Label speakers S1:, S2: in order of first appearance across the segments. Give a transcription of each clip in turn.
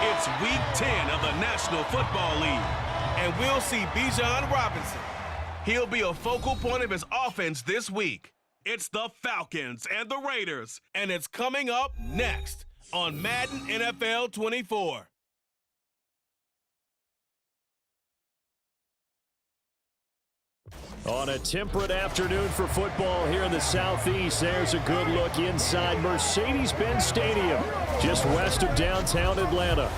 S1: It's Week 10 of the National Football League, and we'll see Bijan Robinson. He'll be a focal point of his offense this week. It's the Falcons and the Raiders, and it's coming up next on Madden NFL 24.
S2: On a temperate afternoon for football here in the Southeast, there's a good look inside Mercedes-Benz Stadium, just west of downtown Atlanta.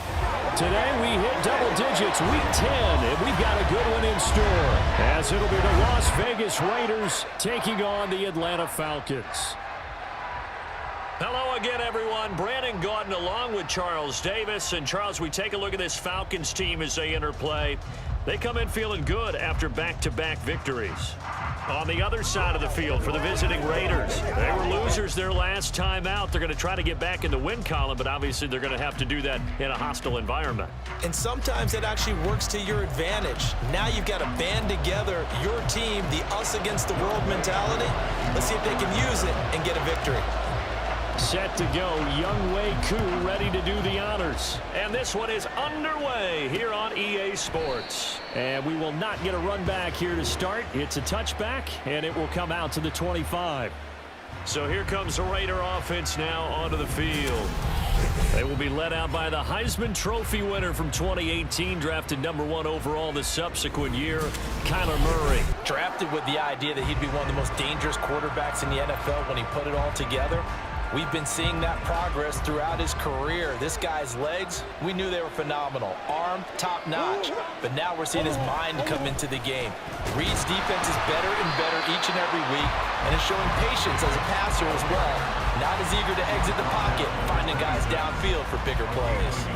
S2: Today we hit double digits, Week 10, and we've got a good one in store, as it'll be the Las Vegas Raiders taking on the Atlanta Falcons. Hello again, everyone. Brandon Gaudin along with Charles Davis. And Charles, we take a look at this Falcons team as they enter play. They come in feeling good after back-to-back victories. On the other side of the field for the visiting Raiders, they were losers their last time out. They're going to try to get back in the win column, but obviously they're going to have to do that in a hostile environment.
S3: And sometimes it actually works to your advantage. Now you've got to band together your team, the us against the world mentality. Let's see if they can use it and get a victory.
S2: Set to go, Younghoe Koo ready to do the honors. And this one is underway here on EA Sports. And we will not get a run back here to start. It's a touchback, and it will come out to the 25. So here comes the Raider offense now onto the field. They will be led out by the Heisman Trophy winner from 2018, drafted #1 overall the subsequent year, Kyler Murray.
S3: Drafted with the idea that he'd be one of the most dangerous quarterbacks in the NFL when he put it all together. We've been seeing that progress throughout his career. This guy's legs, we knew they were phenomenal. Arm, top-notch. But now we're seeing his mind come into the game. Reed's defense is better and better each and every week, and is showing patience as a passer as well. Not as eager to exit the pocket, finding guys downfield for bigger plays.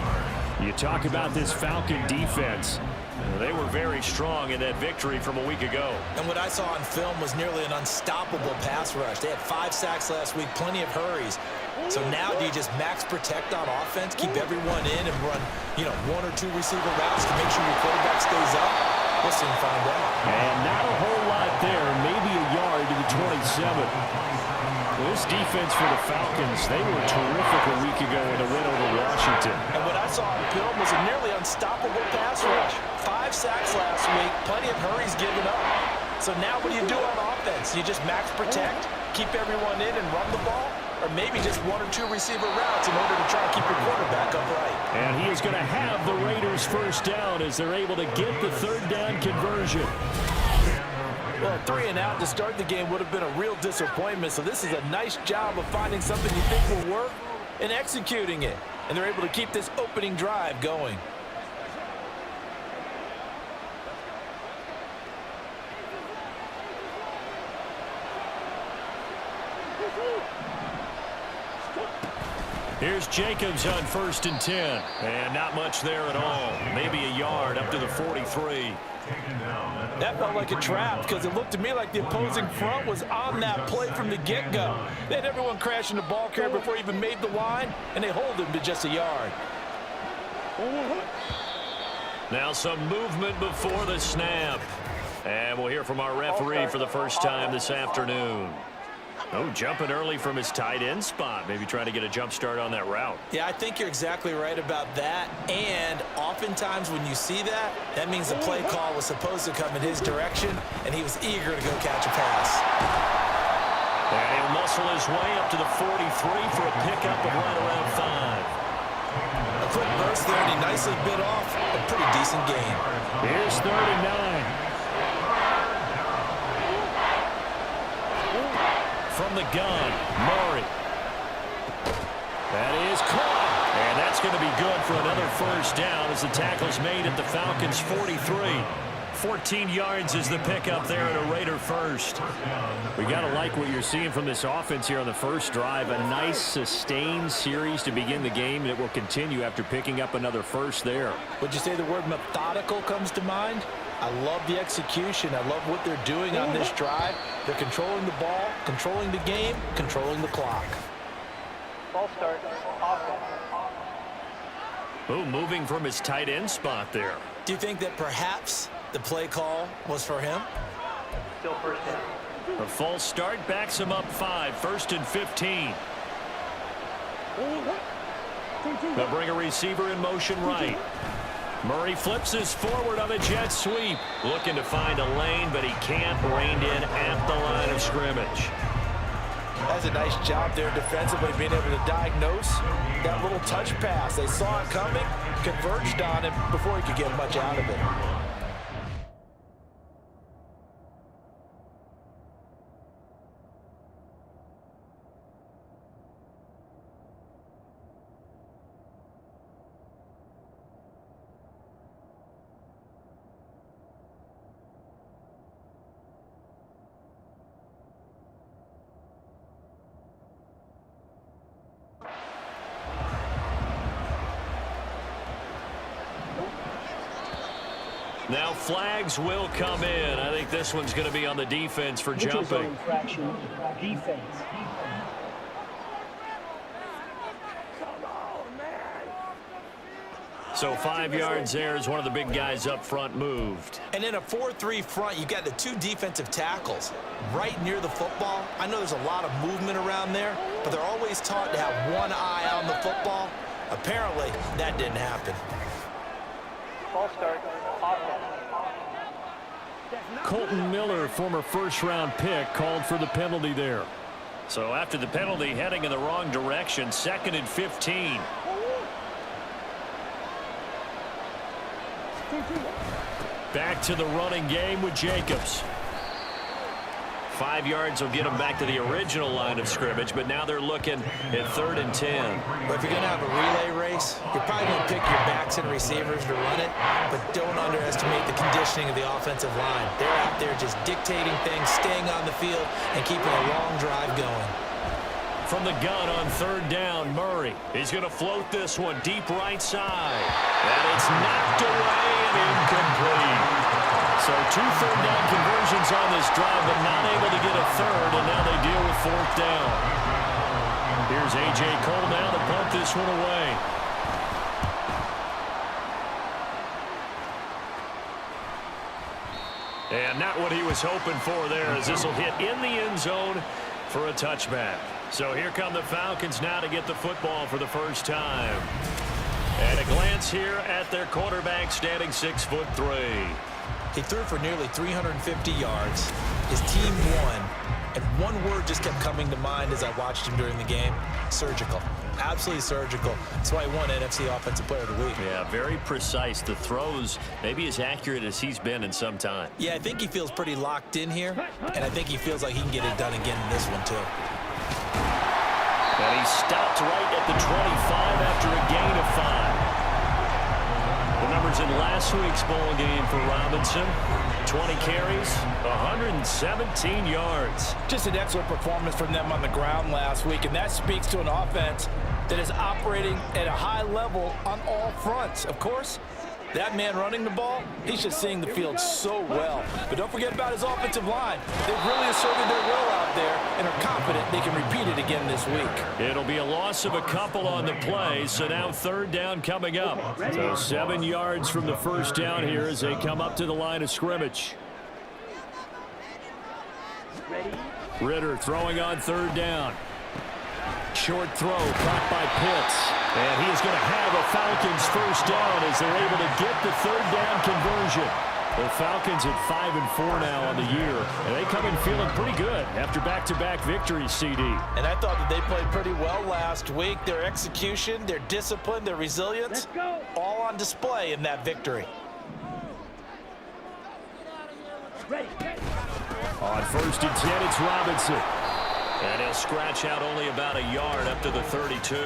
S2: You talk about this Falcon defense. They were very strong in that victory from a week ago.
S3: And what I saw on film was nearly an unstoppable pass rush. They had 5 sacks last week, plenty of hurries. So now do you just max protect on offense, keep everyone in and run, 1 or 2 receiver routes to make sure your quarterback stays up? We'll soon find out.
S2: And not a whole lot there, maybe a yard to the 27. This defense for the Falcons, they were terrific a week ago in a win over Washington.
S3: And what I saw on film was a nearly unstoppable pass rush. 5 sacks last week, plenty of hurries given up. So now what do you do on offense? You just max protect, keep everyone in and run the ball? Or maybe just 1 or 2 receiver routes in order to try to keep your quarterback upright.
S2: And he is going to have the Raiders first down as they're able to get the third down conversion.
S3: Well, 3 and out to start the game would have been a real disappointment. So this is a nice job of finding something you think will work and executing it. And they're able to keep this opening drive going.
S2: Here's Jacobs on 1st and 10. And not much there at all. Maybe a yard up to the 43.
S3: That felt like a trap because it looked to me like the opposing front was on that play from the get-go. They had everyone crashing the ball carrier before he even made the line, and they hold him to just a yard.
S2: Now some movement before the snap. And we'll hear from our referee for the first time this afternoon. Oh, jumping early from his tight end spot. Maybe trying to get a jump start on that route.
S3: Yeah, I think you're exactly right about that. And oftentimes when you see that, that means the play call was supposed to come in his direction, and he was eager to go catch a pass.
S2: And he'll muscle his way up to the 43 for a pickup of right around 5.
S3: A quick burst there, and he nicely bit off a pretty decent gain.
S2: Here's 3rd and 9. From the gun, Murray. That is caught. And that's going to be good for another first down as the tackle's made at the Falcons' 43. 14 yards is the pickup there at a Raider first. We got to like what you're seeing from this offense here on the first drive. A nice sustained series to begin the game, and it will continue after picking up another first there.
S3: Would you say the word methodical comes to mind? I love the execution. I love what they're doing on this drive. They're controlling the ball, controlling the game, controlling the clock.
S4: Ball start. Offense.
S2: Oh, moving from his tight end spot there.
S3: Do you think that perhaps the play call was for him?
S4: Still first down.
S2: A false start backs him up 5, 1st and 15. They'll bring a receiver in motion right. Murray flips his forward on a jet sweep. Looking to find a lane, but he can't. Reined in at the line of scrimmage.
S3: That's a nice job there defensively, being able to diagnose that little touch pass. They saw it coming, converged on it before he could get much out of it.
S2: Now flags will come in. I think this one's going to be on the defense for jumping.
S4: Infraction. Defense.
S2: So 5 yards there as one of the big guys up front moved.
S3: And in a 4-3 front, you got the 2 defensive tackles right near the football. I know there's a lot of movement around there, but they're always taught to have one eye on the football. Apparently, that didn't happen.
S4: Ball start. Offense.
S2: Colton Miller, former first-round pick, called for the penalty there. So after the penalty, heading in the wrong direction, 2nd and 15. Back to the running game with Jacobs. 5 yards will get them back to the original line of scrimmage, but now they're looking at 3rd and 10.
S3: But if you're going to have a relay race, you're probably going to pick your backs and receivers to run it, but don't underestimate the conditioning of the offensive line. They're out there just dictating things, staying on the field, and keeping a long drive going.
S2: From the gun on 3rd down, Murray. He's going to float this one deep right side. And it's knocked away and incomplete. So 2 third-down conversions on this drive, but not able to get a third, and now they deal with 4th down. Here's A.J. Cole now to punt this one away. And not what he was hoping for there, as this will hit in the end zone for a touchback. So here come the Falcons now to get the football for the first time. And a glance here at their quarterback, standing 6'3".
S3: He threw for nearly 350 yards. His team won, and one word just kept coming to mind as I watched him during the game: surgical. Absolutely surgical. That's why he won NFC Offensive Player of the Week.
S2: Yeah, very precise. The throws maybe as accurate as he's been in some time.
S3: Yeah, I think he feels pretty locked in here, and I think he feels like he can get it done again in this one, too.
S2: And he stopped right at the 25 after a gain of 5. The numbers in last week's bowl game for Robinson: 20 carries, 117 yards.
S3: Just an excellent performance from them on the ground last week, and that speaks to an offense that is operating at a high level on all fronts. Of course, that man running the ball, he's just seeing the field so well. But don't forget about his offensive line. They've really asserted their will out there and are confident they can repeat it again this week.
S2: It'll be a loss of a couple on the play, so now 3rd down coming up. So 7 yards from the first down here as they come up to the line of scrimmage. Ritter throwing on 3rd down. Short throw caught by Pitts. And he is going to have a Falcons first down as they're able to get the 3rd down conversion. The Falcons at 5-4 now on the year, and they come in feeling pretty good after back-to-back victories, CD.
S3: And I thought that they played pretty well last week. Their execution, their discipline, their resilience, all on display in that victory.
S2: On 1st and 10, it's Robinson. And he'll scratch out only about a yard up to the 32.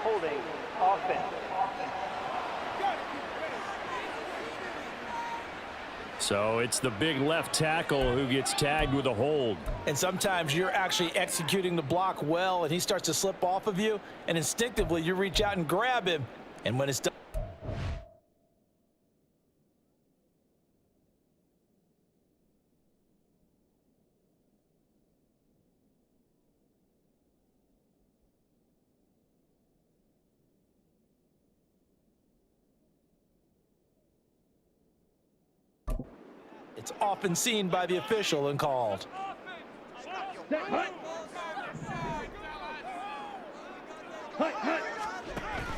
S4: Holding. Offense.
S2: So it's the big left tackle who gets tagged with a hold.
S3: And sometimes you're actually executing the block well, and he starts to slip off of you, and instinctively you reach out and grab him. And when it's done, it's often seen by the official and called.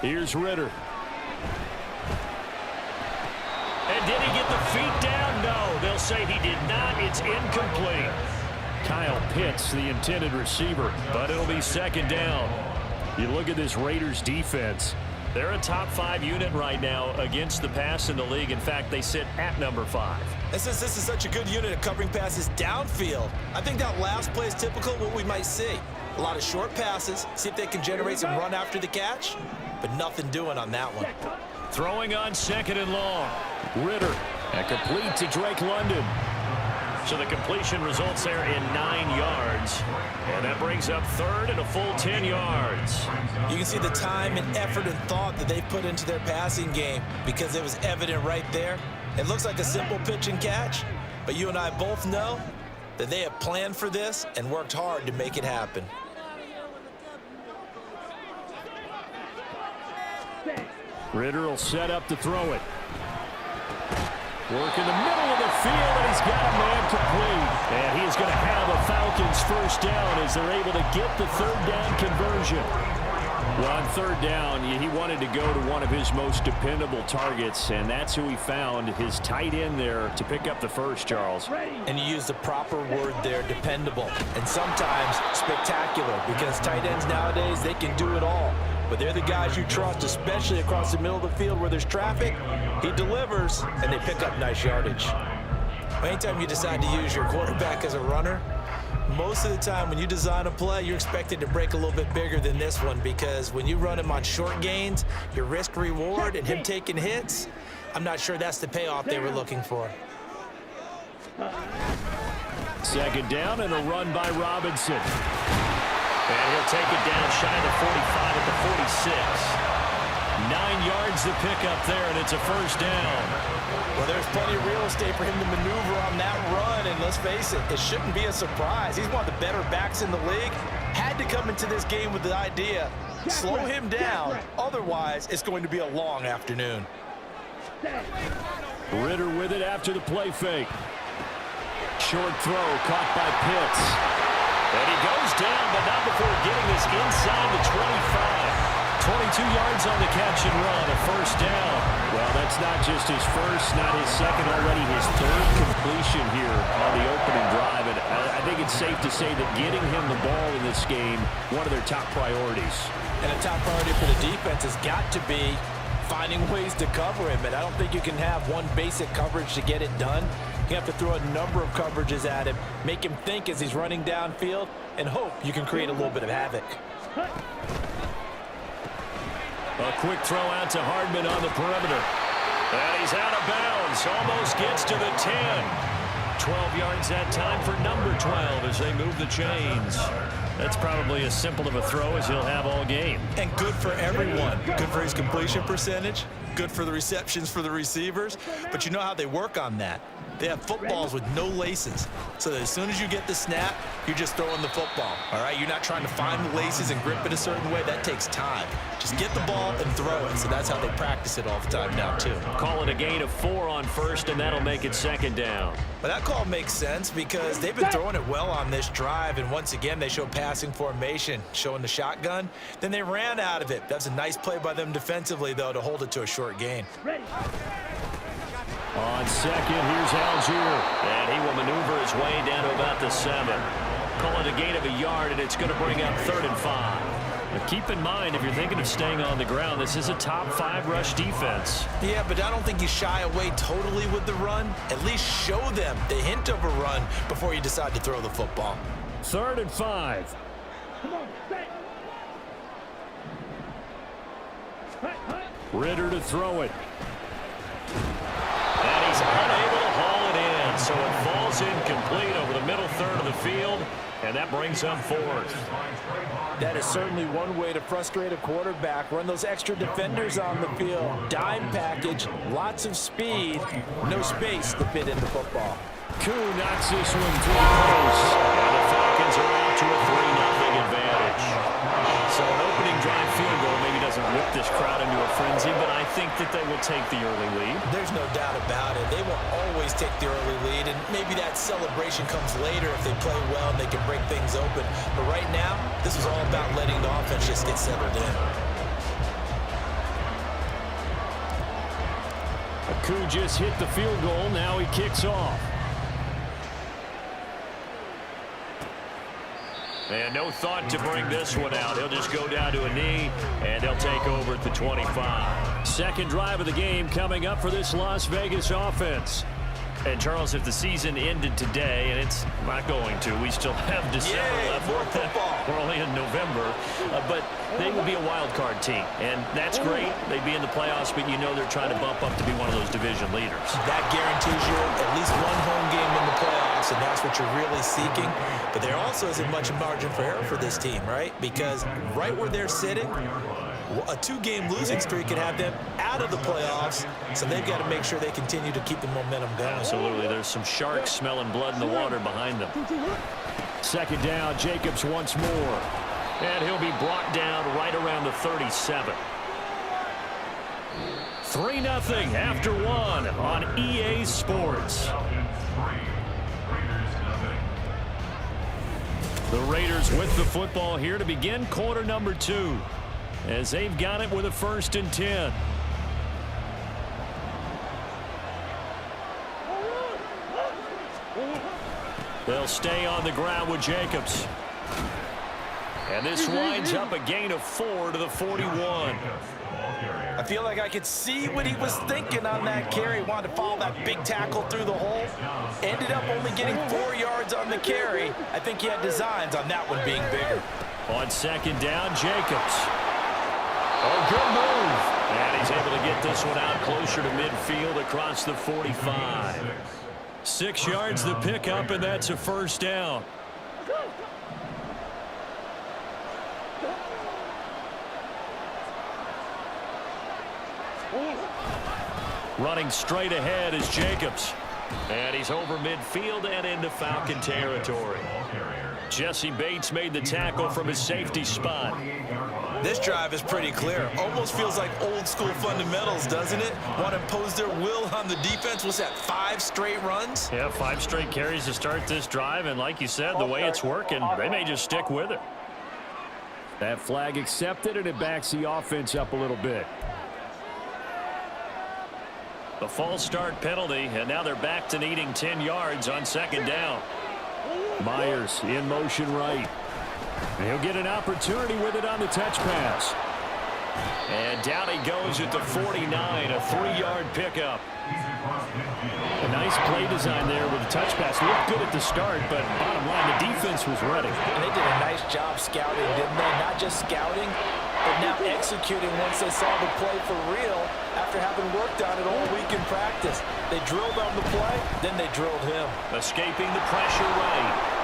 S2: Here's Ritter. And did he get the feet down? No, they'll say he did not. It's incomplete. Kyle Pitts, the intended receiver, but it'll be 2nd down. You look at this Raiders defense. They're a top 5 unit right now against the pass in the league. In fact, they sit at number 5.
S3: And since this is such a good unit of covering passes downfield, I think that last play is typical of what we might see. A lot of short passes, see if they can generate some run after the catch, but nothing doing on that one.
S2: Throwing on 2nd and long. Ritter, and complete to Drake London. So the completion results there in 9 yards. And that brings up 3rd and a full 10 yards.
S3: You can see the time and effort and thought that they put into their passing game because it was evident right there. It looks like a simple pitch and catch, but you and I both know that they have planned for this and worked hard to make it happen.
S2: Ritter will set up to throw it. Work in the middle of the field, and he's got a man complete. And he is going to have a Falcons 1st down as they're able to get the 3rd down conversion. Well, on 3rd down, he wanted to go to one of his most dependable targets, and that's who he found, his tight end there, to pick up the first, Charles.
S3: And you use the proper word there, dependable, and sometimes spectacular, because tight ends nowadays, they can do it all. But they're the guys you trust, especially across the middle of the field where there's traffic. He delivers, and they pick up nice yardage. Anytime you decide to use your quarterback as a runner, most of the time when you design a play, you're expected to break a little bit bigger than this one, because when you run him on short gains, your risk-reward and him taking hits, I'm not sure that's the payoff they were looking for.
S2: 2nd down and a run by Robinson. And he'll take it down shy of the 45 at the 46. 9 yards to pick up there, and it's a 1st down.
S3: Well, there's plenty of real estate for him to maneuver on that run, and let's face it, it shouldn't be a surprise. He's one of the better backs in the league. Had to come into this game with the idea, slow him down, otherwise it's going to be a long afternoon.
S2: Ritter with it after the play fake. Short throw caught by Pitts. And he goes down, but not before getting this inside the 25. 22 yards on the catch and run, a 1st down. Well, that's not just his first, not his second, already his 3rd completion here on the opening drive. And I think it's safe to say that getting him the ball in this game, one of their top priorities.
S3: And a top priority for the defense has got to be finding ways to cover him. And I don't think you can have one basic coverage to get it done. You have to throw a number of coverages at him, make him think as he's running downfield, and hope you can create a little bit of havoc.
S2: A quick throw out to Hardman on the perimeter. And he's out of bounds. Almost gets to the 10. 12 yards that time for number 12 as they move the chains. That's probably as simple of a throw as he'll have all game.
S3: And good for everyone. Good for his completion percentage. Good for the receptions for the receivers. But you know how they work on that. They have footballs with no laces. So that as soon as you get the snap, you're just throwing the football. All right? You're not trying to find the laces and grip it a certain way. That takes time. Just get the ball and throw it. So that's how they practice it all the time now, too.
S2: Call it a gain of 4 on 1st, and that'll make it 2nd down.
S3: But that call makes sense because they've been throwing it well on this drive. And once again, they show passing formation, showing the shotgun. Then they ran out of it. That's a nice play by them defensively, though, to hold it to a short gain.
S2: On second, here's Algier.
S5: And he will maneuver his way down to about the 7. Call it a gain of a yard, and it's going to bring up 3rd and 5.
S2: But keep in mind, if you're thinking of staying on the ground, this is a top 5 rush defense.
S3: Yeah, but I don't think you shy away totally with the run. At least show them the hint of a run before you decide to throw the football.
S2: 3rd and 5. Ritter to throw it.
S5: And he's unable to haul it in, so it falls incomplete over the middle third of the field, and that brings up 4th.
S3: That is certainly one way to frustrate a quarterback. Run those extra defenders on the field. Dime package, lots of speed, no space to fit in the football.
S2: Koo knocks this one through the post.
S5: And the Falcons are out to a 3-0 advantage.
S2: So an opening drive field goal maybe doesn't whip this crowd into a frenzy, but I think that they will take the early lead.
S3: There's no doubt about it. They will always take the early lead, and maybe that celebration comes later if they play well and they can break things open. But right now, this is all about letting the offense just get settled in.
S2: Koo just hit the field goal. Now he kicks off.
S5: And no thought to bring this one out. He'll just go down to a knee, and they'll take over at the 25.
S2: Second drive of the game coming up for this Las Vegas offense.
S5: And, Charles, if the season ended today, and it's not going to, we still have December left.
S3: More football.
S5: We're only in November. But they will be a wild card team, and that's great. They'd be in the playoffs, but you know they're trying to bump up to be one of those division leaders.
S3: That guarantees you at least one home game in the playoffs, and that's what you're really seeking. But there also isn't much margin for error for this team, right? Because right where they're sitting, a 2-game losing streak could have them out of the playoffs, so they've got to make sure they continue to keep the momentum going.
S5: Absolutely. There's some sharks smelling blood in the water behind them.
S2: Second down, Jacobs once more.
S5: And he'll be brought down right around the 37.
S2: 3-0 after 1 on EA Sports. The Raiders with the football here to begin quarter number 2. As they've got it with a 1st and 10. They'll stay on the ground with Jacobs. And this winds up a gain of 4 to the 41.
S3: I feel like I could see what he was thinking on that carry. Wanted to follow that big tackle through the hole. Ended up only getting 4 yards on the carry. I think he had designs on that one being bigger.
S2: On second down, Jacobs. Oh, good move.
S5: And he's able to get this one out closer to midfield across the 45.
S2: 6 yards the pickup, and that's a 1st down. Running straight ahead is Jacobs.
S5: And he's over midfield and into Falcon territory.
S2: Jesse Bates made the tackle from his safety spot.
S3: This drive is pretty clear. Almost feels like old school fundamentals, doesn't it? Want to impose their will on the defense. Was that 5 straight runs?
S2: Yeah, 5 straight carries to start this drive, and like you said, the way it's working, they may just stick with it. That flag accepted, and it backs the offense up a little bit.
S5: The false start penalty, and now they're back to needing 10 yards on second down.
S2: Myers in motion right. And he'll get an opportunity with it on the touch pass.
S5: And down he goes at the 49, a 3-yard pickup.
S2: A nice play design there with the touch pass. Looked good at the start, but bottom line, the defense was ready.
S3: And they did a nice job scouting, didn't they? Not just scouting, but now executing once they saw the play for real after having worked on it all week in practice. They drilled on the play, then they drilled him.
S5: Escaping the pressure right.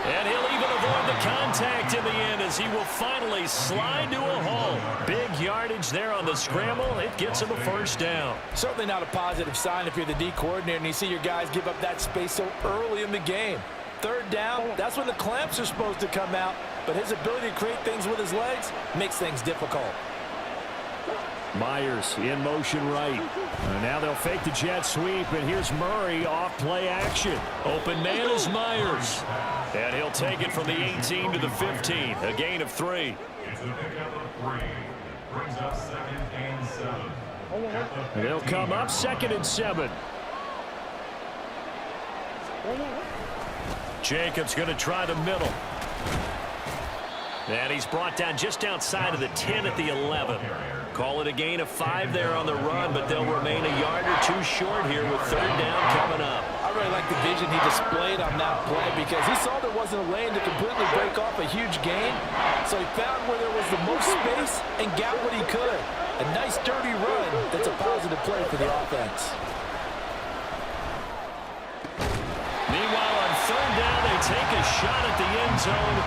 S2: And he'll even avoid the contact in the end as he will finally slide to a halt. Big yardage there on the scramble. It gets him a 1st down.
S3: Certainly not a positive sign if you're the D coordinator and you see your guys give up that space so early in the game. 3rd down, that's when the clamps are supposed to come out, but his ability to create things with his legs makes things difficult.
S2: Myers in motion right. And now they'll fake the jet sweep, and here's Murray off play action. Open man is Myers.
S5: And he'll take it from the 18 to the 15, a gain of 3.
S6: It's a pickup of 3. Brings up 2nd and 7.
S2: They'll come up 2nd and 7. Jacobs going to try the middle. And he's brought down just outside of the 10 at the 11. Call it a gain of 5 there on the run, but they'll remain a yard or 2 short here with 3rd down coming up.
S3: I really like the vision he displayed on that play because he saw there wasn't a lane to completely break off a huge gain. So he found where there was the most space and got what he could. A nice, dirty run that's a positive play for the offense.
S2: Meanwhile, on 3rd down, they take a shot at the end zone.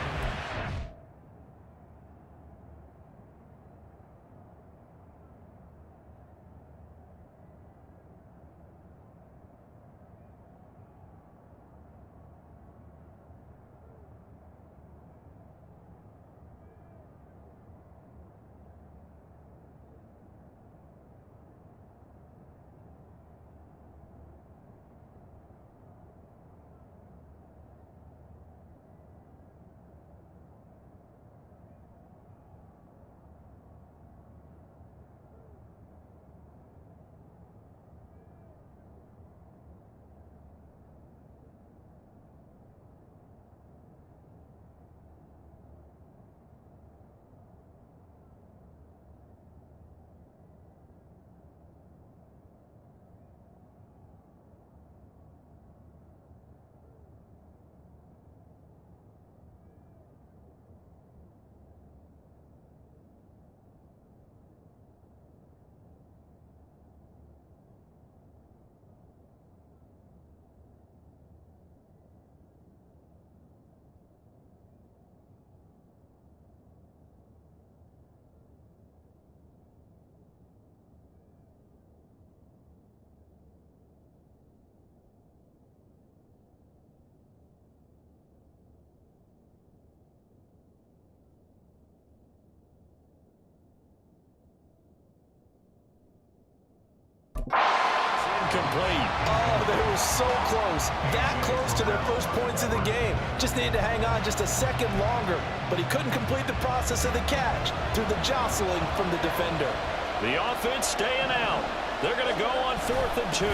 S2: Incomplete.
S3: Oh, they were so close. That close to their first points of the game. Just needed to hang on just a second longer. But he couldn't complete the process of the catch through the jostling from the defender.
S2: The offense staying out. They're going to go on 4th and 2.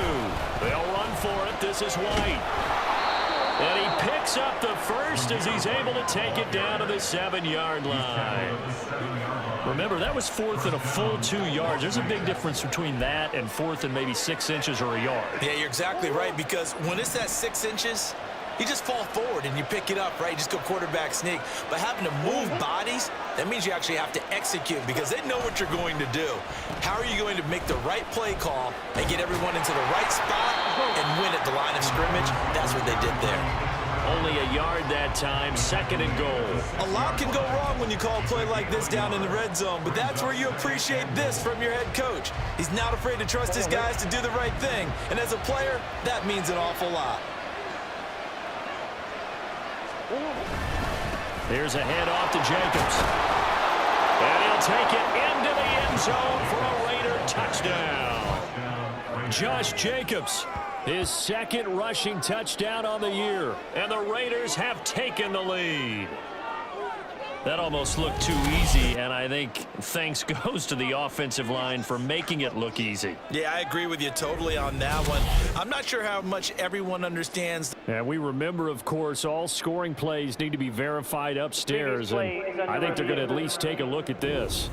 S2: They'll run for it. This is White. And he picks up the first as he's able to take it down to the 7-yard line. Remember, that was 4th and a full 2 yards. There's a big difference between that and 4th and maybe 6 inches or a yard.
S3: Yeah, you're exactly right, because when it's that 6 inches, you just fall forward and you pick it up, right? You just go quarterback sneak. But having to move bodies, that means you actually have to execute because they know what you're going to do. How are you going to make the right play call and get everyone into the right spot and win at the line of scrimmage? That's what they did there.
S2: Only a yard that time, 2nd and goal.
S3: A lot can go wrong when you call a play like this down in the red zone, but that's where you appreciate this from your head coach. He's not afraid to trust his guys to do the right thing, and as a player, that means an awful lot.
S2: Here's a handoff to Jacobs. And he'll take it into the end zone for a Raider touchdown. Josh Jacobs, his 2nd rushing touchdown on the year. And the Raiders have taken the lead. That almost looked too easy, and I think thanks goes to the offensive line for making it look easy.
S3: Yeah, I agree with you totally on that one. I'm not sure how much everyone understands.
S2: And we remember, of course, all scoring plays need to be verified upstairs, and I think they're going to at least take a look at this.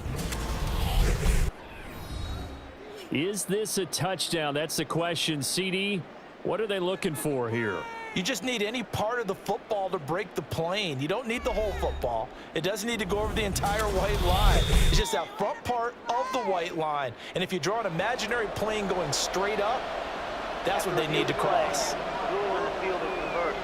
S2: Is this a touchdown? That's the question. CD, what are they looking for here?
S3: You just need any part of the football to break the plane. You don't need the whole football. It doesn't need to go over the entire white line. It's just that front part of the white line. And if you draw an imaginary plane going straight up, that's what they need to cross.
S4: Rule in the field is convert.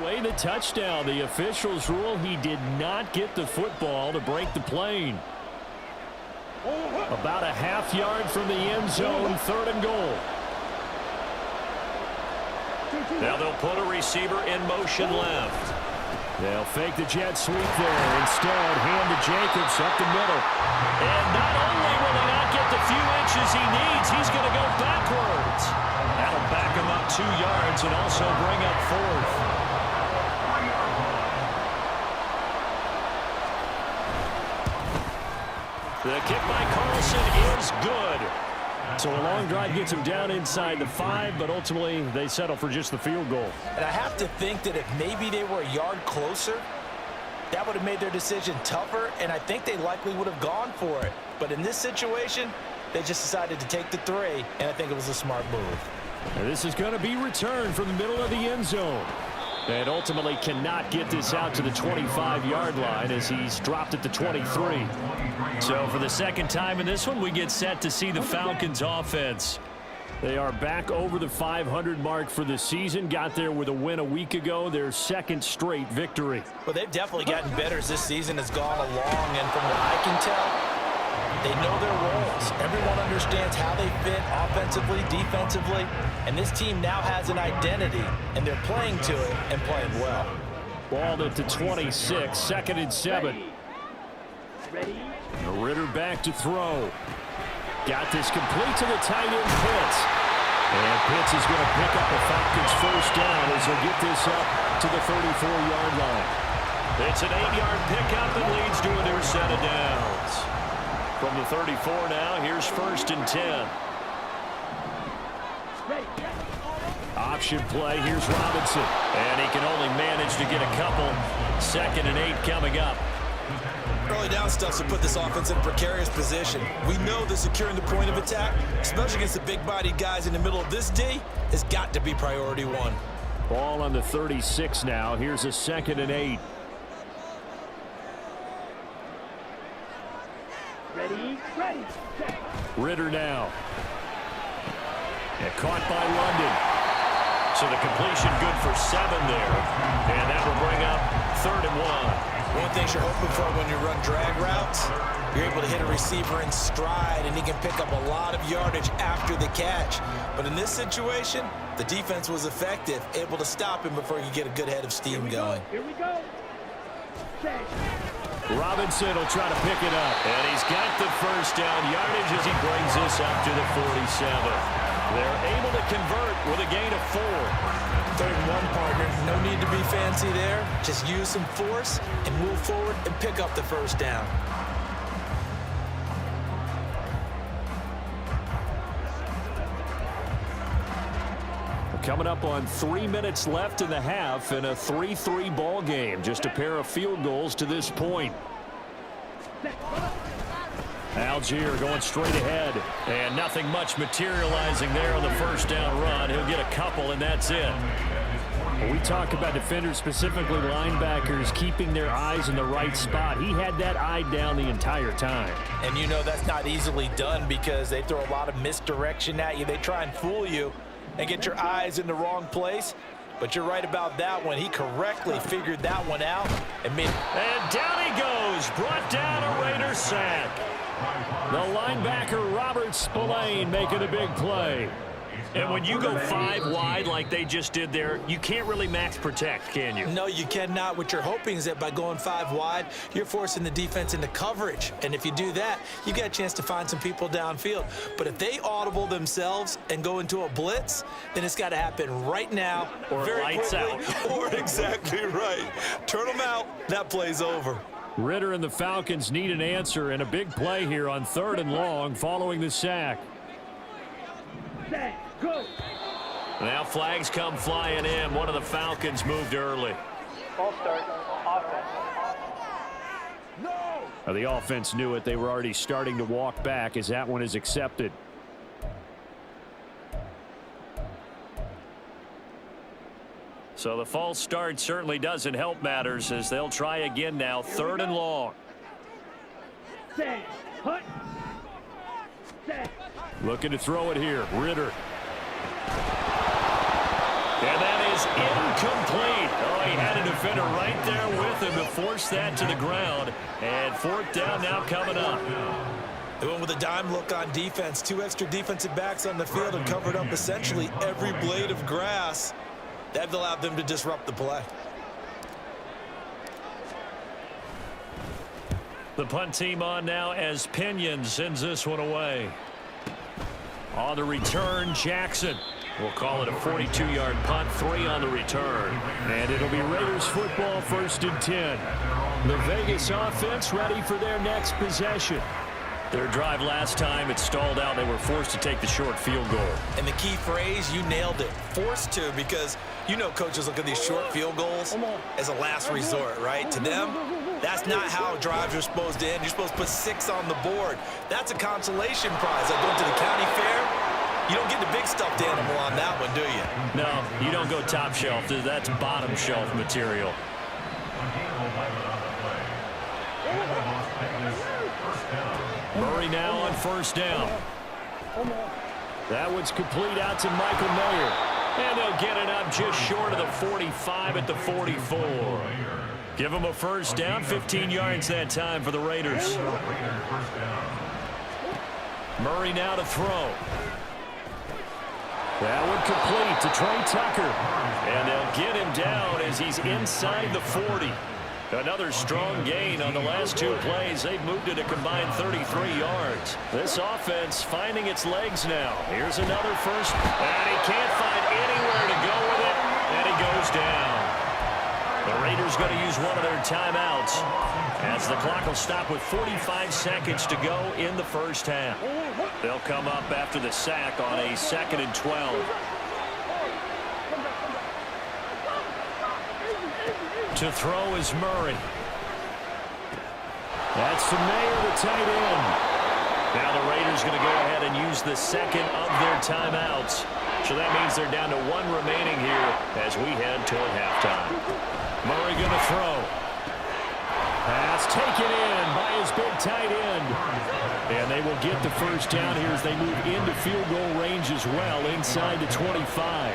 S2: Away the touchdown. The officials rule he did not get the football to break the plane. About a half yard from the end zone, 3rd and goal. Now they'll put a receiver in motion left. They'll fake the jet sweep there. Instead, hand to Jacobs up the middle. And not only will he not get the few inches he needs, he's going to go backwards. That'll back him up 2 yards and also bring up 4th. The kick by Carlson is good. So a long drive gets them down inside the 5, but ultimately they settle for just the field goal.
S3: And I have to think that if maybe they were a yard closer, that would have made their decision tougher, and I think they likely would have gone for it. But in this situation, they just decided to take the 3, and I think it was a smart move.
S2: And this is going to be returned from the middle of the end zone. And ultimately cannot get this out to the 25-yard line as he's dropped at the 23. So for the second time in this one, we get set to see the Falcons offense. They are back over the 500 mark for the season. Got there with a win a week ago, their second straight victory.
S3: Well, they've definitely gotten better as this season has gone along, and from what I can tell, they know their roles. Everyone understands how they fit offensively, defensively, and this team now has an identity, and they're playing to it and playing well.
S2: Ball at the 26, 2nd and 7. Ritter back to throw. Got this complete to the tight end, Pitts. And Pitts is going to pick up the Falcons' first down as he'll get this up to the 34-yard line. It's an 8-yard pickup that leads to a new set of downs. From the 34 now, here's 1st and 10. Option play, here's Robinson. And he can only manage to get a couple. 2nd and 8 coming up.
S3: Early down stuff to put this offense in a precarious position. We know that securing the point of attack, especially against the big-bodied guys in the middle of this D, has got to be priority 1.
S2: Ball on the 36 now. Here's a 2nd and 8.
S6: Ready.
S2: Ritter now. And caught by London. So the completion good for 7 there. And that will bring up 3rd and 1.
S3: One thing you're hoping for when you run drag routes, you're able to hit a receiver in stride, and he can pick up a lot of yardage after the catch. But in this situation, the defense was effective, able to stop him before he could get a good head of steam going.
S6: Here we go.
S2: Robinson will try to pick it up. And he's got the first down yardage as he brings this up to the 47. They're able to convert with a gain of 4.
S3: 3rd and 1, partner. No need to be fancy there. Just use some force and move forward and pick up the first down.
S2: Coming up on 3 minutes left in the half in a 3-3 ball game. Just a pair of field goals to this point. Algier going straight ahead. And nothing much materializing there on the first down run. He'll get a couple, and that's it. When we talk about defenders, specifically linebackers, keeping their eyes in the right spot, he had that eye down the entire time.
S3: And you know that's not easily done because they throw a lot of misdirection at you. They try and fool you and get your eyes in the wrong place. But you're right about that one. He correctly figured that one out. And
S2: down he goes. Brought down a Raider sack. The linebacker, Robert Spillane, making a big play. And when you go 5 wide like they just did there, you can't really max protect, can you?
S3: No, you cannot. What you're hoping is that by going 5 wide, you're forcing the defense into coverage. And if you do that, you got a chance to find some people downfield. But if they audible themselves and go into a blitz, then it's got to happen right now.
S2: Or
S3: very
S2: lights
S3: quickly,
S2: out.
S3: Or exactly right. Turn them out. That play's over.
S2: Ritter and the Falcons need an answer, and a big play here on 3rd and long following the sack.
S6: Set. Go.
S2: Now flags come flying in. One of the Falcons moved early.
S4: Ball start. Offense.
S2: No! The offense knew it. They were already starting to walk back as that one is accepted. So the false start certainly doesn't help matters as they'll try again now. 3rd and long.
S6: Set. Hut. Set.
S2: Looking to throw it here. Ritter. And that is incomplete. Oh, he had a defender right there with him to force that to the ground. And 4th down now coming up.
S3: They went with a dime look on defense. 2 extra defensive backs on the field and covered up essentially every blade of grass. That allowed them to disrupt the play.
S2: The punt team on now as Pinion sends this one away. On the return, Jackson. We'll call it a 42-yard punt, 3 on the return. And it'll be Raiders football, 1st and 10. The Vegas offense ready for their next possession.
S5: Their drive last time, it stalled out. They were forced to take the short field goal.
S3: And the key phrase, you nailed it. Forced to, because you know coaches look at these short field goals as a last resort, right? To them, that's not how drives are supposed to end. You're supposed to put 6 on the board. That's a consolation prize. Like going to the county fair, you don't get the big stuffed animal on that one, do you?
S5: No, you don't go top shelf. That's bottom shelf material. Murray now on first down.
S2: That one's complete out to Michael Mayer.
S5: And they'll get it up just short of the 45 at the 44. Give them a first down, 15 yards that time for the Raiders. Murray now to throw.
S2: That one complete to Trey Tucker.
S5: And they'll get him down as he's inside the 40. Another strong gain on the last 2 plays. They've moved it a combined 33 yards. This offense finding its legs now. Here's another first. And he can't find anywhere to go with it. And he goes down. The Raiders going to use one of their timeouts as the clock will stop with 45 seconds to go in the first half. They'll come up after the sack on a 2nd and 12. To throw is Murray.
S2: That's to Mayer, the tight end.
S5: Now the Raiders going to go ahead and use the second of their timeouts. So that means they're down to 1 remaining here as we head toward halftime. Murray going to throw.
S2: Pass taken in by his big tight end. And they will get the first down here as they move into field goal range as well inside the 25.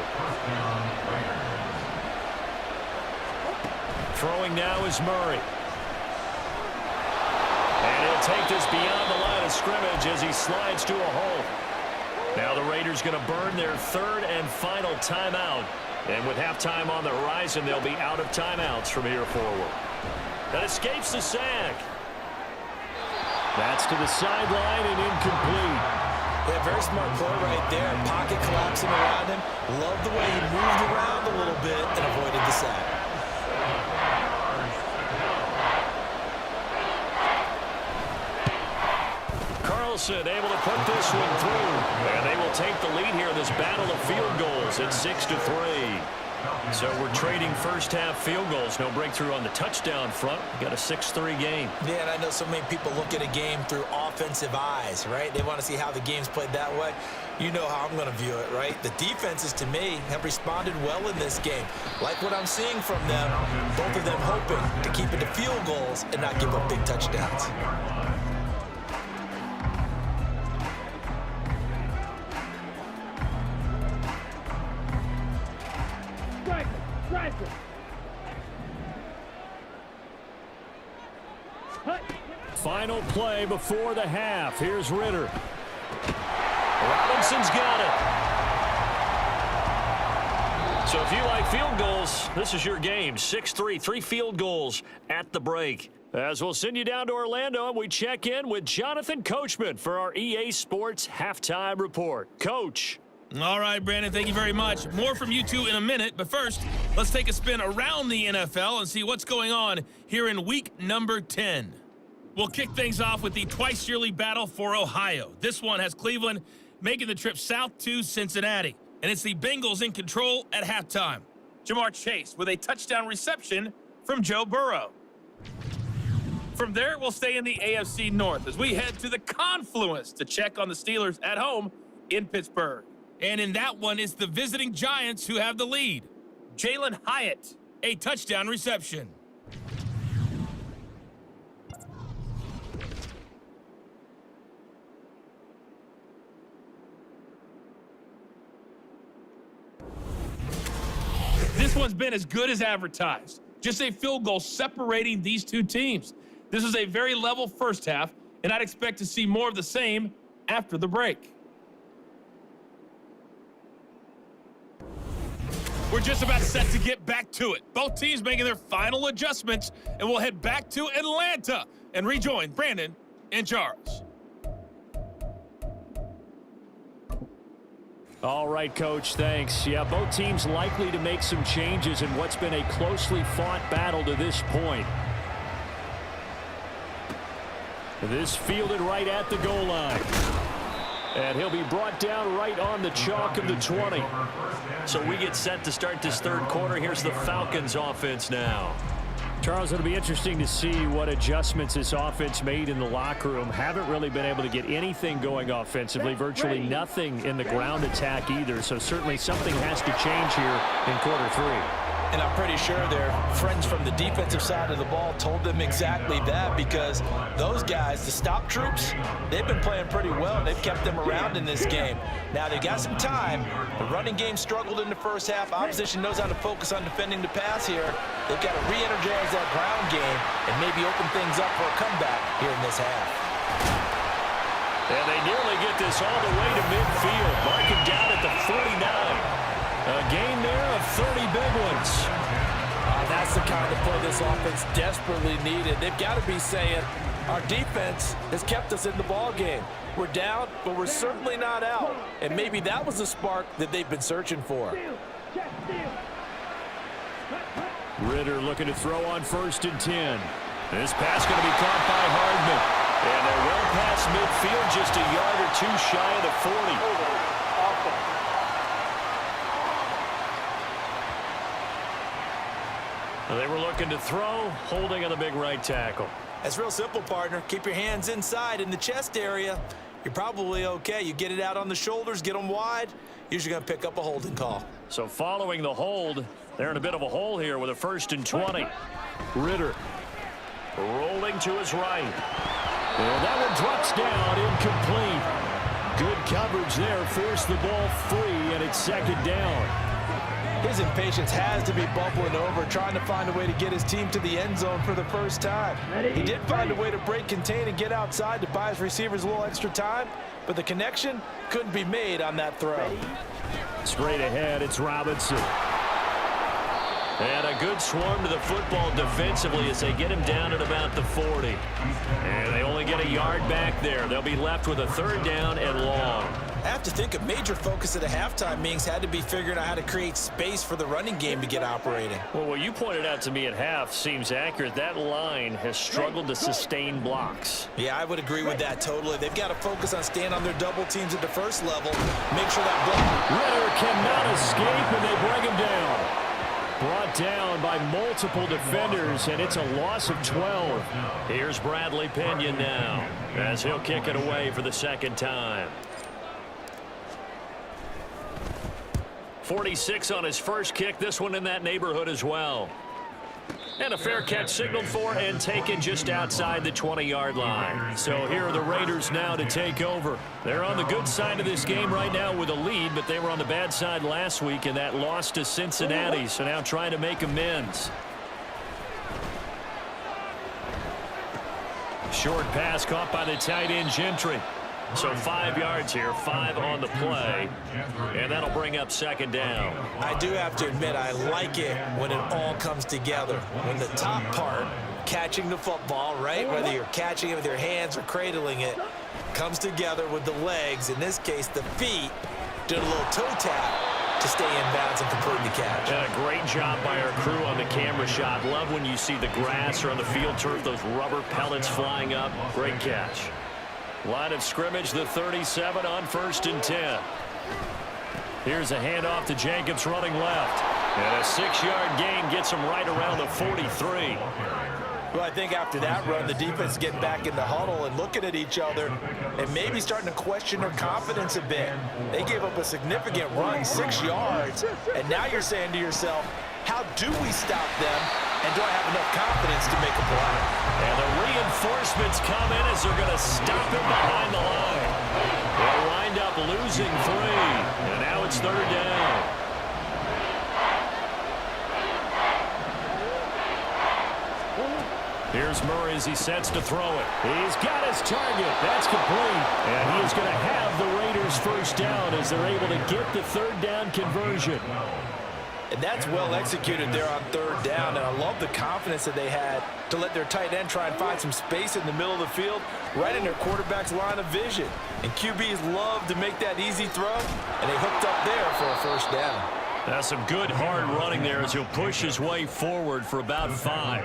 S5: Throwing now is Murray. And he'll take this beyond the line of scrimmage as he slides to a hole. Now the Raiders going to burn their 3rd and final timeout. And with halftime on the horizon, they'll be out of timeouts from here forward. That escapes the sack.
S2: That's to the sideline and incomplete.
S3: Yeah, very smart play right there. Pocket collapsing around him. Love the way he moved around a little bit and avoided the sack.
S5: Able to put this one through. And they will take the lead here in this battle of field goals at 6-3. So we're trading first half field goals. No breakthrough on the touchdown front. We got a 6-3 game.
S3: Yeah, and I know so many people look at a game through offensive eyes, right? They want to see how the game's played that way. You know how I'm going to view it, right? The defenses, to me, have responded well in this game. Like what I'm seeing from them, both of them hoping to keep it to field goals and not give up big touchdowns.
S2: Final play before the half. Here's Ritter.
S5: Robinson's got it. So if you like field goals, this is your game. 6-3, 3 field goals at the break. As we'll send you down to Orlando, and we check in with Jonathan Coachman for our EA Sports Halftime Report. Coach.
S1: All right, Brandon, thank you very much. More from you two in a minute, but first, let's take a spin around the NFL and see what's going on here in week number 10. We'll kick things off with the twice-yearly battle for Ohio. This one has Cleveland making the trip south to Cincinnati, and it's the Bengals in control at halftime. Jamar Chase with a touchdown reception from Joe Burrow. From there, we'll stay in the AFC North as we head to the confluence to check on the Steelers at home in Pittsburgh. And in that one, it's the visiting Giants who have the lead. Jalen Hyatt, a touchdown reception. This one's been as good as advertised. Just a field goal separating these two teams. This is a very level first half, and I'd expect to see more of the same after the break. We're just about set to get back to it. Both teams making their final adjustments, and we'll head back to Atlanta and rejoin Brandon and Charles.
S2: All right, Coach, thanks. Yeah, both teams likely to make some changes in what's been a closely fought battle to this point. This fielded right at the goal line. And he'll be brought down right on the chalk of the 20.
S5: So we get set to start this third quarter. Here's the Falcons offense now.
S2: Charles, it'll be interesting to see what adjustments this offense made in the locker room. Haven't really been able to get anything going offensively, virtually nothing in the ground attack either. So certainly something has to change here in quarter 3.
S3: And I'm pretty sure their friends from the defensive side of the ball told them exactly that, because those guys, the stop troops, they've been playing pretty well. They've kept them around in this game. Now, they got some time. The running game struggled in the first half. Opposition knows how to focus on defending the pass here. They've got to re-energize that ground game and maybe open things up for a comeback here in this half.
S5: And they nearly get this all the way to midfield, marking down at the 49. A gain there of 30 big ones.
S3: That's the kind of play this offense desperately needed. They've got to be saying, our defense has kept us in the ball game. We're down, but we're certainly not out. And maybe that was the spark that they've been searching for.
S2: Ritter looking to throw on 1st and 10. This pass going to be caught by Hardman.
S5: And they're well past midfield, just a yard or two shy of the 40. They were looking to throw, holding on the big right tackle.
S3: That's real simple, partner. Keep your hands inside in the chest area. You're probably okay. You get it out on the shoulders, get them wide, usually going to pick up a holding call.
S5: So following the hold, they're in a bit of a hole here with a 1st and 20.
S2: Ritter
S5: rolling to his right.
S2: And that one drops down, incomplete. Good coverage there, forced the ball free, and it's 2nd down.
S3: His impatience has to be bubbling over, trying to find a way to get his team to the end zone for the first time. He did find a way to break contain and get outside to buy his receivers a little extra time, but the connection couldn't be made on that throw.
S2: Straight ahead, it's Robinson.
S5: And a good swarm to the football defensively as they get him down at about the 40. And they only get a yard back there. They'll be left with a 3rd down and long.
S3: I have to think a major focus at a halftime means had to be figuring out how to create space for the running game to get operating.
S5: Well, what you pointed out to me at half seems accurate. That line has struggled to sustain blocks.
S3: Yeah, I would agree with that totally. They've got to focus on staying on their double teams at the first level. Make sure that block.
S2: Ritter cannot escape, and they bring him down. Brought down by multiple defenders, and it's a loss of 12.
S5: Here's Bradley Pinion now, as he'll kick it away for the 2nd time. 46 on his first kick, this one in that neighborhood as well. And a fair catch signaled for and taken just outside the 20-yard line. So here are the Raiders now to take over. They're on the good side of this game right now with a lead, but they were on the bad side last week in that loss to Cincinnati, so now trying to make amends. Short pass caught by the tight end Gentry. So 5 yards here, 5 on the play, and that'll bring up 2nd down.
S3: I do have to admit, I like it when it all comes together. When the top part, catching the football, right, whether you're catching it with your hands or cradling it, comes together with the legs, in this case the feet, did a little toe tap to stay in bounds and complete the catch.
S5: And a great job by our crew on the camera shot. Love when you see the grass or on the field turf, those rubber pellets flying up. Great catch. Line of scrimmage, the 37 on 1st and 10. Here's a handoff to Jacobs running left. And a 6-yard gain gets him right around the 43.
S3: Well, I think after that run, the defense is getting back in the huddle and looking at each other and maybe starting to question their confidence a bit. They gave up a significant run, 6 yards, and now you're saying to yourself, how do we stop them, and do I have enough confidence to make a play?
S5: And the reinforcements come in as they're going to stop him behind the line. They wind up losing 3, and now it's 3rd down.
S2: Here's Murray as he sets to throw it. He's got his target. That's complete. And he is going to have the Raiders 1st down as they're able to get the 3rd down conversion.
S3: And that's well executed there on 3rd down. And I love the confidence that they had to let their tight end try and find some space in the middle of the field, right in their quarterback's line of vision. And QBs love to make that easy throw, and they hooked up there for a 1st down.
S5: That's some good hard running there as he'll push his way forward for about 5.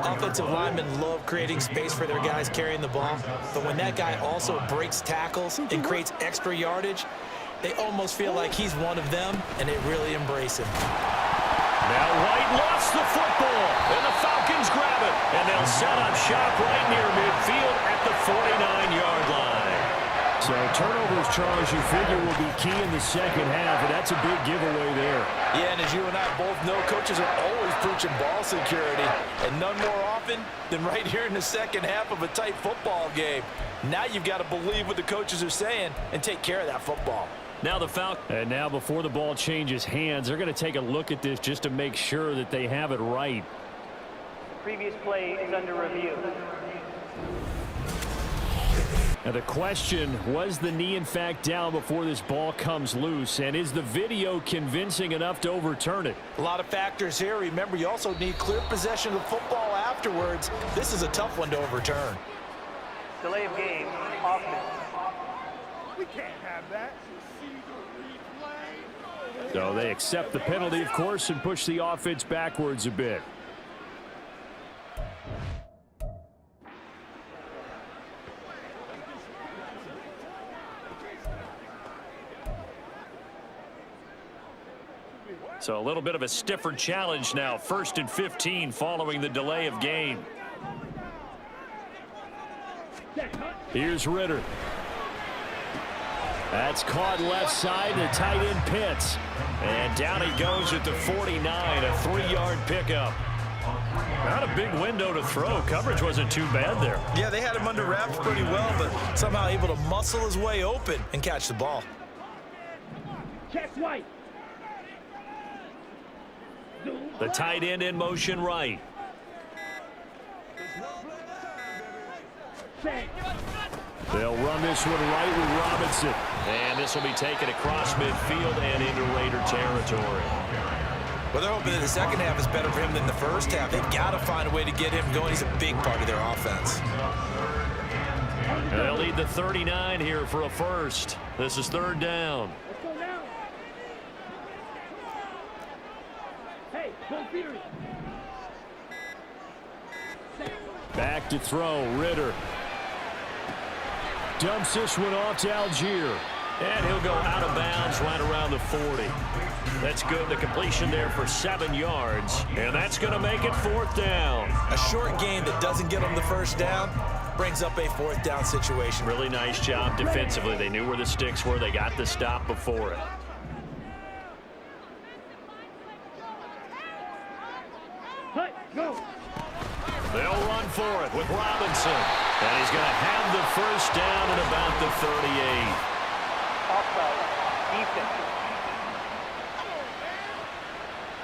S3: Offensive linemen love creating space for their guys carrying the ball, but when that guy also breaks tackles and creates extra yardage, they almost feel like he's one of them, and they really embrace him.
S5: Now White lost the football, and the Falcons grab it, and they'll set up shop right near midfield at the 49-yard line.
S2: So turnovers, Charles, you figure will be key in the second half, and that's a big giveaway there.
S3: Yeah, and as you and I both know, coaches are always preaching ball security, and none more often than right here in the second half of a tight football game. Now you've got to believe what the coaches are saying and take care of that football.
S5: Now the Falcons.
S2: And now before the ball changes hands, they're going to take a look at this just to make sure that they have it right.
S4: Previous play is under review.
S2: Now the question, was the knee in fact down before this ball comes loose? And is the video convincing enough to overturn it?
S3: A lot of factors here. Remember, you also need clear possession of the football afterwards. This is a tough one to overturn.
S4: Delay of game, offense.
S6: We can't have that.
S2: So they accept the penalty, of course, and push the offense backwards a bit.
S5: So a little bit of a stiffer challenge now. 1st and 15 following the delay of game.
S2: Here's Ritter. That's caught left side. The tight end Pitts.
S5: And down he goes at the 49, a 3-yard pickup. Not a big window to throw. Coverage wasn't too bad there.
S3: Yeah, they had him under wraps pretty well, but somehow able to muscle his way open and catch the ball.
S6: Check White.
S5: The tight end in motion right.
S2: They'll run this one right with Robinson.
S5: And this will be taken across midfield and into Raider territory.
S3: Well, they're hoping that the second half is better for him than the first half. They've got to find a way to get him going. He's a big part of their offense.
S5: And they'll lead the 39 here for a first. This is 3rd down.
S6: Let's go now. Hey, go Fury.
S2: Back to throw, Ritter. Dumps this one off to Algier.
S5: And he'll go out of bounds right around the 40. That's good. The completion there for 7 yards. And that's going to make it 4th down.
S3: A short gain that doesn't get them the first down brings up a 4th down situation.
S5: Really nice job defensively. They knew where the sticks were. They got the stop before it.
S6: Hut, go.
S5: They'll run for it with Robinson. And he's going to have the first down at about the 38.
S4: Offside, defense.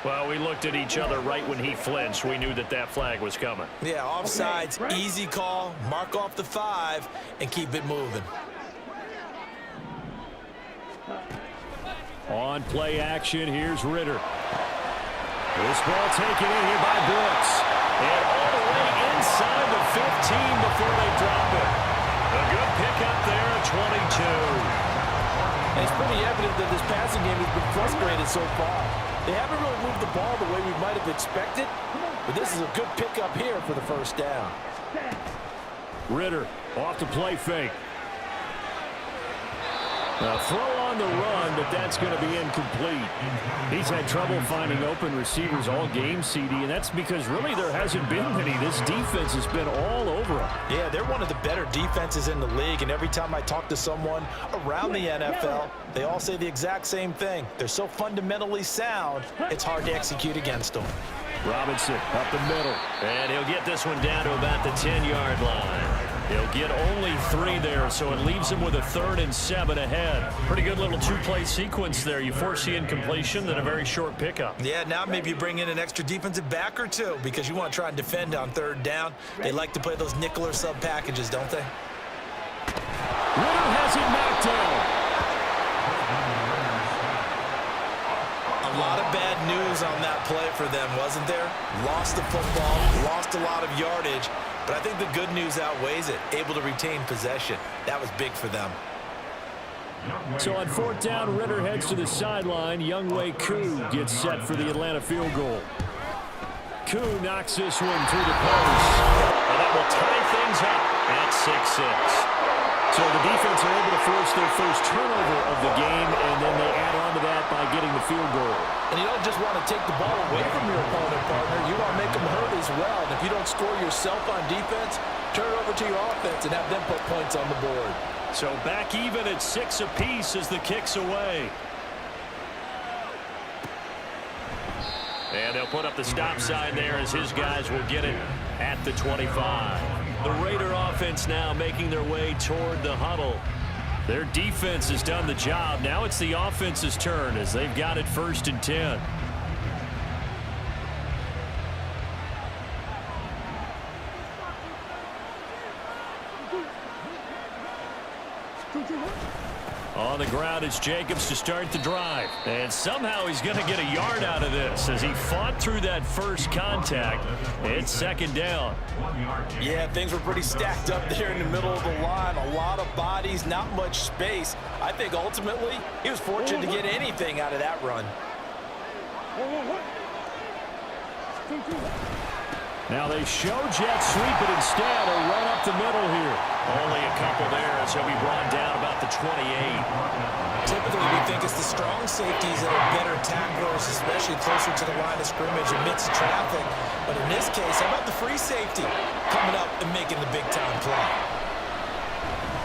S5: Well, we looked at each other right when he flinched. We knew that that flag was coming.
S3: Yeah, offsides, easy call. Mark off the 5 and keep it moving.
S2: On play action, here's Ritter. This ball taken in here by Brooks.
S5: And all the way inside the 15 before they drop it. A good pickup there at 22.
S3: And it's pretty evident that this passing game has been frustrated so far. They haven't really moved the ball the way we might have expected, but this is a good pickup here for the first down.
S2: Ritter off the play fake. A throw on the run, but that's going to be incomplete. He's had trouble finding open receivers all game, CD, and that's because really there hasn't been many. This defense has been all over him.
S3: Yeah, they're one of the better defenses in the league, and every time I talk to someone around the NFL, they all say the exact same thing. They're so fundamentally sound, it's hard to execute against them.
S2: Robinson up the middle.
S5: And he'll get this one down to about the 10-yard line. He'll get only 3 there, so it leaves him with a 3rd and 7 ahead. Pretty good little 2-play sequence there. You force the incompletion, then a very short pickup.
S3: Yeah, now maybe you bring in an extra defensive back or 2 because you want to try and defend on 3rd down. They like to play those nickel or sub packages, don't they?
S2: Ritter has it knocked down.
S3: A lot of bad news on that play for them, wasn't there? Lost the football, lost a lot of yardage, but I think the good news outweighs it. Able to retain possession. That was big for them.
S2: So on 4th down, Ritter heads to the sideline. Younghoe Koo gets set for the Atlanta field goal. Koo knocks this one through the post.
S5: And that will tie things up at 6-6.
S2: So the defense are able to force their first turnover of the game, and then they add on to that by getting the field goal.
S3: And you don't just want to take the ball away from your opponent, partner. You want to make them hurt as well. And if you don't score yourself on defense, turn it over to your offense and have them put points on the board.
S5: So back even at 6 apiece as the kick's away. And they'll put up the stop sign there as his guys will get it at the 25. The Raider offense now making their way toward the huddle. Their defense has done the job. Now it's the offense's turn as they've got it 1st and 10. On the ground is Jacobs to start the drive. And somehow he's going to get a yard out of this as he fought through that first contact. It's 2nd down.
S3: Yeah, things were pretty stacked up there in the middle of the line. A lot of bodies, not much space. I think ultimately he was fortunate to get anything out of that run.
S2: Now they show jet sweep it instead, a run up the middle here.
S5: Only a couple there as he'll be brought down about the 28.
S3: Typically, we think it's the strong safeties that are better tacklers, especially closer to the line of scrimmage amidst traffic. But in this case, how about the free safety coming up and making the big-time play?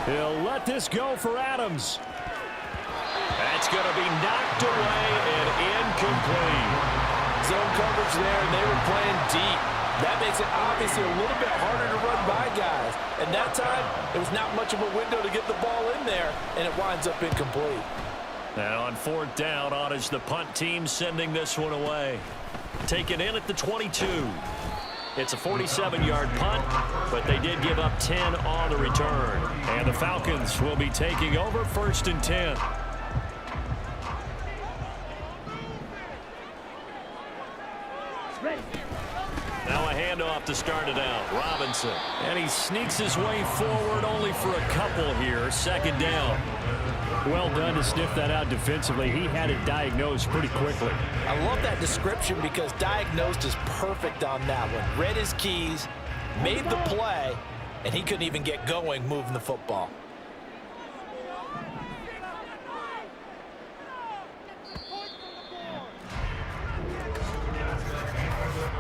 S2: He'll let this go for Adams.
S5: That's going to be knocked away and incomplete.
S3: Zone coverage there, and they were playing deep. That makes it obviously a little bit harder to run by guys. And that time, there was not much of a window to get the ball in there, and it winds up incomplete.
S5: And on 4th down, on is the punt team sending this one away. Taken in at the 22. It's a 47-yard punt, but they did give up 10 on the return. And the Falcons will be taking over 1st and 10. Now a handoff to start it out. Robinson.
S2: And he sneaks his way forward only for a couple here. 2nd down. Well done to sniff that out defensively. He had it diagnosed pretty quickly.
S3: I love that description because diagnosed is perfect on that one. Read his keys, made the play, and he couldn't even get going moving the football.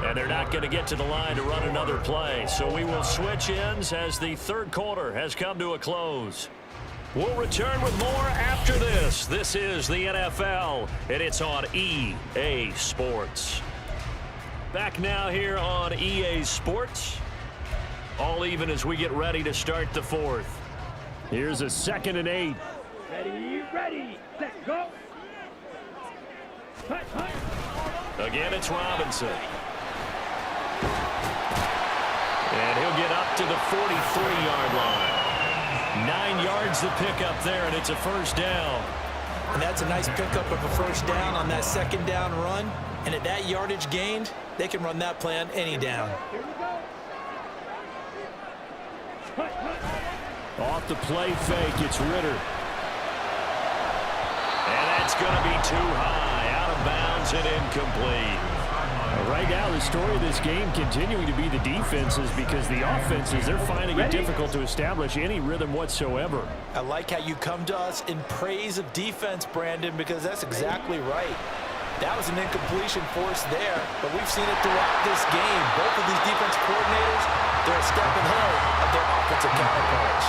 S5: And they're not going to get to the line to run another play. So we will switch ends as the 3rd quarter has come to a close. We'll return with more after this. This is the NFL, and it's on EA Sports. Back now here on EA Sports. All even as we get ready to start the 4th.
S2: Here's a 2nd and 8.
S6: Ready, set, go. Hut, hut.
S5: Again, it's Robinson. And he'll get up to the 43-yard line. 9 yards to pick up there, and it's a 1st down.
S3: And that's a nice pickup of a 1st down on that 2nd down run. And at that yardage gained, they can run that play on any down.
S2: Off the play fake, it's Ritter.
S5: And that's going to be too high, out of bounds and incomplete.
S2: Right now, the story of this game continuing to be the defenses because the offenses, they're finding it difficult to establish any rhythm whatsoever.
S3: I like how you come to us in praise of defense, Brandon, because that's exactly right. That was an incompletion forced there, but we've seen it throughout this game. Both of these defense coordinators, they're a step ahead of their offensive counterparts.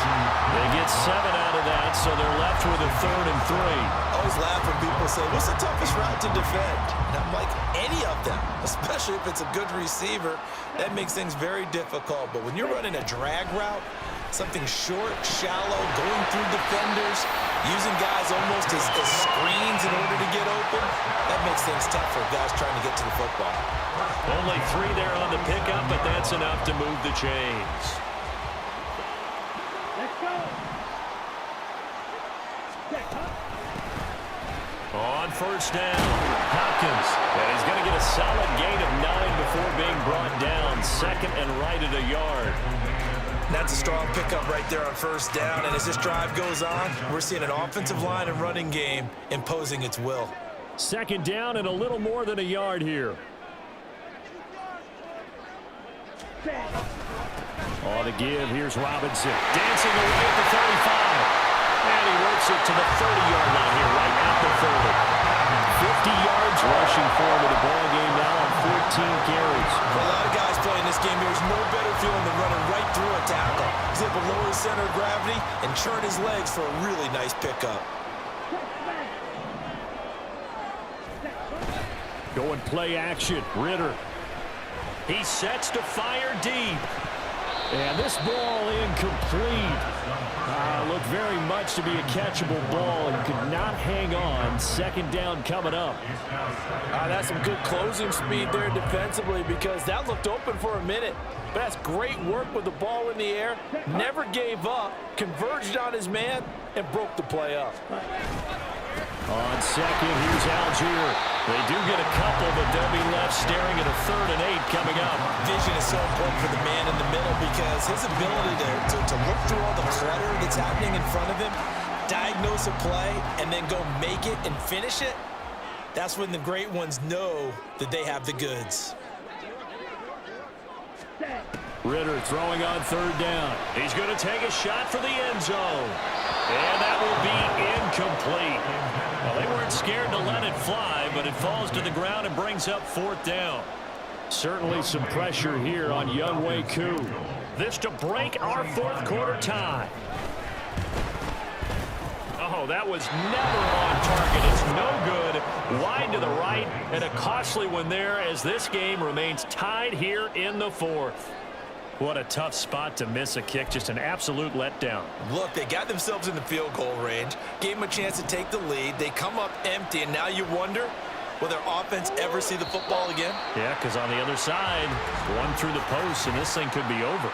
S5: They get 7 out of that, so they're left with a 3rd and 3.
S3: I always laugh when people say, what's the toughest route to defend? And I'm like, any of them, especially if it's a good receiver. That makes things very difficult. But when you're running a drag route, something short, shallow, going through defenders, using guys almost as screens in order to get open, that makes things tough for guys trying to get to the football.
S5: Only 3 there on the pickup, but that's enough to move the chains.
S6: Let's go.
S5: On 1st down, Hopkins. And he's going to get a solid gain of 9 before being brought down. 2nd and right at a yard.
S3: That's a strong pickup right there on first down. And as this drive goes on, we're seeing an offensive line and running game imposing its will.
S2: Second down and a little more than a yard here. On the give, here's Robinson. Dancing away at the 35. And he works it to the 30-yard line here, right at the 30. 50 yards rushing forward the ball game now on 14 carries.
S3: For a lot of guys playing this game, there's no better feeling than running right through a tackle. He's able to lower his center of gravity and churn his legs for a really nice pickup.
S2: Going play action, Ritter. He sets to fire deep. And this ball incomplete. Looked very much to be a catchable ball and could not hang on. Second down coming up.
S3: That's some good closing speed there defensively because that looked open for a minute. But that's great work with the ball in the air. Never gave up, converged on his man, and broke the play up.
S2: On second, here's Algier. They do get a couple, but they'll be left staring at a 3rd and 8 coming up.
S3: Vision is so important for the man in the middle because his ability to look through all the clutter that's happening in front of him, diagnose a play, and then go make it and finish it, that's when the great ones know that they have the goods.
S2: Ritter throwing on 3rd down. He's going to take a shot for the end zone. And that will be incomplete. Well, they weren't scared to let it fly, but it falls to the ground and brings up 4th down. Certainly some pressure here on Younghoe Koo. This to break our 4th quarter tie. Oh, that was never on target. It's no good. Wide to the right, and a costly one there as this game remains tied here in the 4th. What a tough spot to miss a kick. Just an absolute letdown.
S3: Look, they got themselves in the field goal range, gave them a chance to take the lead. They come up empty, and now you wonder, will their offense ever see the football again?
S2: Yeah, because on the other side, one through the post, and this thing could be over.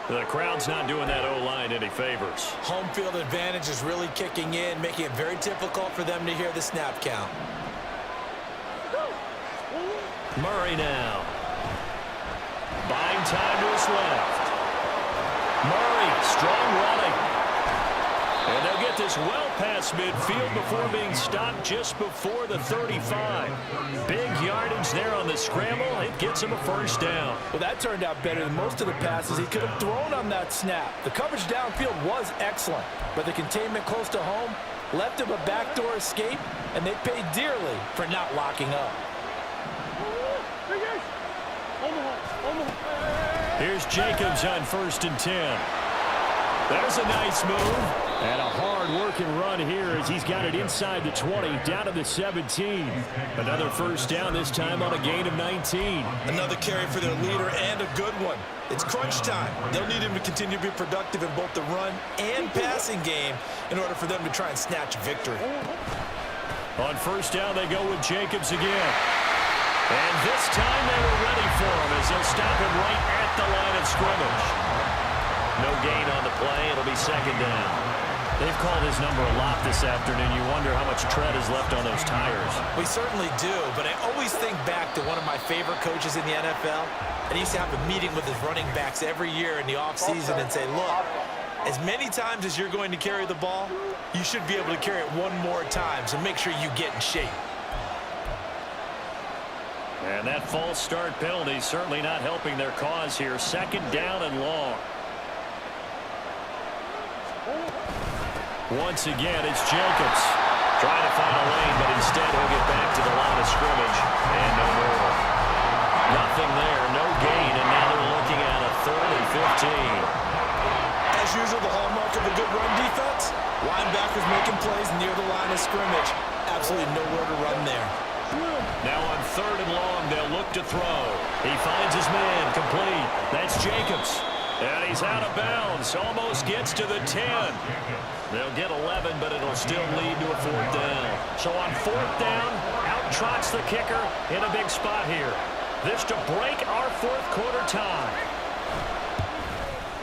S2: The crowd's not doing that O-line any favors.
S3: Home field advantage is really kicking in, making it very difficult for them to hear the snap count.
S2: Murray now. Buying time to his left. Murray, strong running. And they'll get this well past midfield before being stopped just before the 35. Big yardage there on the scramble. It gets him a 1st down.
S3: Well, that turned out better than most of the passes he could have thrown on that snap. The coverage downfield was excellent, but the containment close to home left him a backdoor escape, and they paid dearly for not locking up.
S2: Here's Jacobs on 1st and 10. There's a nice move. And a hard-working run here as he's got it inside the 20, down to the 17. Another 1st down, this time on a gain of 19.
S3: Another carry for their leader and a good one. It's crunch time. They'll need him to continue to be productive in both the run and passing game in order for them to try and snatch victory.
S2: On 1st down, they go with Jacobs again. And this time they were ready for him as they'll stop him right at the line of scrimmage. No gain on the play. It'll be 2nd down. They've called his number a lot this afternoon. You wonder how much tread is left on those tires.
S3: We certainly do, but I always think back to one of my favorite coaches in the NFL. And he used to have a meeting with his running backs every year in the offseason and say, look, as many times as you're going to carry the ball, you should be able to carry it one more time, so make sure you get in shape.
S2: And that false start penalty certainly not helping their cause here. 2nd down and long. Once again, it's Jacobs trying to find a lane, but instead he'll get back to the line of scrimmage. And no more. Nothing there, no gain, and now they're looking at a 3rd and 15.
S3: As usual, the hallmark of a good run defense, linebackers making plays near the line of scrimmage. Absolutely nowhere to run there.
S2: Now on 3rd and long, they'll look to throw. He finds his man, complete. That's Jacobs. And he's out of bounds, almost gets to the 10. They'll get 11, but it'll still lead to a 4th down. So on 4th down, out trots the kicker in a big spot here. This to break our 4th quarter tie.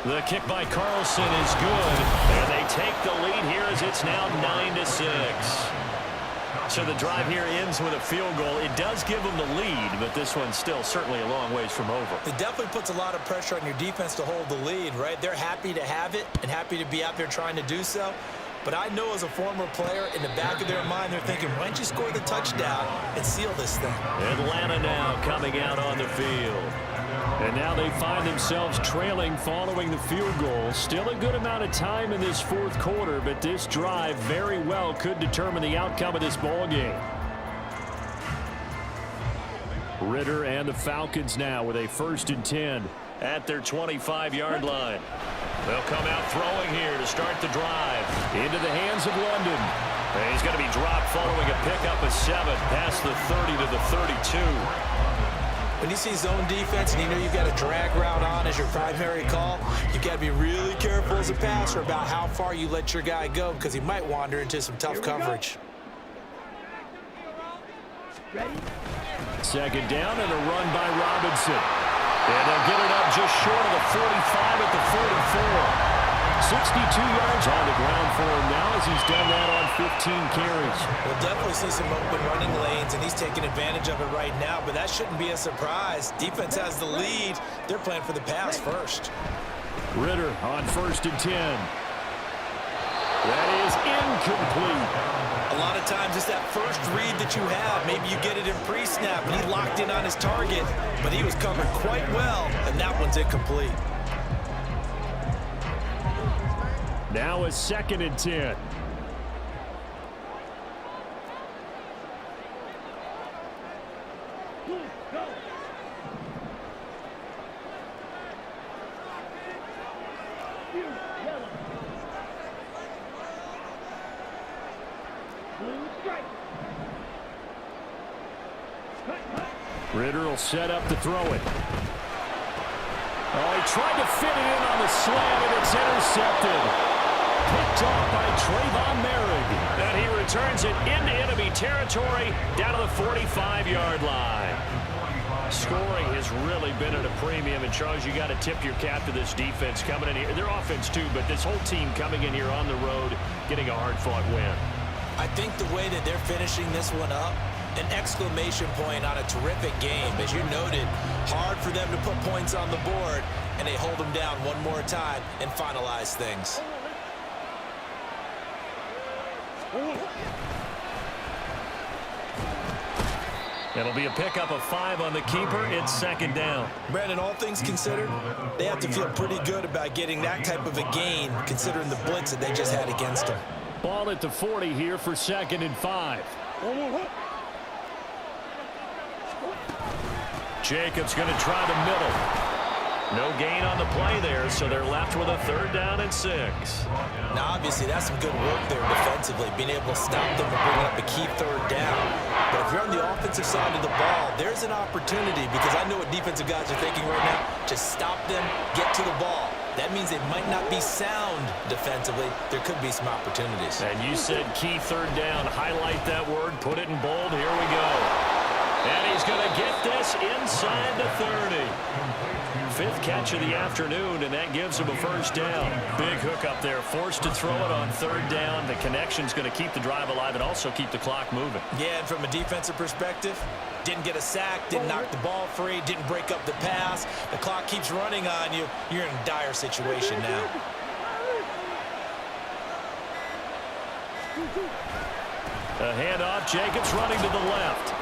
S2: The kick by Carlson is good, and they take the lead here as it's now 9-6.
S5: So the drive here ends with a field goal. It does give them the lead, but this one's still certainly a long ways from over.
S3: It definitely puts a lot of pressure on your defense to hold the lead, right? They're happy to have it and happy to be out there trying to do so. But I know as a former player, in the back of their mind, they're thinking, why don't you score the touchdown and seal this thing?
S5: Atlanta now coming out on the field.
S2: And now they find themselves trailing following the field goal. Still a good amount of time in this fourth quarter, but this drive very well could determine the outcome of this ball game. Ritter and the Falcons now with a 1st and 10
S5: at their 25-yard line. They'll come out throwing here to start the drive.
S2: Into the hands of London.
S5: And he's going to be dropped following a pickup of 7 past the 30 to the 32.
S3: When you see zone defense and you know you've got a drag route on as your primary call, you've got to be really careful as a passer about how far you let your guy go because he might wander into some tough coverage.
S6: Ready?
S2: 2nd down and a run by Robinson. And they'll get it up just short of the 45 at the 44. 62 yards on the ground for him now as he's done that on 15 carries.
S3: We'll definitely see some open running lanes, and he's taking advantage of it right now, but that shouldn't be a surprise. Defense has the lead. They're playing for the pass first.
S2: Ritter on 1st and 10. That is incomplete.
S3: A lot of times it's that first read that you have. Maybe you get it in pre-snap, and he locked in on his target, but he was covered quite well, and that one's incomplete.
S2: Now a 2nd and 10.
S6: Go. Yellow. Blue strike. Cut.
S2: Ritter will set up to throw it. Oh, he tried to fit it in on the slant, and it's intercepted. Picked off by Trayvon Merrick.
S5: And he returns it into enemy territory down to the 45-yard line. Scoring has really been at a premium, and Charles, you got to tip your cap to this defense coming in here. Their offense too, but this whole team coming in here on the road, getting a hard-fought win.
S3: I think the way that they're finishing this one up, an exclamation point on a terrific game. As you noted, hard for them to put points on the board, and they hold them down one more time and finalize things.
S5: It'll be a pickup of 5 on the keeper. It's 2nd down.
S3: Brandon, all things considered, they have to feel pretty good about getting that type of a gain, considering the blitz that they just had against them.
S2: Ball at the 40 here for 2nd and 5.
S5: Jacobs going to try the middle. No gain on the play there, so they're left with a 3rd down and 6.
S3: Now, obviously, that's some good work there defensively, being able to stop them and bring up a key 3rd down. But if you're on the offensive side of the ball, there's an opportunity, because I know what defensive guys are thinking right now, to stop them, get to the ball. That means it might not be sound defensively. There could be some opportunities.
S5: And you said key 3rd down. Highlight that word. Put it in bold. Here we go. And he's going to get this inside the 30. 5th catch of the afternoon, and that gives him a 1st down. Big hook up there. Forced to throw it on 3rd down. The connection's going to keep the drive alive and also keep the clock moving.
S3: Yeah, and from a defensive perspective, didn't get a sack, didn't knock the ball free, didn't break up the pass. The clock keeps running on you. You're in a dire situation now.
S5: A handoff. Jacobs running to the left.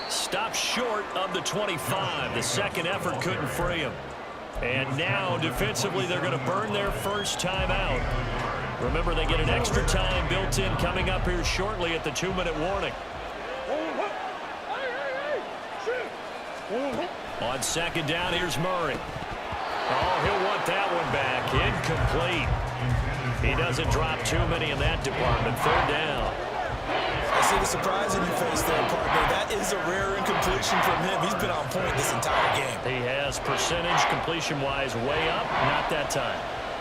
S5: Stopped short of the 25. The 2nd effort couldn't free him. And now, defensively, they're going to burn their 1st time out. Remember, they get an extra time built in coming up here shortly at the 2-minute warning. On 2nd down, here's Murray. Oh, he'll want that one back. Incomplete. He doesn't drop too many in that department. 3rd down.
S3: I see the surprise in your face there, partner. That is a rare incompletion from him. He's been on point this entire game.
S5: He has percentage completion-wise way up. Not that time.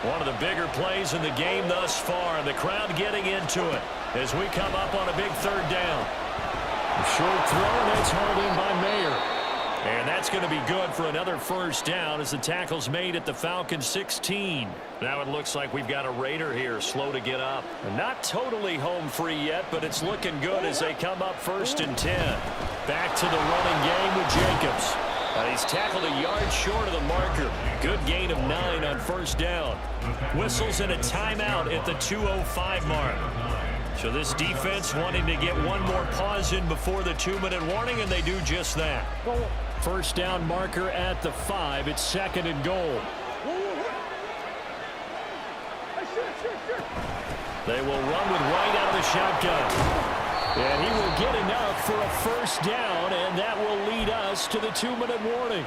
S5: One of the bigger plays in the game thus far. The crowd getting into it as we come up on a big 3rd down.
S2: A short throw, and it's hauled in by Mayer.
S5: And that's going to be good for another first down as the tackle's made at the Falcons 16. Now it looks like we've got a Raider here, slow to get up. Not totally home free yet, but it's looking good as they come up 1st and 10. Back to the running game with Jacobs. He's tackled a yard short of the marker. Good gain of 9 on 1st down. Whistles and a timeout at the 2:05 mark. So this defense wanting to get one more pause in before the 2-minute warning, and they do just that. 1st down marker at the 5. It's 2nd and goal. They will run with White out of the shotgun. And he will get enough for a 1st down, and that will lead us to the 2-minute warning.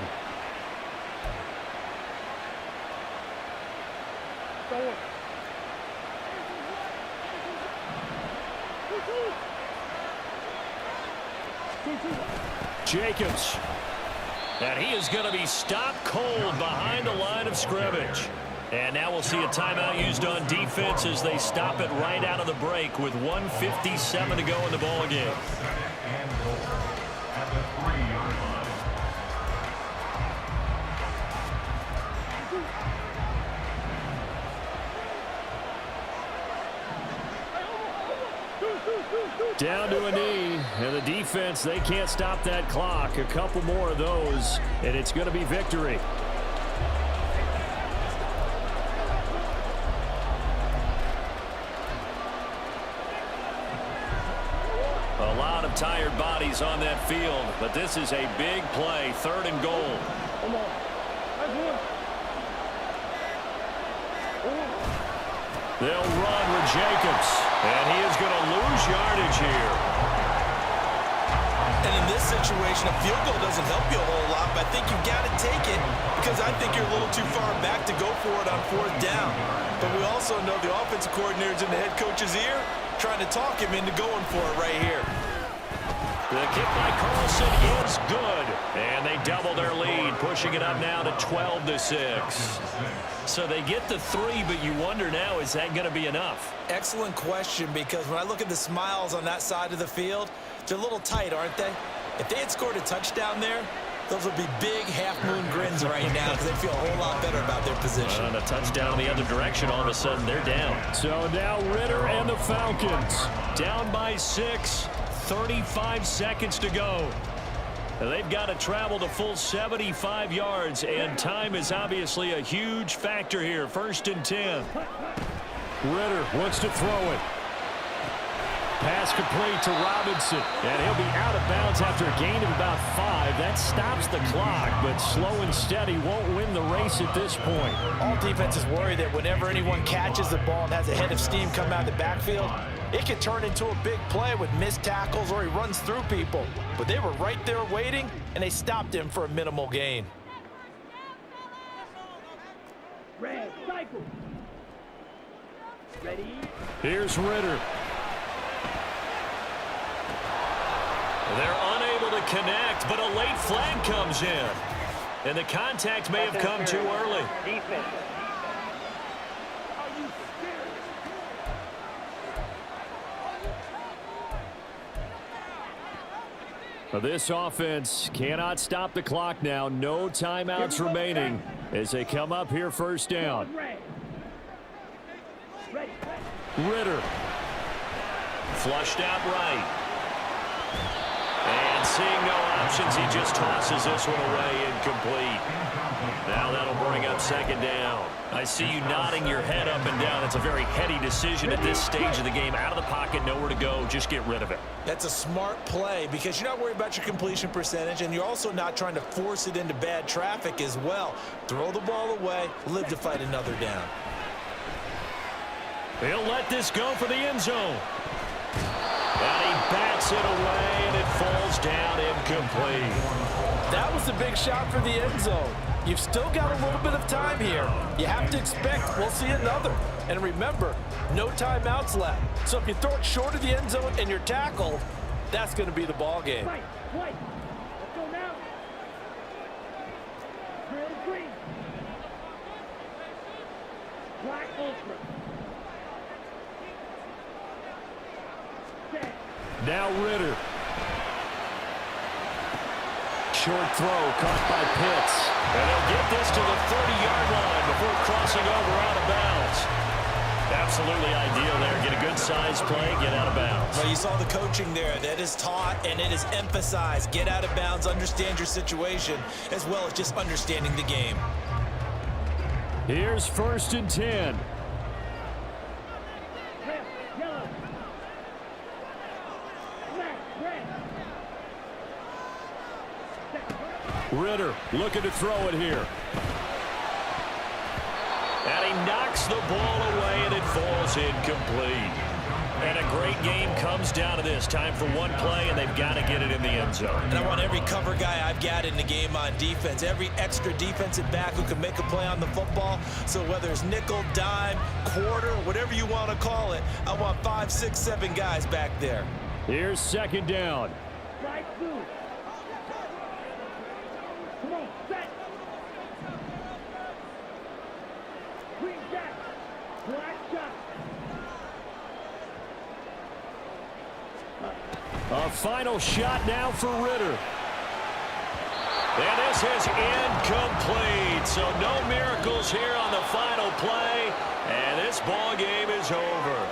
S5: Jacobs. And he is going to be stopped cold behind the line of scrimmage. And now we'll see a timeout used on defense as they stop it right out of the break with 1:57 to go in the ballgame. Down to a knee, and the defense, they can't stop that clock. A couple more of those, and it's going to be victory. A lot of tired bodies on that field, but this is a big play, 3rd and goal. They'll run with Jacobs, and he is going to lose yardage here.
S3: And in this situation, a field goal doesn't help you a whole lot, but I think you've got to take it because I think you're a little too far back to go for it on 4th down. But we also know the offensive coordinator's in the head coach's ear, trying to talk him into going for it right here.
S5: The kick by Carlson is good, and they double their lead, pushing it up now to 12-6. So they get the 3, but you wonder now, is that going to be enough?
S3: Excellent question, because when I look at the smiles on that side of the field, they're a little tight, aren't they? If they had scored a touchdown there, those would be big half-moon grins right now because they feel a whole lot better about their position.
S5: And a touchdown the other direction, all of a sudden they're down. So now Ritter and the Falcons down by 6, 35 seconds to go. They've got to travel the full 75 yards, and time is obviously a huge factor here. 1st and 10. Ritter wants to throw it. Pass complete to Robinson, and he'll be out of bounds after a gain of about 5. That stops the clock, but slow and steady won't win the race at this point.
S3: All defenses worry that whenever anyone catches the ball and has a head of steam come out of the backfield, it can turn into a big play with missed tackles or he runs through people. But they were right there waiting, and they stopped him for a minimal gain.
S6: Red, cycle. Ready?
S5: Here's Ritter. They're unable to connect, but a late flag comes in. And the contact may have come too early.
S4: Defense.
S2: This offense cannot stop the clock now. No timeouts remaining as they come up here 1st down. Ritter. Flushed out right. And seeing no options, he just tosses this one away, incomplete. Now that'll bring up 2nd down. I see you nodding your head up and down. It's a very heady decision at this stage of the game. Out of the pocket, nowhere to go. Just get rid of it.
S3: That's a smart play because you're not worried about your completion percentage, and you're also not trying to force it into bad traffic as well. Throw the ball away, live to fight another down.
S5: He'll let this go for the end zone. And he bats it away, and it falls down incomplete.
S3: That was a big shot for the end zone. You've still got a little bit of time here. You have to expect we'll see another. And remember, no timeouts left. So if you throw it short of the end zone and you're tackled, that's going to be the ball game.
S6: White. Let's go now. Red, green. Black, ultra.
S2: Now Ritter. short throw caught by Pitts.
S5: And they'll get this to the 30-yard line before crossing over out of bounds. Absolutely ideal there. Get a good size play, get out of bounds.
S3: Well, you saw the coaching there. That is taught and it is emphasized. Get out of bounds, understand your situation, as well as just understanding the game.
S2: Here's 1st and 10.
S6: Red, yellow. Black, red.
S2: Ritter looking to throw it here.
S5: And he knocks the ball away, and it falls incomplete. And a great game comes down to this. Time for one play, and they've got to get it in the end zone.
S3: And I want every cover guy I've got in the game on defense, every extra defensive back who can make a play on the football. So whether it's nickel, dime, quarter, whatever you want to call it, I want 5, 6, 7 guys back there.
S2: Here's 2nd down.
S6: Right through. Come on, set. Green jack. Black shot.
S2: A final shot now for Ritter.
S5: And this is incomplete. So no miracles here on the final play. And this ball game is over.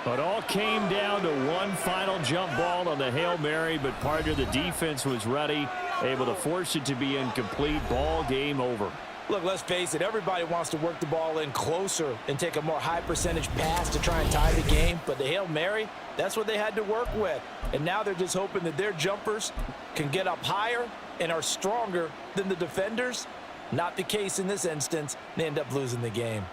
S2: It all came down to one final jump ball on the Hail Mary, but part of the defense was ready, able to force it to be incomplete. Ball game over.
S3: Look, let's face it, everybody wants to work the ball in closer and take a more high percentage pass to try and tie the game. But the Hail Mary, that's what they had to work with. And now they're just hoping that their jumpers can get up higher and are stronger than the defenders. Not the case in this instance. They end up losing the game.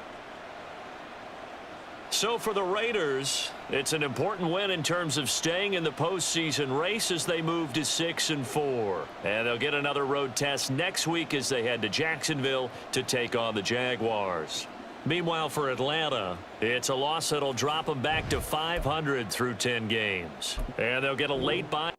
S5: So for the Raiders, it's an important win in terms of staying in the postseason race as they move to 6-4. And they'll get another road test next week as they head to Jacksonville to take on the Jaguars. Meanwhile, for Atlanta, it's a loss that'll drop them back to 500 through 10 games. And they'll get a late bye.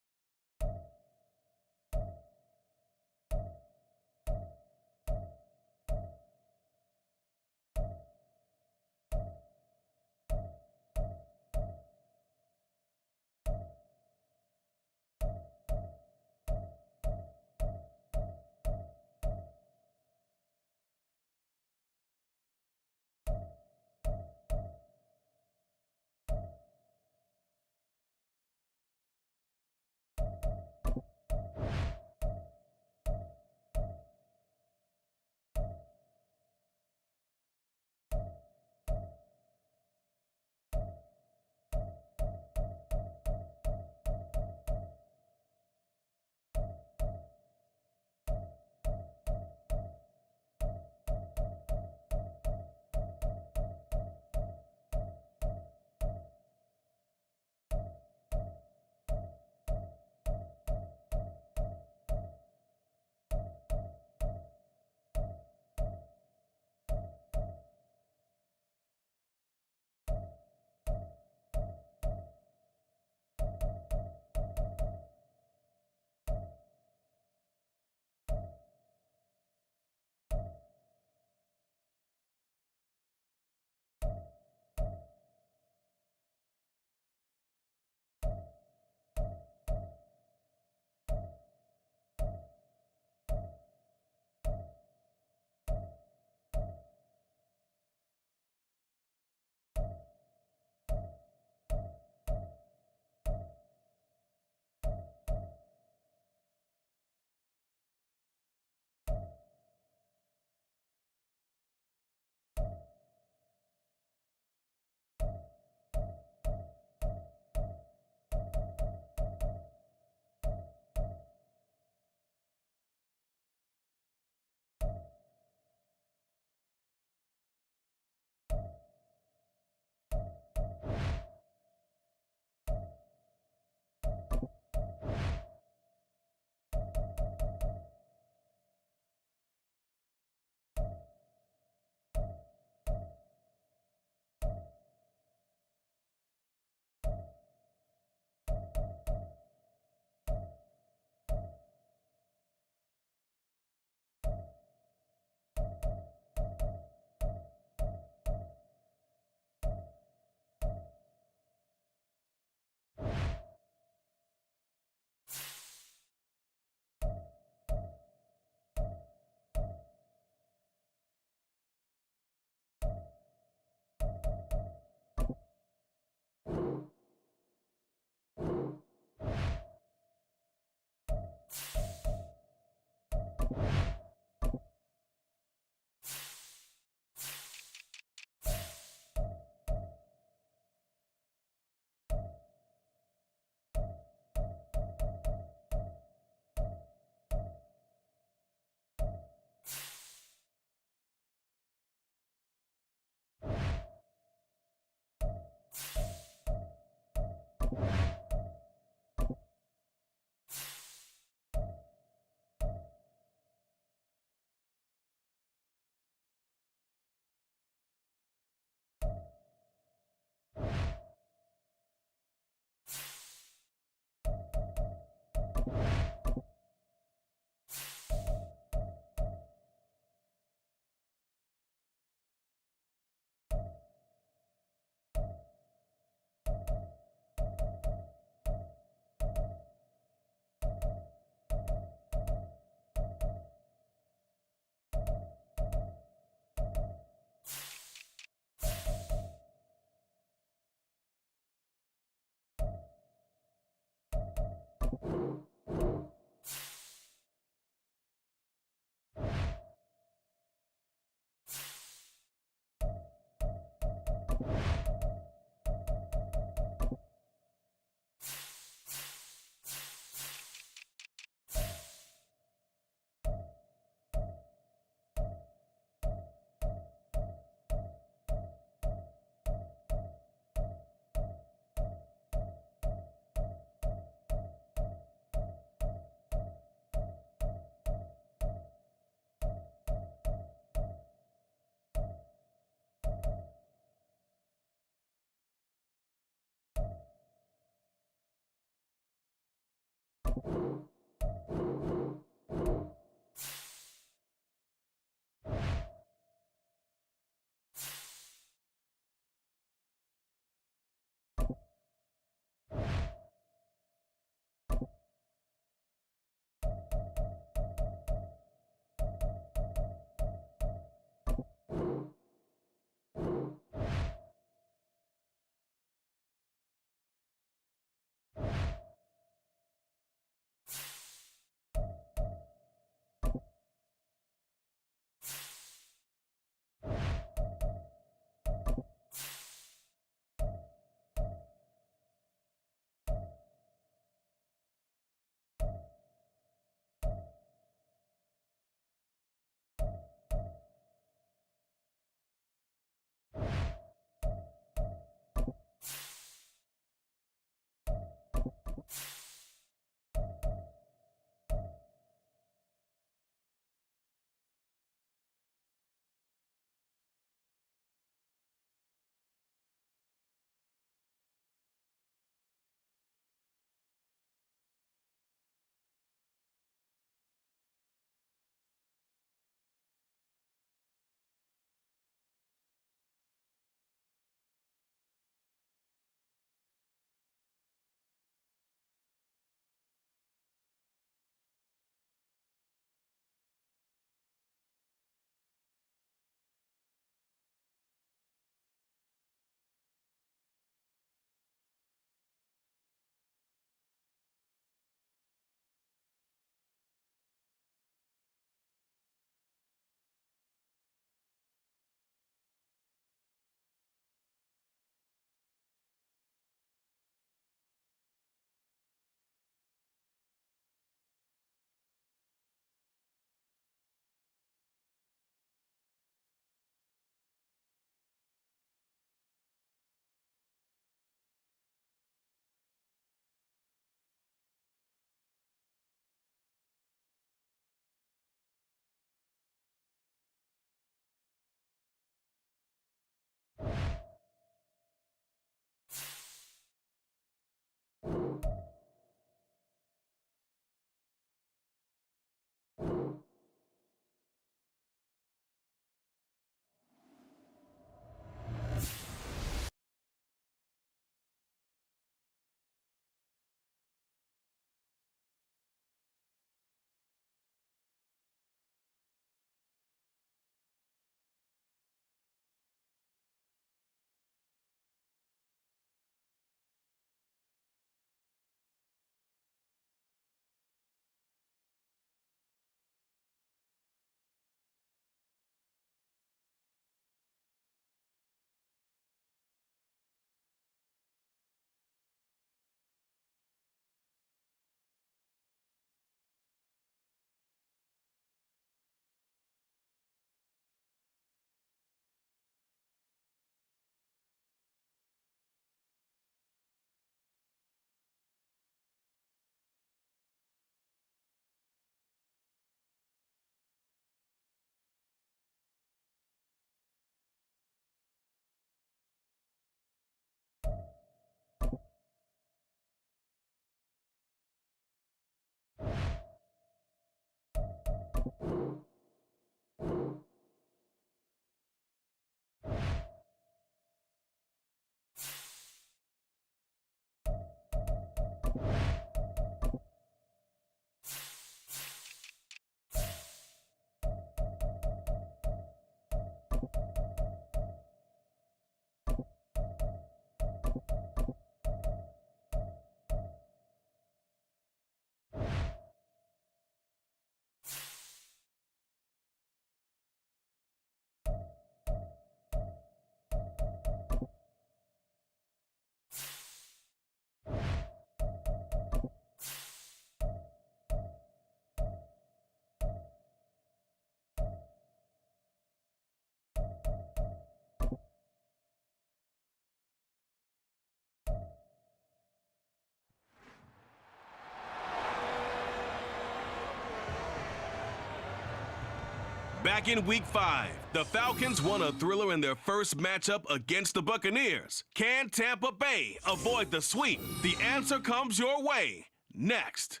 S1: Back in Week 5, the Falcons won a thriller in their first matchup against the Buccaneers. Can Tampa Bay avoid the sweep? The answer comes your way next.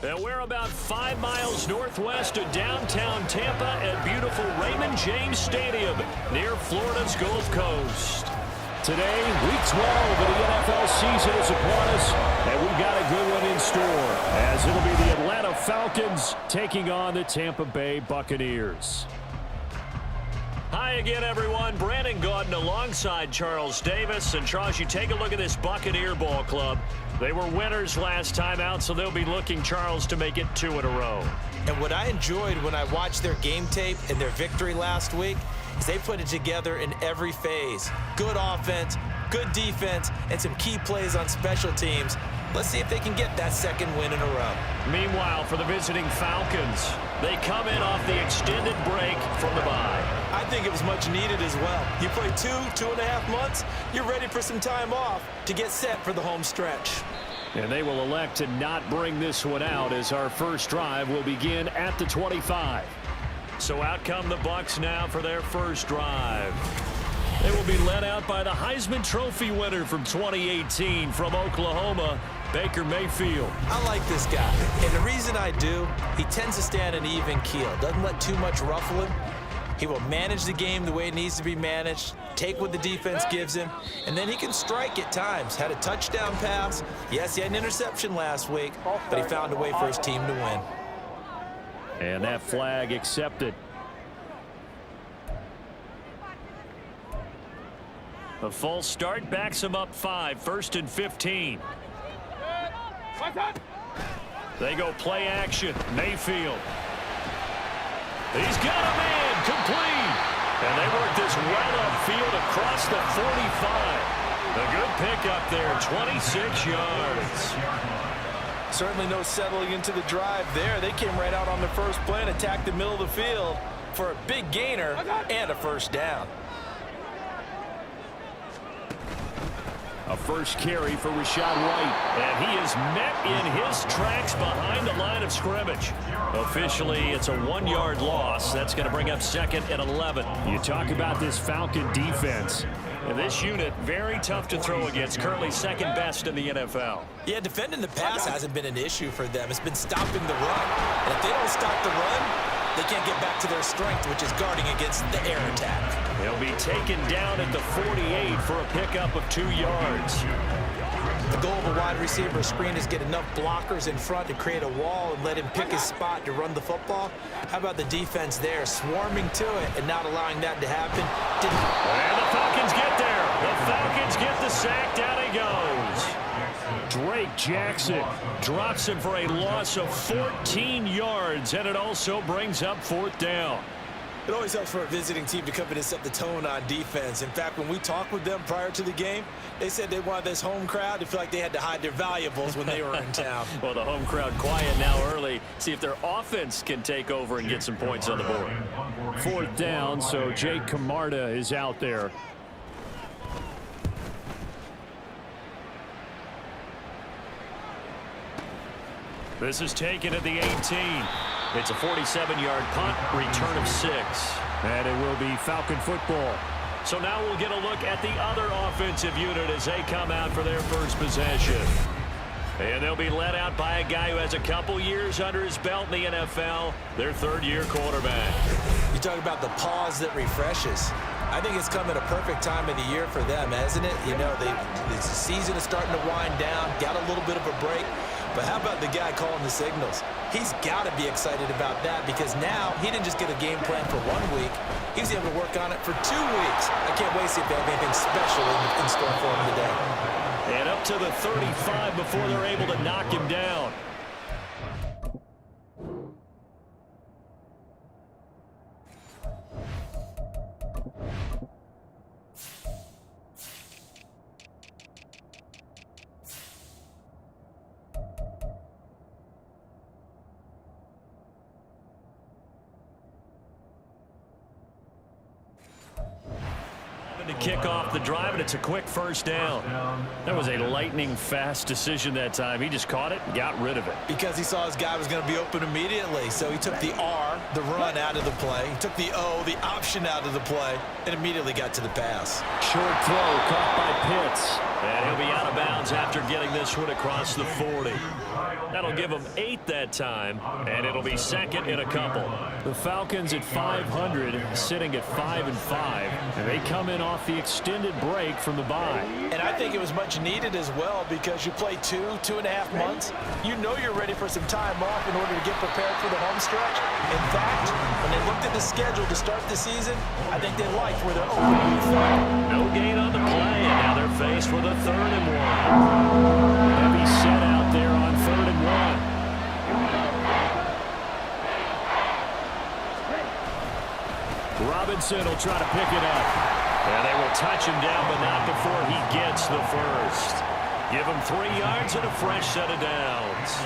S5: And we're about 5 miles northwest of downtown Tampa at beautiful Raymond James Stadium near Florida's Gulf Coast.
S2: Today, Week 12 of the NFL season is upon us, and we've got a good one in store, as it'll be the Atlanta Falcons taking on the Tampa Bay Buccaneers.
S5: Hi again, everyone. Brandon Gaudin alongside Charles Davis. And Charles, you take a look at this Buccaneer ball club. They were winners last time out, so they'll be looking, Charles, to make it 2 in a row.
S3: And what I enjoyed when I watched their game tape and their victory last week is they put it together in every phase. Good offense, good defense, and some key plays on special teams. Let's see if they can get that second win in a row.
S5: Meanwhile, for the visiting Falcons, they come in off the extended break from the bye.
S3: I think it was much needed as well. You play 2.5 months, you're ready for some time off to get set for the home stretch.
S2: And they will elect to not bring this one out, as our first drive will begin at the 25.
S5: So out come the Bucs now for their first drive. They will be led out by the Heisman Trophy winner from 2018 from Oklahoma, Baker Mayfield.
S3: I like this guy, and the reason I do, he tends to stand an even keel, doesn't let too much ruffle him. He will manage the game the way it needs to be managed, take what the defense gives him, and then he can strike at times. Had a touchdown pass. Yes, he had an interception last week, but he found a way for his team to win.
S2: And that flag accepted.
S5: A false start backs him up 5, 1st and 15. They go play action. Mayfield. He's got a man complete. And they work this well upfield across the 45. A good pickup there, 26 yards.
S3: Certainly no settling into the drive there. They came right out on the first play and attacked the middle of the field for a big gainer and a first down.
S2: A first carry for Rashad White.
S5: And he is met in his tracks behind the line of scrimmage. Officially, it's a 1-yard loss. That's going to bring up 2nd and 11.
S2: You talk about this Falcon defense.
S5: And this unit, very tough to throw against. Currently 2nd best in the NFL.
S3: Yeah, defending the pass hasn't been an issue for them. It's been stopping the run. And if they don't stop the run, they can't get back to their strength, which is guarding against the air attack.
S5: He'll be taken down at the 48 for a pickup of 2 yards.
S3: The goal of a wide receiver screen is get enough blockers in front to create a wall and let him pick his spot to run the football. How about the defense there, swarming to it and not allowing that to happen?
S5: And the Falcons get there. The Falcons get the sack. Down he goes.
S2: Drake Jackson
S5: Drops him for a loss of 14 yards, and it also brings up 4th down.
S3: It always helps for a visiting team to come in and set the tone on defense. In fact, when we talked with them prior to the game, they said they wanted this home crowd to feel like they had to hide their valuables when they were in town.
S5: Well, the home crowd quiet now early. See if their offense can take over and get some points on the board.
S2: 4th down, so Jake Camarda is out there.
S5: This is taken at the 18. It's a 47-yard punt, return of 6.
S2: And it will be Falcon football.
S5: So now we'll get a look at the other offensive unit as they come out for their first possession. And they'll be led out by a guy who has a couple years under his belt in the NFL, their 3rd-year quarterback.
S3: You talk about the pause that refreshes. I think it's come at a perfect time of the year for them, hasn't it? You know, the season is starting to wind down, got a little bit of a break. But how about the guy calling the signals? He's got to be excited about that because now he didn't just get a game plan for 1 week. He's able to work on it for 2 weeks. I can't wait to see if they have anything special in store for him today.
S5: And up to the 35 before they're able to knock him down. To kick off the drive, and it's a quick first down. That was a lightning-fast decision that time. He just caught it and got rid of it.
S3: Because he saw his guy was going to be open immediately, so he took the R, the run, out of the play. He took the O, the option, out of the play, and immediately got to the pass.
S5: Short throw caught by Pitts. And he'll be out of bounds after getting this one across the 40. That'll give him 8 that time, and it'll be second in a couple. The Falcons at 500, sitting at 5-5, and they come in off the extended break from the bye.
S3: And I think it was much needed as well because you play 2.5 months. You know you're ready for some time off in order to get prepared for the home stretch. In fact, when they looked at the schedule to start the season, I think they liked where they're opening.
S5: No gain on the play, and now they're faced with a 3rd and 1. Heavy set out there on 3rd and 1. Robinson will try to pick it up. And they will touch him down, but not before he gets the first. Give him 3 yards and a fresh set of downs.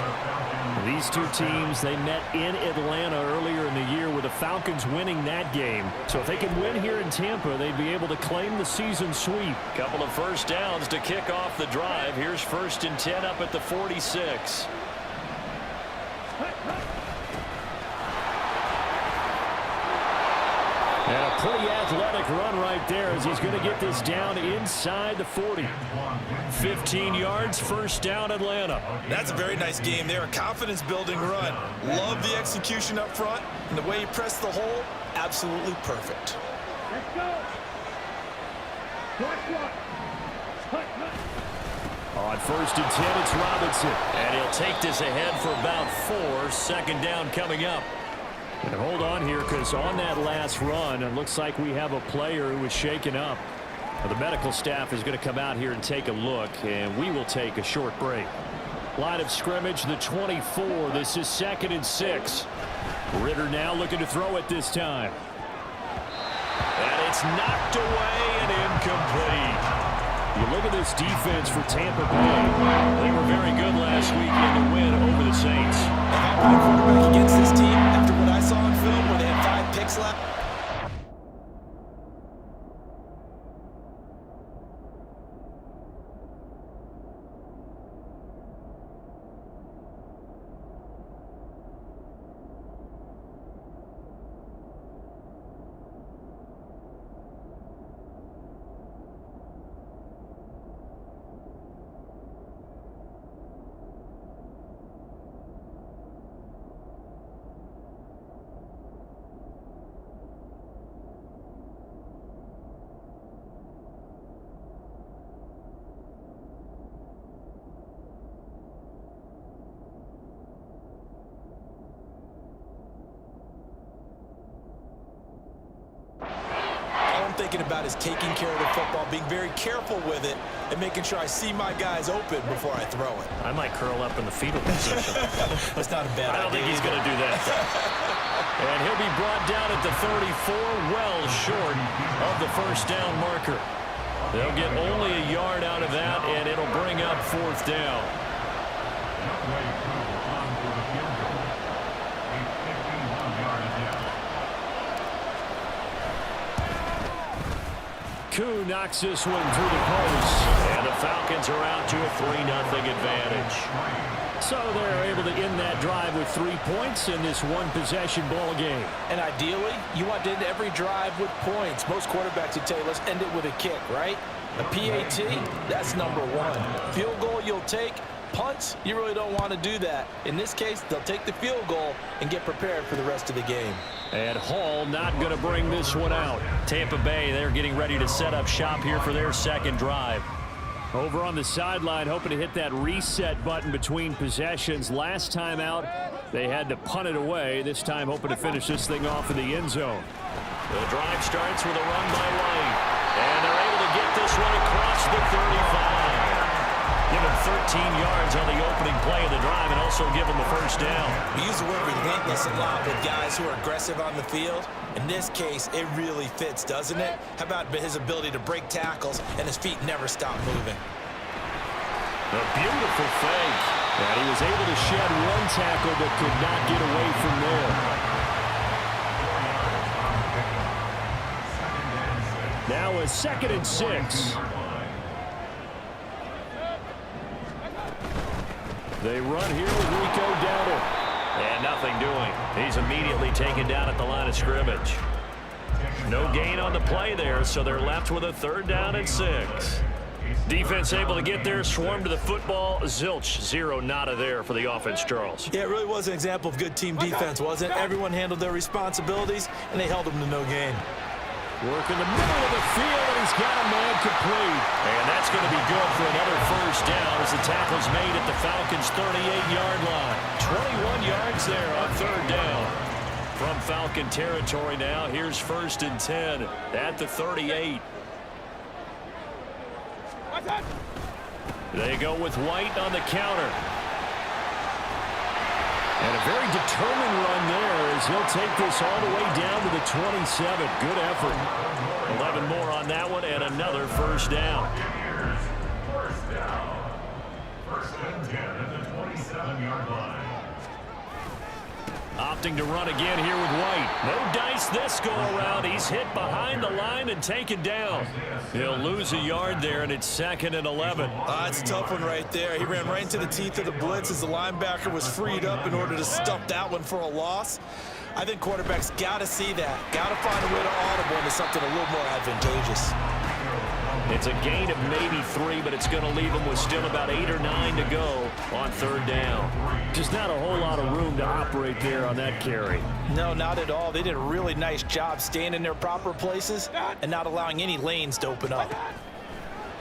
S5: These two teams, they met in Atlanta earlier in the year with the Falcons winning that game. So if they can win here in Tampa, they'd be able to claim the season sweep. Couple of first downs to kick off the drive. Here's 1st and 10 up at the 46. And a pretty athletic run right there as he's going to get this down inside the 40. 15 yards, first down, Atlanta.
S3: That's a very nice game there. A confidence-building run. Love the execution up front. And the way he pressed the hole, absolutely perfect.
S6: Let's go.
S5: On 1st and 10, it's Robinson. And he'll take this ahead for about 4. Second down coming up. And hold on here because on that last run, it looks like we have a player who was shaken up. The medical staff is going to come out here and take a look, and we will take a short break. Line of scrimmage, the 24. This is 2nd and 6. Ritter now looking to throw it this time. And it's knocked away and incomplete. You look at this defense for Tampa Bay. They were very good last week in the win over the Saints.
S3: My quarterback against this team, after what I saw on film where they had 5 picks left. Thinking about is taking care of the football, being very careful with it, and making sure I see my guys open before I throw it.
S5: I might curl up in the fetal position.
S3: That's not a bad idea.
S5: I don't think he's going to do that. And he'll be brought down at the 34, well short of the first down marker. They'll get only a yard out of that, and it'll bring up 4th down. Koo knocks this one through the post. And the Falcons are out to a 3-0 advantage. So they're able to end that drive with 3 points in this one-possession ball game.
S3: And ideally, you want to end every drive with points. Most quarterbacks would tell you, let's end it with a kick, right? A PAT, that's number 1. Field goal you'll take, punts, you really don't want to do that. In this case, they'll take the field goal and get prepared for the rest of the game.
S2: And Hall not going to bring this one out.
S5: Tampa Bay, they're getting ready to set up shop here for their second drive.
S2: Over on the sideline, hoping to hit that reset button between possessions. Last time out, they had to punt it away. This time, hoping to finish this thing off in the end zone.
S5: The drive starts with a run by White. And they're able to get this one across the 35. Give him 13 yards on the opening play of the drive and also give him a first down.
S3: We use the word relentless a lot with guys who are aggressive on the field. In this case, it really fits, doesn't it? How about his ability to break tackles and his feet never stop moving?
S2: A beautiful fake. And he was able to shed one tackle but could not get away from there. Now a 2nd and 6. They run here with Rico Dowdle.
S5: And nothing doing. He's immediately taken down at the line of scrimmage. No gain on the play there, so they're left with a 3rd down and 6. Defense able to get there, swarm to the football. Zilch, 0 nada there for the offense, Charles.
S3: Yeah, it really was an example of good team defense, wasn't it? Everyone handled their responsibilities, and they held them to no gain.
S2: Work in the middle of the field, and he's got a man complete.
S5: And that's going to be good for another first down as the tackle's made at the Falcons' 38-yard line. 21 yards there on 3rd down. From Falcon territory now, here's 1st and 10 at the 38.
S2: They go with White on the counter. And a very determined run there as he'll take this all the way down to the 27. Good effort.
S5: 11 more on that one and another first down.
S7: First down. 1st and 10 at the 27-yard line.
S2: Opting to run again here with White.
S5: No dice this go around. He's hit behind the line and taken down.
S2: He'll lose a yard there, and it's 2nd and 11.
S3: That's a tough one right there. He ran right into the teeth of the blitz as the linebacker was freed up in order to stuff that one for a loss. I think quarterbacks got to see that. Got to find a way to audible into something a little more advantageous.
S5: It's a gain of maybe 3, but it's going to leave him with still about 8 or 9 to go on 3rd down.
S2: Just not a whole lot of room to operate there on that carry.
S3: No, not at all. They did a really nice job staying in their proper places and not allowing any lanes to open up.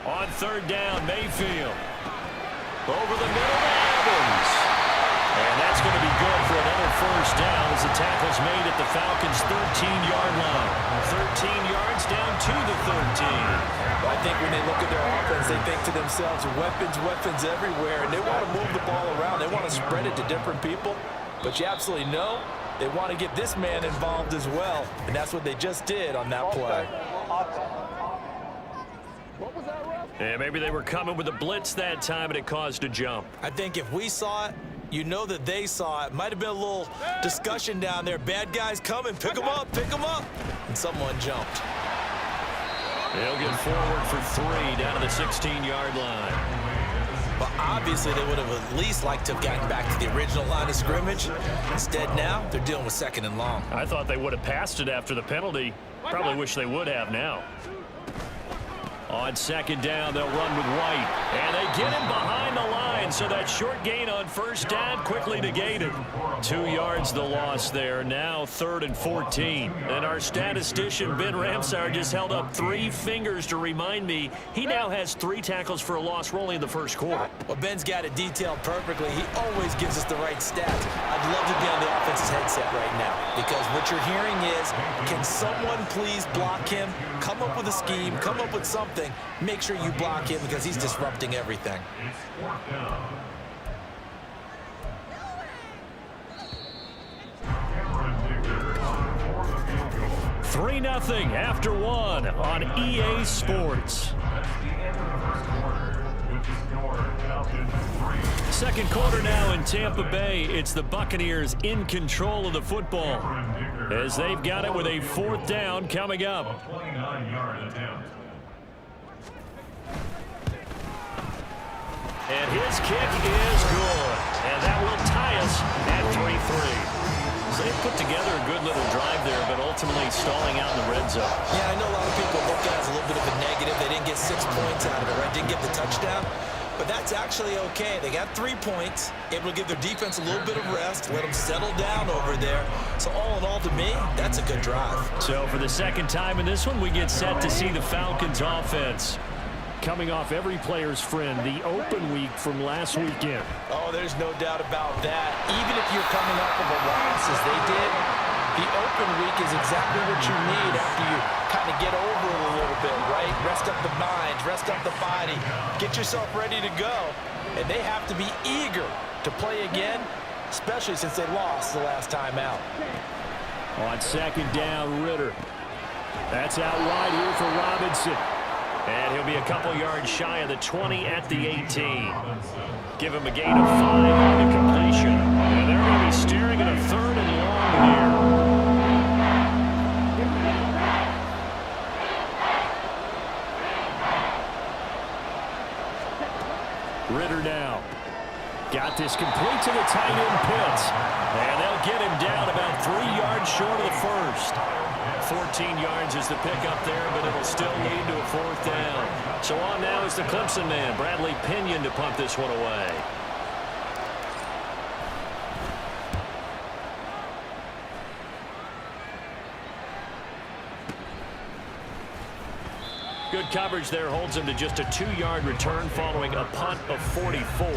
S5: On 3rd down, Mayfield. Over the middle to Evans. And that's going to be good for another first down as the tackle's made at the Falcons' 13-yard line. 13 yards down to the 13.
S3: I think when they look at their offense, they think to themselves, weapons everywhere, and they want to move the ball around. They want to spread it to different people. But you absolutely know they want to get this man involved as well, and that's what they just did on that play.
S5: And maybe they were coming with a blitz that time, and it caused a jump.
S3: I think if we saw it, you know that they saw it. Might have been a little discussion down there. Bad guys coming, pick them up, and someone jumped.
S5: They'll get forward for 3 down to the 16-yard line.
S3: Well, obviously they would have at least liked to have gotten back to the original line of scrimmage. Instead now, they're dealing with 2nd and long.
S5: I thought they would have passed it after the penalty. Probably wish they would have now.
S2: On 2nd down, they'll run with White.
S5: And they get him behind the line, so that short gain on 1st down quickly negated.
S2: 2 yards the loss there. Now 3rd and 14.
S5: And our statistician, Ben Ramsar, just held up 3 fingers to remind me he now has 3 tackles for a loss rolling in the 1st quarter.
S3: Well, Ben's got it detailed perfectly. He always gives us the right stats. I'd love to be on the offense's headset right now, because what you're hearing is, can someone please block him? Come up with a scheme, come up with something. Make sure you block him because he's disrupting everything.
S2: 3-0 after 1 on EA Sports. Second quarter now in Tampa Bay. It's the Buccaneers in control of the football as they've got it with a 4th down coming up.
S5: And his kick is good. And that will tie us at 3-3. So they put together a good little drive there, but ultimately stalling out in the red zone.
S3: Yeah, I know a lot of people look at it as a little bit of a negative. They didn't get 6 points out of it, right? Didn't get the touchdown. But that's actually okay. They got 3 points, able to give their defense a little bit of rest, let them settle down over there. So all in all, to me, that's a good drive.
S5: So for the second time in this one, we get set to see the Falcons offense.
S2: Coming off every player's friend, the open week from last weekend.
S3: Oh, there's no doubt about that. Even if you're coming off of a loss as they did, the open week is exactly what you need after you kind of get over it a little bit, right? Rest up the mind, rest up the body, get yourself ready to go. And they have to be eager to play again, especially since they lost the last time out.
S2: On second down, Ritter. That's out wide here for Robinson.
S5: And he'll be a couple yards shy of the 20 at the 18. Give him a gain of 5 on the completion. And they're going to be steering at a 3rd and long here. Ritter now. Got this complete to the tight end Pitts. And they'll get him down about 3 yards short of the first. 14 yards is the pickup there, but it'll still lead to a 4th down. So on now is the Clemson man, Bradley Pinion, to punt this one away. Good coverage there holds him to just a 2-yard return following a punt of 44.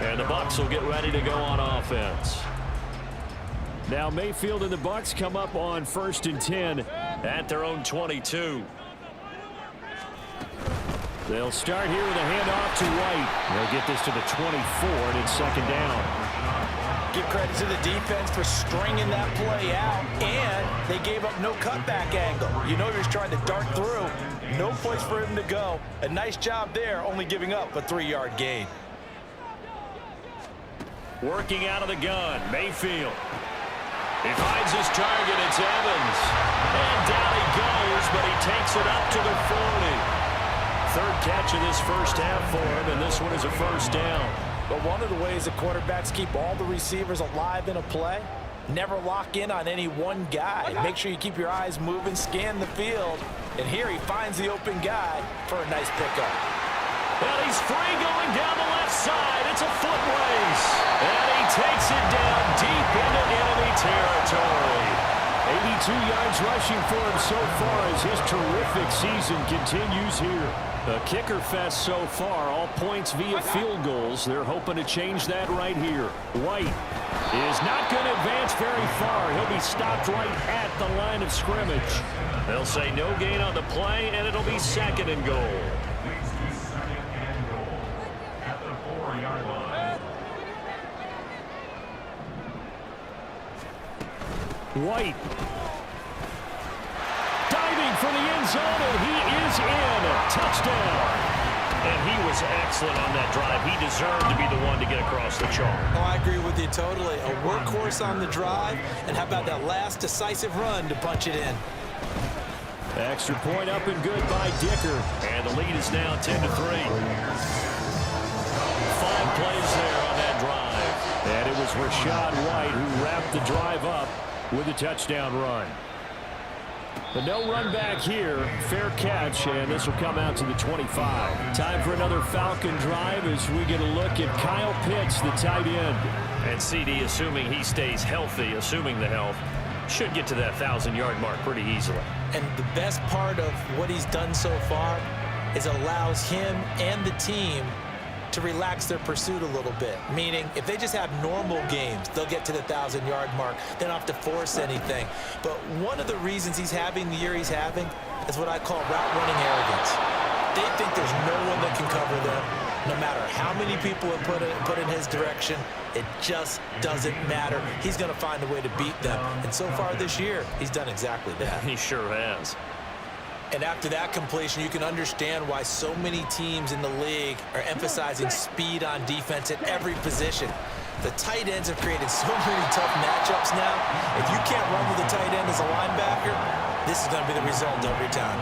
S5: And the Bucs will get ready to go on offense.
S2: Now Mayfield and the Bucs come up on 1st and 10
S5: at their own 22.
S2: They'll start here with a handoff to White. They'll get this to the 24, and it's 2nd down.
S3: Give credit to the defense for stringing that play out, and they gave up no cutback angle. You know, he was trying to dart through. No place for him to go. A nice job there, only giving up a 3-yard gain.
S5: Working out of the gun, Mayfield. He finds his target, it's Evans. And down he goes, but he takes it up to the 40. 3rd catch of this first half for him, and this one is a 1st down.
S3: But one of the ways that quarterbacks keep all the receivers alive in a play, never lock in on any one guy. Make sure you keep your eyes moving, scan the field. And here he finds the open guy for a nice pickup.
S5: And he's free going down the left side. It's a foot race. And he takes it down deep into enemy territory.
S2: 82 yards rushing for him so far as his terrific season continues here. A kicker fest so far, all points via field goals. They're hoping to change that right here. White is not going to advance very far. He'll be stopped right at the line of scrimmage.
S5: They'll say no gain on the play, and it'll be 2nd and goal.
S7: Leads to 2nd and goal at the 4-yard line.
S2: White diving for the end zone, and he is in. Touchdown.
S5: And he was excellent on that drive. He deserved to be the one to get across the chalk.
S3: Oh, I agree with you totally. A workhorse on the drive, and how about that last decisive run to punch it in?
S2: Extra point up and good by Dicker.
S5: And the lead is now 10-3. 5 plays there on that drive.
S2: And it was Rashad White who wrapped the drive up with a touchdown run. But no run back here. Fair catch, and this will come out to the 25. Time for another Falcon drive as we get a look at Kyle Pitts, the tight end.
S5: And CD, assuming he stays healthy, assuming the health, should get to that 1,000-yard mark pretty easily.
S3: And the best part of what he's done so far is allows him and the team to relax their pursuit a little bit. Meaning, if they just have normal games, they'll get to the 1,000-yard mark. They don't have to force anything. But one of the reasons he's having the year he's having is what I call route running arrogance. They think there's no one that can cover them. No matter how many people have put in his direction, it just doesn't matter. He's going to find a way to beat them. And so far this year, he's done exactly that.
S5: He sure has.
S3: And after that completion, you can understand why so many teams in the league are emphasizing speed on defense at every position. The tight ends have created so many tough matchups now. If you can't run with the tight end as a linebacker, this is going to be the result every time.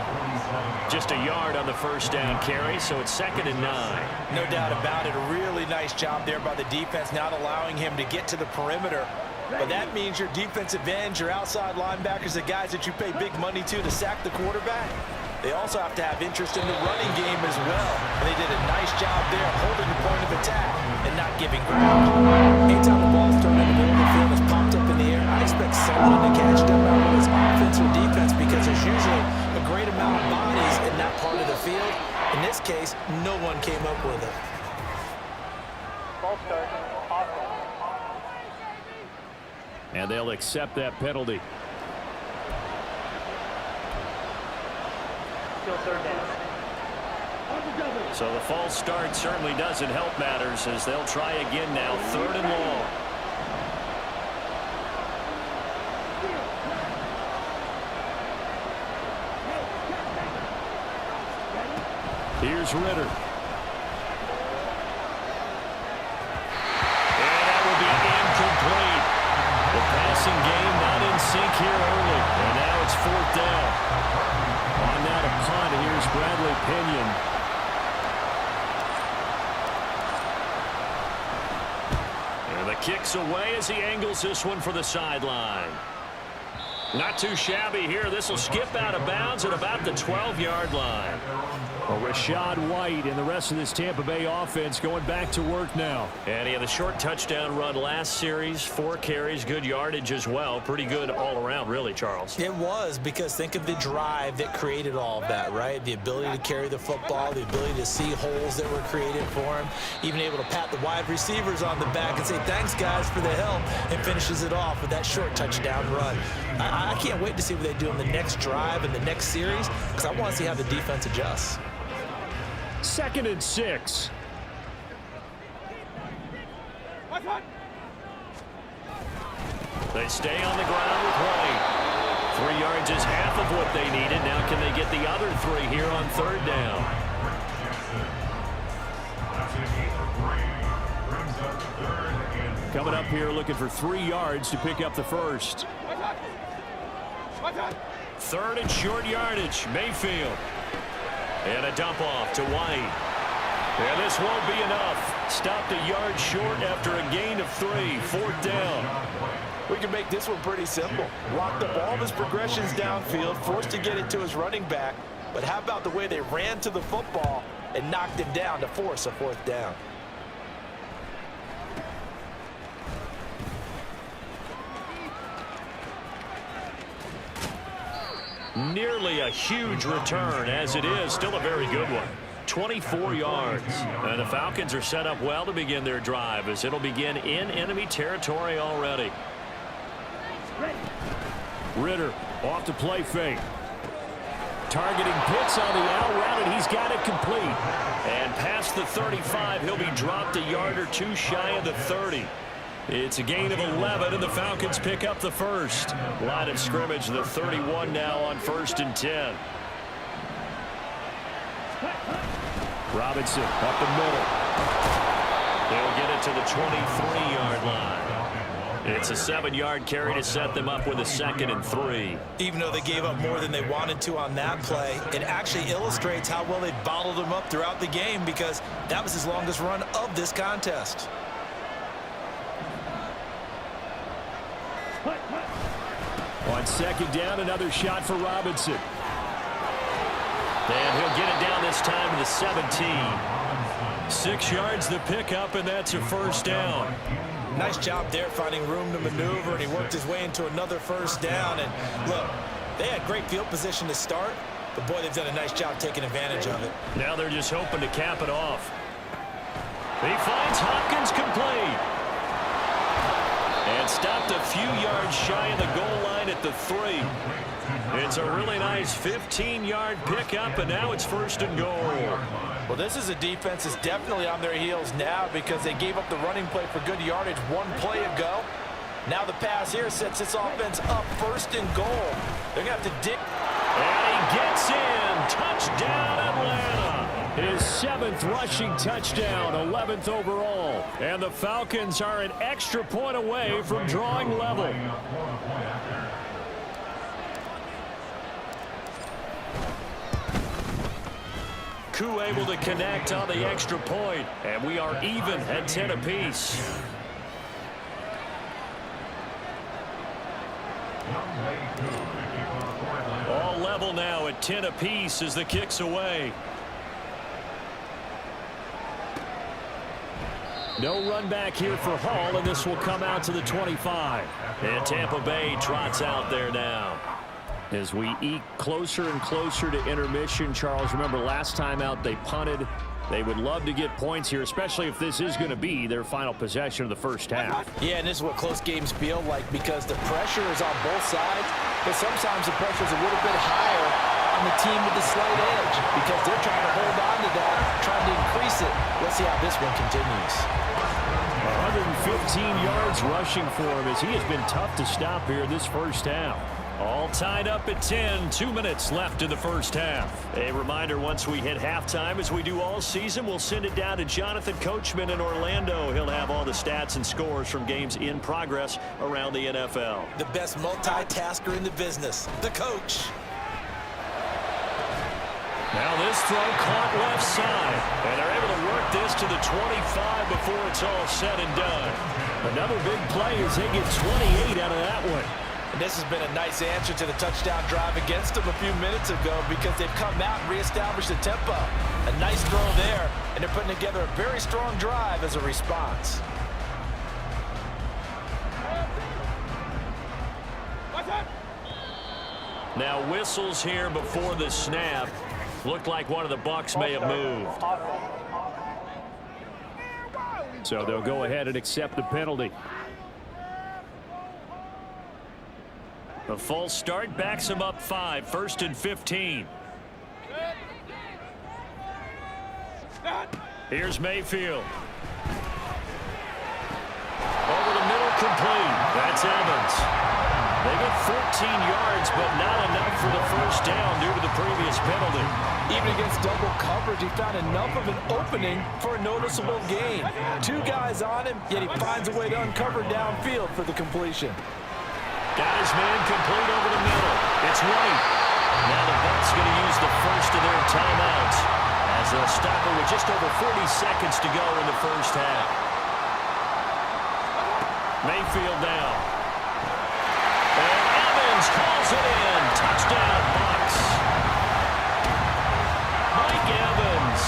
S5: Just a yard on the first down carry, so it's 2nd and 9.
S3: No doubt about it. A really nice job there by the defense, not allowing him to get to the perimeter. But that means your defensive ends, your outside linebackers, the guys that you pay big money to sack the quarterback, they also have to have interest in the running game as well. And they did a nice job there holding the giving ground. Anytime the ball's thrown in the middle of the field, it's popped up in the air, I expect someone to catch it, no matter whether it's offense or defense, because there's usually a great amount of bodies in that part of the field. In this case, no one came up with it.
S4: Ball start, offense.
S2: And they'll accept that penalty.
S4: Still third down.
S5: So the false start certainly doesn't help matters as they'll try again now, 3rd and long.
S2: Here's Ritter.
S5: And that will be incomplete. The passing game not in sync here early. And now it's 4th down.
S2: On that a punt, here's Bradley Pinion.
S5: And the kick's away as he angles this one for the sideline. Not too shabby here. This will skip out of bounds at about the 12-yard line.
S2: Well, Rashad White and the rest of this Tampa Bay offense going back to work now.
S5: And he had a short touchdown run last series, 4 carries, good yardage as well. Pretty good all around, really, Charles.
S3: It was, because think of the drive that created all of that, right? The ability to carry the football, the ability to see holes that were created for him, even able to pat the wide receivers on the back and say, thanks, guys, for the help, and finishes it off with that short touchdown run. I can't wait to see what they do in the next drive and the next series, because I want to see how the defense adjusts.
S2: 2nd and 6.
S5: They stay on the ground with White. 3 yards is half of what they needed. Now can they get the other 3 here on 3rd down?
S2: Coming up here looking for 3 yards to pick up the first.
S5: 3rd and short yardage. Mayfield. And a dump off to White. And this won't be enough. Stopped a yard short after a gain of 3. 4th down.
S3: We can make this one pretty simple. Locked up all of his progressions downfield, forced to get it to his running back. But how about the way they ran to the football and knocked him down to force a 4th down?
S5: Nearly a huge return, as it is still a very good one. 24 yards. And the Falcons are set up well to begin their drive, as it'll begin in enemy territory already.
S2: Ritter off to play fake. Targeting Pitts on the out route, and he's got it complete.
S5: And past the 35, he'll be dropped a yard or 2 shy of the 30. It's a gain of 11, and the Falcons pick up the first. Line of scrimmage, the 31 now on 1st and 10.
S2: Robinson up the middle.
S5: They'll get it to the 23-yard line. It's a 7-yard carry to set them up with a 2nd and 3.
S3: Even though they gave up more than they wanted to on that play, it actually illustrates how well they bottled them up throughout the game, because that was his longest run of this contest.
S2: On 2nd down, another shot for Robinson.
S5: And he'll get it down this time to the 17. 6 yards the pickup, and that's a 1st down.
S3: Nice job there finding room to maneuver, and he worked his way into another 1st down. And look, they had great field position to start, but boy, they've done a nice job taking advantage of it.
S5: Now they're just hoping to cap it off. He finds Hopkins complete. And stopped a few yards shy of the goal line at the 3. It's a really nice 15-yard pickup, and now it's 1st and goal.
S3: Well, this is a defense that's definitely on their heels now, because they gave up the running play for good yardage 1 play ago. Now the pass here sets this offense up 1st and goal. They're going to have to dig.
S5: And he gets in. Touchdown, Atlanta.
S2: His 7th rushing touchdown, 11th overall. And the Falcons are an extra point away from drawing level.
S5: Koo able to connect on the extra point, and we are even at 10 apiece. All level now at 10 apiece as the kick's away.
S2: No run back here for Hall, and this will come out to the 25.
S5: And Tampa Bay trots out there now.
S2: As we eke closer and closer to intermission, Charles, remember last time out they punted. They would love to get points here, especially if this is going to be their final possession of the first half.
S3: Yeah, and this is what close games feel like because the pressure is on both sides, but sometimes the pressure is a little bit higher on the team with the slight edge because they're trying to hold on to that, trying to increase it. Let's see how this one continues.
S2: 115 yards rushing for him as he has been tough to stop here this first half.
S5: All tied up at 10. 2 minutes left in the first half. A reminder, once we hit halftime, as we do all season, we'll send it down to Jonathan Coachman in Orlando. He'll have all the stats and scores from games in progress around the NFL.
S3: The best multitasker in the business, the coach.
S5: Now this throw caught left side, and they're able to work this to the 25 before it's all said and done.
S2: Another big play as they get 28 out of that one.
S3: And this has been a nice answer to the touchdown drive against them a few minutes ago because they've come out and reestablished the tempo. A nice throw there, and they're putting together a very strong drive as a response.
S5: Now whistles here before the snap. Looked like one of the Bucs may have moved.
S2: So they'll go ahead and accept the penalty.
S5: A false start backs him up 5. 1st and 15. Here's Mayfield. Over the middle, complete. That's Evans. They get 14 yards, but not enough for the first down due to the previous penalty.
S3: Even against double coverage, he found enough of an opening for a noticeable gain. 2 guys on him, yet he finds a way to uncover downfield for the completion.
S5: Got his man complete over the middle. It's White. Now the Bucs going to use the first of their timeouts as they'll stop it with just over 40 seconds to go in the first half. Mayfield down. And Evans calls it in. Touchdown, Bucs. Mike Evans,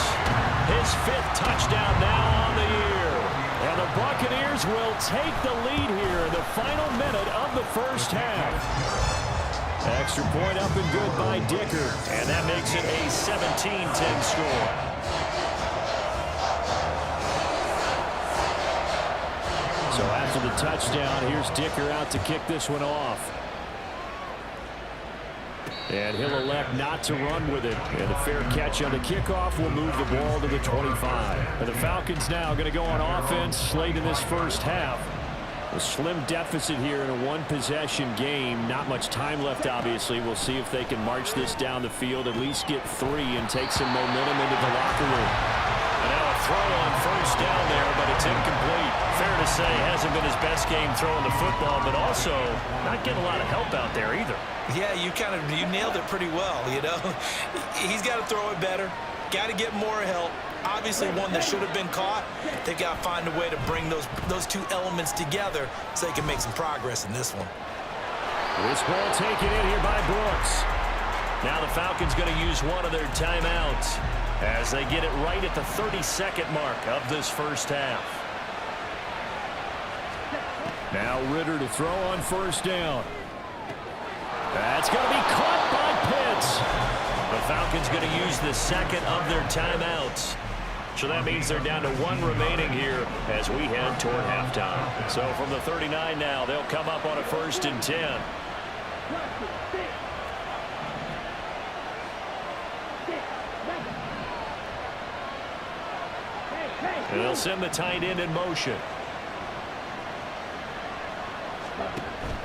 S5: his 5th touchdown now on the year.
S2: And the Buccaneers will take the lead here in the final minute of the first half. Extra point up and good by Dicker.
S5: And that makes it a 17-10 score.
S2: So after the touchdown, here's Dicker out to kick this one off. And he'll elect not to run with it. And a fair catch on the kickoff will move the ball to the 25. And the Falcons now going to go on offense late in this first half. A slim deficit here in a one-possession game. Not much time left, obviously. We'll see if they can march this down the field, at least get 3 and take some momentum into the locker room.
S5: And now a throw on first down there, but it's incomplete. Fair to say, hasn't been his best game throwing the football, but also not getting a lot of help out there either.
S3: Yeah, you nailed it pretty well, you know. He's got to throw it better. Got to get more help. Obviously one that should have been caught. They've got to find a way to bring those 2 elements together so they can make some progress in this one.
S2: This ball taken in here by Brooks.
S5: Now the Falcons going to use one of their timeouts as they get it right at the 32nd mark of this first half.
S2: Now Ritter to throw on first down. That's going to be caught by Pitts.
S5: The Falcons going to use the 2nd of their timeouts. So that means they're down to 1 remaining here as we head toward halftime. So from the 39 now, they'll come up on a 1st and 10. And they'll send the tight end in motion.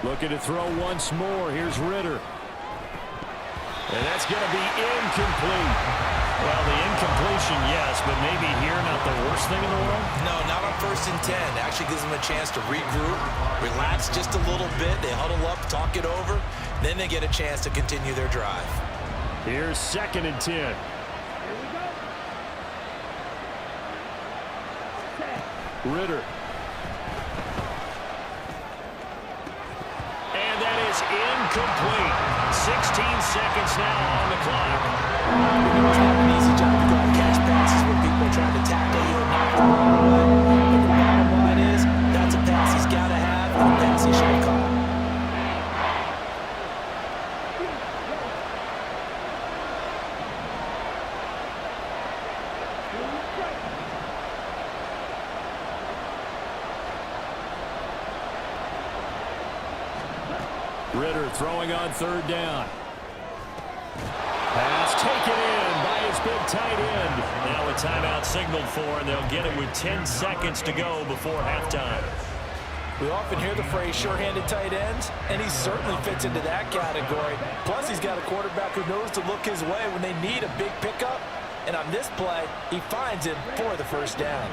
S2: Looking to throw once more. Here's Ritter. And that's going to be incomplete.
S5: Well, the incompletion, yes, but maybe here not the worst thing in the world?
S3: No, not on 1st and 10. It actually gives them a chance to regroup, relax just a little bit. They huddle up, talk it over. Then they get a chance to continue their drive.
S2: Here's 2nd and 10. Ritter.
S5: And that is incomplete. 16 seconds now on the clock.
S3: An easy job to go out and catch passes when people are trying to tackle you and knock the ball away.
S2: Ritter throwing on third down. Pass taken in by his big tight end.
S5: Now a timeout signaled for, and they'll get it with 10 seconds to go before halftime.
S3: We often hear the phrase sure-handed tight ends, and he certainly fits into that category. Plus, he's got a quarterback who knows to look his way when they need a big pickup. And on this play, he finds him for the first down.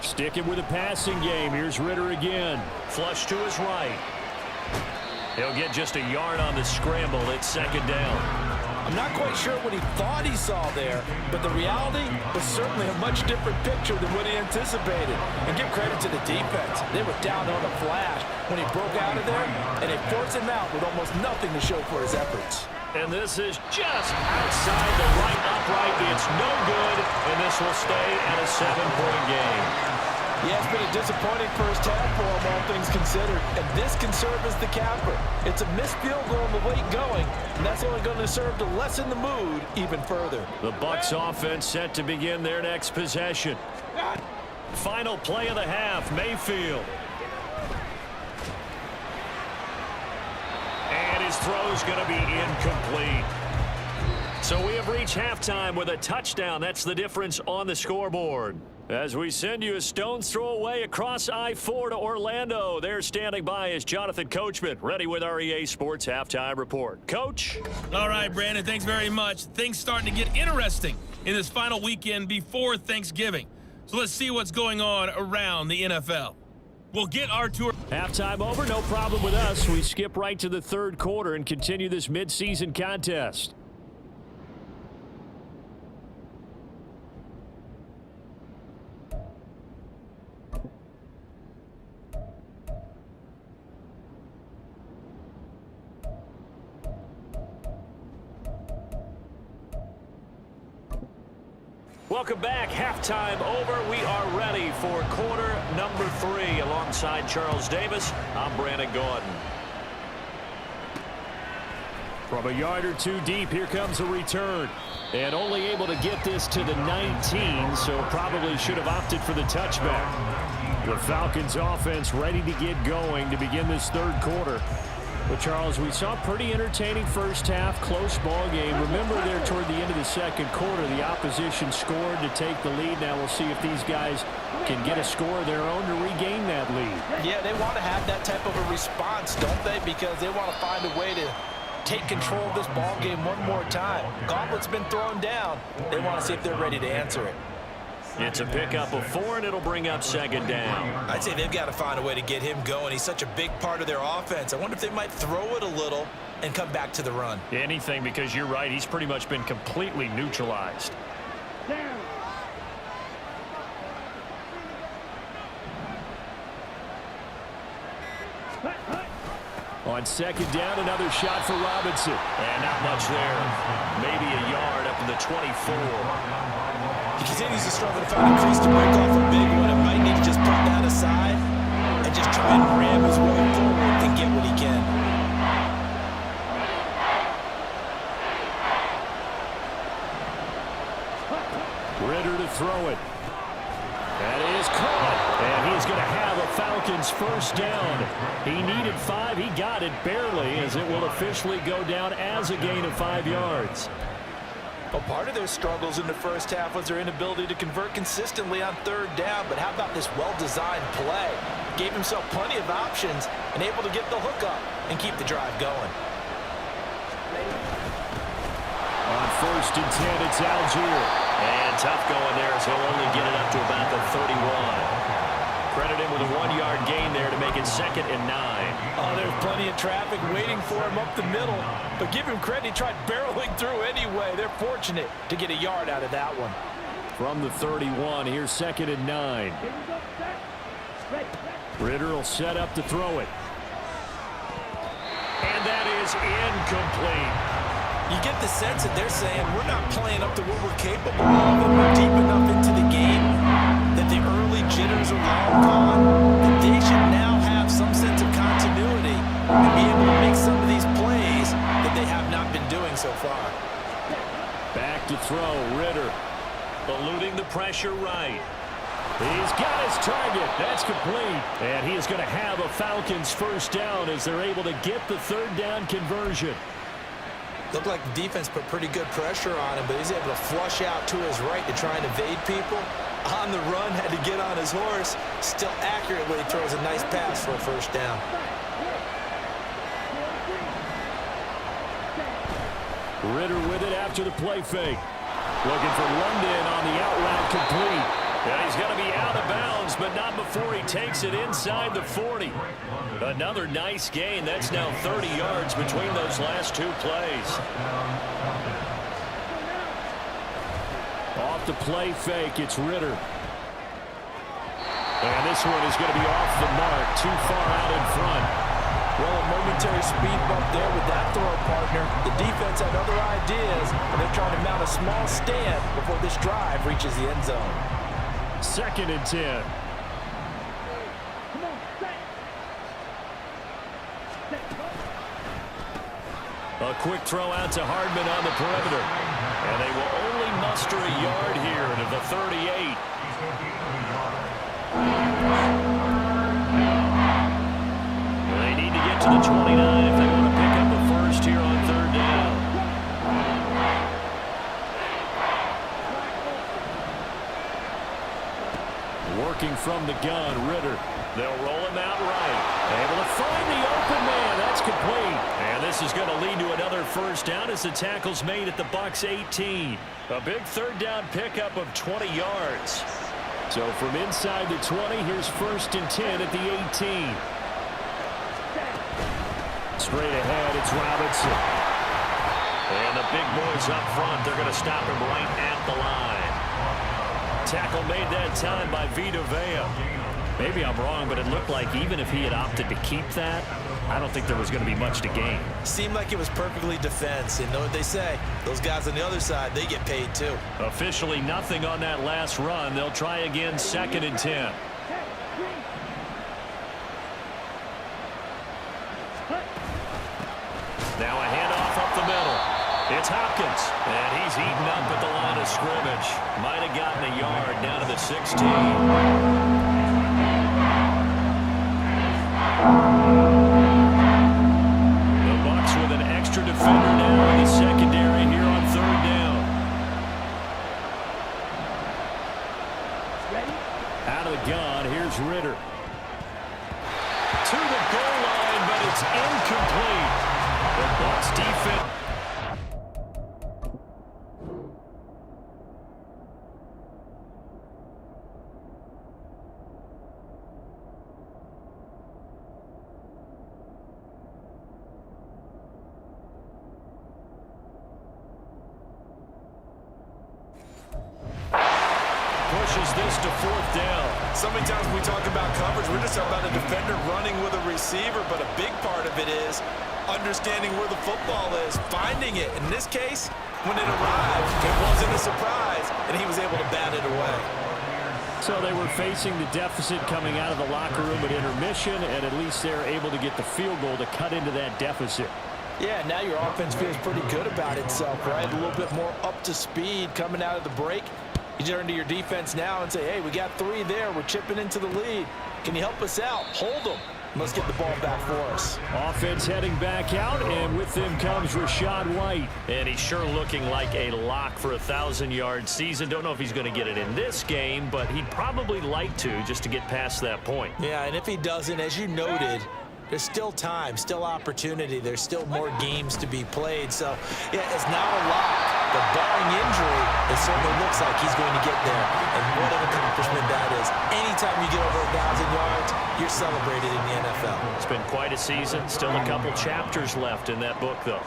S2: Sticking with a passing game. Here's Ritter again.
S5: Flush to his right. He'll get just a yard on the scramble. It's second down.
S3: I'm not quite sure what he thought he saw there, but the reality was certainly a much different picture than what he anticipated. And give credit to the defense. They were down on the flash when he broke out of there, and they forced him out with almost nothing to show for his efforts.
S5: And this is just outside the right upright. It's no good, and this will stay at a 7-point game.
S3: Yeah, it's been a disappointing first half for him, all things considered. And this can serve as the capper. It's a missed field goal in the late going, and that's only going to serve to lessen the mood even further.
S5: The Bucs offense set to begin their next possession. Final play of the half, Mayfield. And his throw's going to be incomplete. So we have reached halftime with a touchdown. That's the difference on the scoreboard. As we send you a stone's throw away across I-4 to Orlando. There standing by is Jonathan Coachman, ready with our EA Sports Halftime Report. Coach?
S8: All right, Brandon, thanks very much. Things starting to get interesting in this final weekend before Thanksgiving. So let's see what's going on around the NFL. We'll get our tour.
S2: Halftime over, no problem with us. We skip right to the third quarter and continue this midseason contest.
S5: Welcome back. Halftime over. We are ready for quarter number 3. Alongside Charles Davis, I'm Brandon Gordon.
S2: From a yard or two deep, here comes a return. And only able to get this to the 19, so probably should have opted for the touchback. The Falcons offense ready to get going to begin this third quarter. But, Charles, we saw a pretty entertaining first half, close ball game. Remember there toward the end of the second quarter, the opposition scored to take the lead. Now we'll see if these guys can get a score of their own to regain that lead.
S3: Yeah, they want to have that type of a response, don't they? Because they want to find a way to take control of this ball game one more time. Gauntlet's been thrown down. They want to see if they're ready to answer it.
S5: It's a pickup of 4, and it'll bring up second down.
S3: I'd say they've got to find a way to get him going. He's such a big part of their offense. I wonder if they might throw it a little and come back to the run.
S5: Anything, because you're right. He's pretty much been completely neutralized.
S6: Down.
S2: On second down, another shot for Robinson.
S5: And not much there. Maybe a yard up to the 24.
S3: He continues to struggle to find a crease to break off a big one. It might need to just put that aside and just try and ram his way forward and get what he can.
S2: Ritter to throw it. That is caught. And he's going to have a Falcons first down. He needed 5. He got it barely, as it will officially go down as a gain of 5 yards.
S3: Well, part of their struggles in the first half was their inability to convert consistently on third down. But how about this well-designed play? Gave himself plenty of options and able to get the hook up and keep the drive going.
S2: On first and 10, it's Algier.
S5: And tough going there, as he'll only get it up to about the 31. Credit him with a 1-yard gain there to make it second and 9.
S3: Oh, there's plenty of traffic waiting for him up the middle. But give him credit, he tried barreling through anyway. They're fortunate to get a yard out of that one.
S2: From the 31, here's second and 9. Ritter will set up to throw it.
S5: And that is incomplete.
S3: You get the sense that they're saying we're not playing up to what we're capable of, and we're deep enough into the game that the early jitters are long gone, that they should now have some sense of continuity and be able to make some of these plays that they have not been doing so far.
S2: Back to throw, Ritter.
S5: Eluding the pressure right.
S2: He's got his target. That's complete. And he is going to have a Falcons first down as they're able to get the third down conversion.
S3: Looked like the defense put pretty good pressure on him, but he's able to flush out to his right to try and evade people. On the run, had to get on his horse. Still accurately throws a nice pass for a first down.
S2: Ritter with it after the play fake. Looking for London on the out route complete.
S5: Yeah, he's going to be out of bounds, but not before he takes it inside the 40. Another nice gain. That's now 30 yards between those last two plays.
S2: Off the play fake, it's Ritter. And this one is going to be off the mark, too far out in front.
S3: Well, a momentary speed bump there with that throw, partner. The defense had other ideas, and they're trying to mount a small stand before this drive reaches the end zone.
S2: 2nd and 10.
S5: A quick throw out to Hardman on the perimeter. And they will only muster a yard here to the 38. They need to get to the 29 if they want to pick up a first here on third down.
S2: Working from the gun, Ritter.
S5: They'll roll him out right.
S2: Able to find the open man. That's complete.
S5: And this is going to lead to another first down as the tackle's made at the Bucs 18. A big third down pickup of 20 yards.
S2: So from inside the 20, here's 1st and 10 at the 18. Straight ahead, it's Robinson.
S5: And the big boys up front, they're going to stop him right at the line. Tackle made that time by Vita Vea.
S2: Maybe I'm wrong, but it looked like even if he had opted to keep that, I don't think there was going to be much to gain.
S3: Seemed like it was perfectly defense. And know what they say, those guys on the other side, they get paid too.
S5: Officially nothing on that last run. They'll try again 2nd and 10. Now a handoff up the middle. It's Hopkins, and he's eaten up at the line of scrimmage. Might have gotten a yard down to the 16. The Bucs with an extra defender now in the secondary here on third down.
S2: Out of the gun, here's Ritter.
S5: To the goal line, but it's incomplete. The Bucs defense. Pushes this to 4th down.
S3: So many times when we talk about coverage, we're just talking about a defender running with a receiver, but a big part of it is understanding where the football is, finding it. In this case, when it arrived, it wasn't a surprise, and he was able to bat it away.
S2: So they were facing the deficit coming out of the locker room at intermission, and at least they're able to get the field goal to cut into that deficit.
S3: Yeah, now your offense feels pretty good about itself, right? A little bit more up to speed coming out of the break. You turn to your defense now and say, hey, we got 3 there. We're chipping into the lead. Can you help us out? Hold them. Let's get the ball back for us.
S2: Offense heading back out, and with them comes Rachaad White.
S5: And he's sure looking like a lock for a 1,000-yard season. Don't know if he's going to get it in this game, but he'd probably like to just to get past that point.
S3: Yeah, and if he doesn't, as you noted, there's still time, still opportunity. There's still more games to be played. So, yeah, it's not a lock. But barring injury, it certainly looks like he's going to get there. And what an accomplishment that is. Anytime you get over 1,000 yards, you're celebrated in the NFL.
S5: It's been quite a season. Still a couple chapters left in that book, though.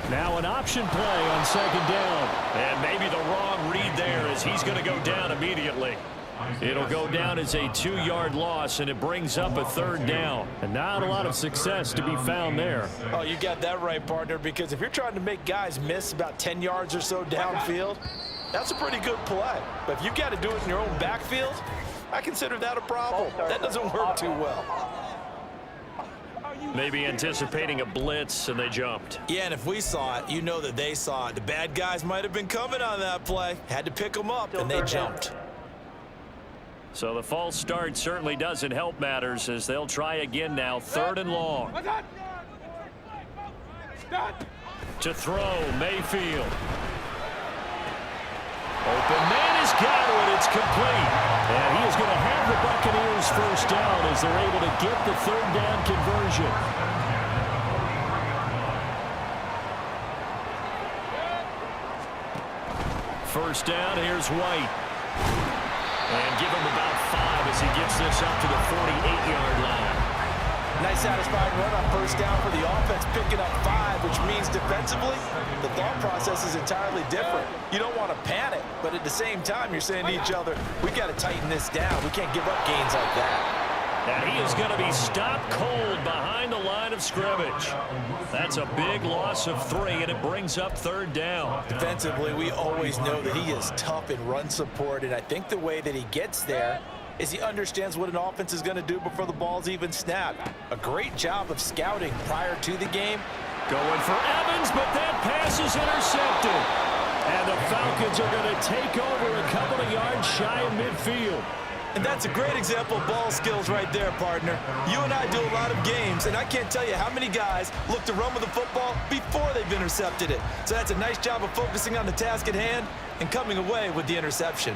S2: Now an option play on 2nd down.
S5: And maybe the wrong read there as he's going to go down immediately. It'll go down as a 2-yard loss, and it brings up a 3rd down.
S2: And not a lot of success to be found there.
S3: Oh, you got that right, partner, because if you're trying to make guys miss about 10 yards or so downfield, that's a pretty good play. But if you've got to do it in your own backfield, I consider that a problem. That doesn't work too well.
S5: Maybe anticipating a blitz, and they jumped.
S3: Yeah, and if we saw it, you know that they saw it. The bad guys might have been coming on that play. Had to pick them up, and they jumped.
S5: So the false start certainly doesn't help matters as they'll try again now. 3rd and long. To throw, Mayfield. Open man has got it. It's complete.
S2: And he is going to have the Buccaneers first down as they're able to get the 3rd down conversion.
S5: First down, here's White. And give him about 5 as he gets this up to the 48-yard line.
S3: Nice satisfying run on first down for the offense, picking up 5, which means defensively, the thought process is entirely different. You don't want to panic, but at the same time, you're saying to each other, we got to tighten this down. We can't give up gains like that.
S5: And he is going to be stopped cold behind the line of scrimmage. That's a big loss of 3, and it brings up 3rd down.
S3: Defensively, we always know that he is tough in run support, and I think the way that he gets there is he understands what an offense is going to do before the ball's even snapped. A great job of scouting prior to the game.
S2: Going for Evans, but that pass is intercepted. And the Falcons are going to take over a couple of yards shy of midfield.
S3: And that's a great example of ball skills right there, partner. You and I do a lot of games, and I can't tell you how many guys look to run with the football before they've intercepted it. So that's a nice job of focusing on the task at hand and coming away with the interception.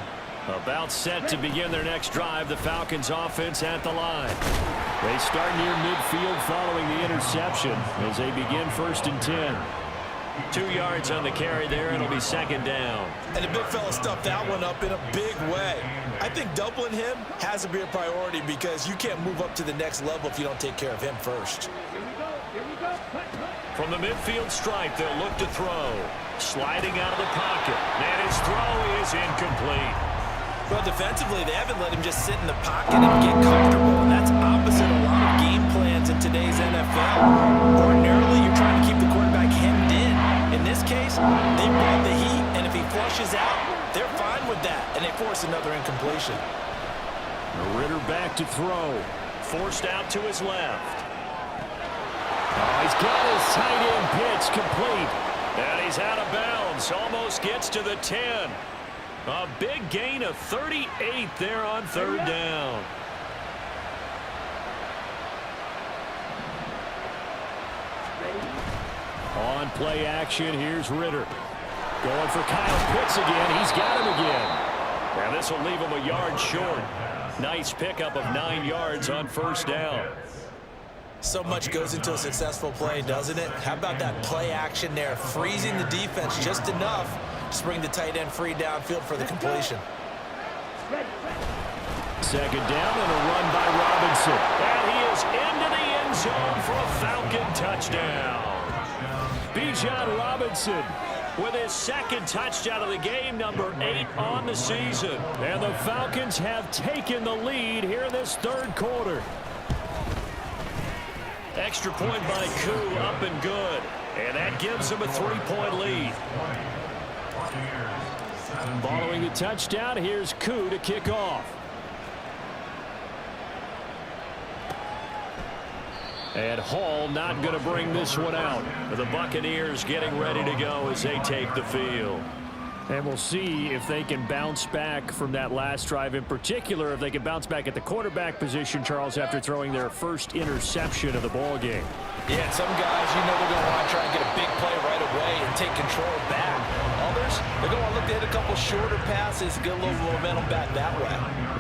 S5: About set to begin their next drive, the Falcons offense at the line.
S2: They start near midfield following the interception as they begin 1st and 10.
S5: 2 yards on the carry there. It'll be 2nd down.
S3: And the big fella stuffed that one up in a big way. I think doubling him has to be a priority because you can't move up to the next level if you don't take care of him first.
S5: From the midfield stripe, they'll look to throw. Sliding out of the pocket. And his throw is incomplete.
S3: Well, defensively, they haven't let him just sit in the pocket and get comfortable, and that's opposite a lot of game plans in today's NFL. Ordinarily, you're trying to keep the quarterback hemmed in. In this case, they brought the heat, and if he flushes out, they're fine with that, and they force another incompletion.
S2: Ritter back to throw.
S5: Forced out to his left.
S2: Oh, he's got his tight end pitch complete.
S5: And he's out of bounds. Almost gets to the 10. A big gain of 38 there on 3rd down.
S2: On play action, here's Ritter. Going for Kyle Pitts again. He's got him again.
S5: And this will leave him a yard short. Nice pickup of 9 yards on 1st down.
S3: So much goes into a successful play, doesn't it? How about that play action there? Freezing the defense just enough to bring the tight end free downfield for the completion.
S2: 2nd down and a run by Robinson.
S5: And he is into the end zone for a Falcon touchdown.
S2: Bijan Robinson
S5: with his 2nd touchdown of the game, number 8 on the season.
S2: And the Falcons have taken the lead here in this 3rd quarter.
S5: Extra point by Koo, up and good. And that gives him a 3-point lead.
S2: Following the touchdown, here's Koo to kick off. And Hall not going to bring this one out.
S5: The Buccaneers getting ready to go as they take the field.
S2: And we'll see if they can bounce back from that last drive, in particular if they can bounce back at the quarterback position, Charles, after throwing their first interception of the ball game.
S3: Yeah, and some guys, you know, they're going to want to try and get a big play right away and take control back. Others, they're going to want to look to hit a couple shorter passes, get a little momentum back that way.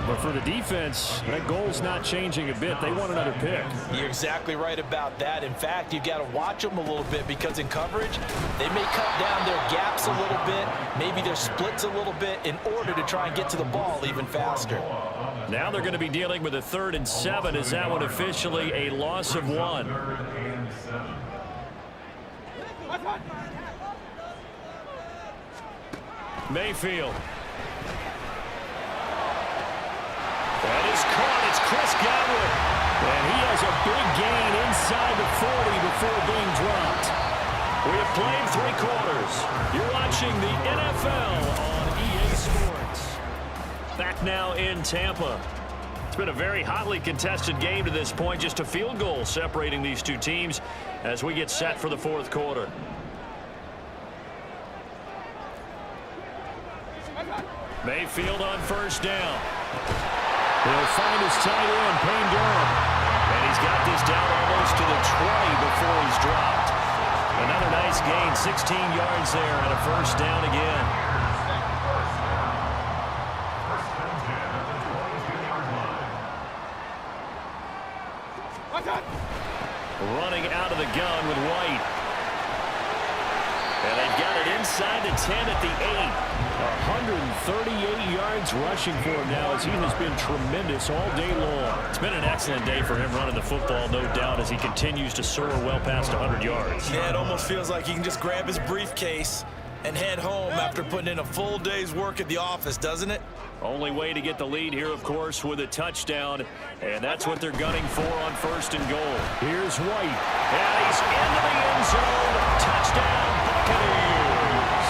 S2: But for the defense, that goal's not changing a bit. They want another pick.
S3: You're exactly right about that. In fact, you've got to watch them a little bit because in coverage, they may cut down their gaps a little bit, maybe their splits a little bit in order to try and get to the ball even faster.
S5: Now they're going to be dealing with a 3rd and 7. Is that one officially a loss of 1? That is caught. It's Chris Godwin.
S2: And he has a big gain inside the 40 before being dropped.
S5: We have played 3 quarters. You're watching the NFL on EA Sports. Back now in Tampa. It's been a very hotly contested game to this point. Just a field goal separating these two teams as we get set for the 4th quarter. Mayfield on first down.
S2: He'll find his tight end, Payne Durham.
S5: And he's got this down almost to the 20 before he's dropped. Another nice gain, 16 yards there, and a first down again. Running out of the gun with White. And they've got it inside the 10 at the 8.
S2: 138 yards rushing for him now as he has been tremendous all day long.
S5: It's been an excellent day for him running the football, no doubt, as he continues to soar well past 100 yards.
S3: Yeah, it almost feels like he can just grab his briefcase and head home after putting in a full day's work at the office, doesn't it?
S5: Only way to get the lead here, of course, with a touchdown, and that's what they're gunning for on 1st and goal.
S2: Here's White.
S5: And he's into the end zone. Touchdown, Buccaneers.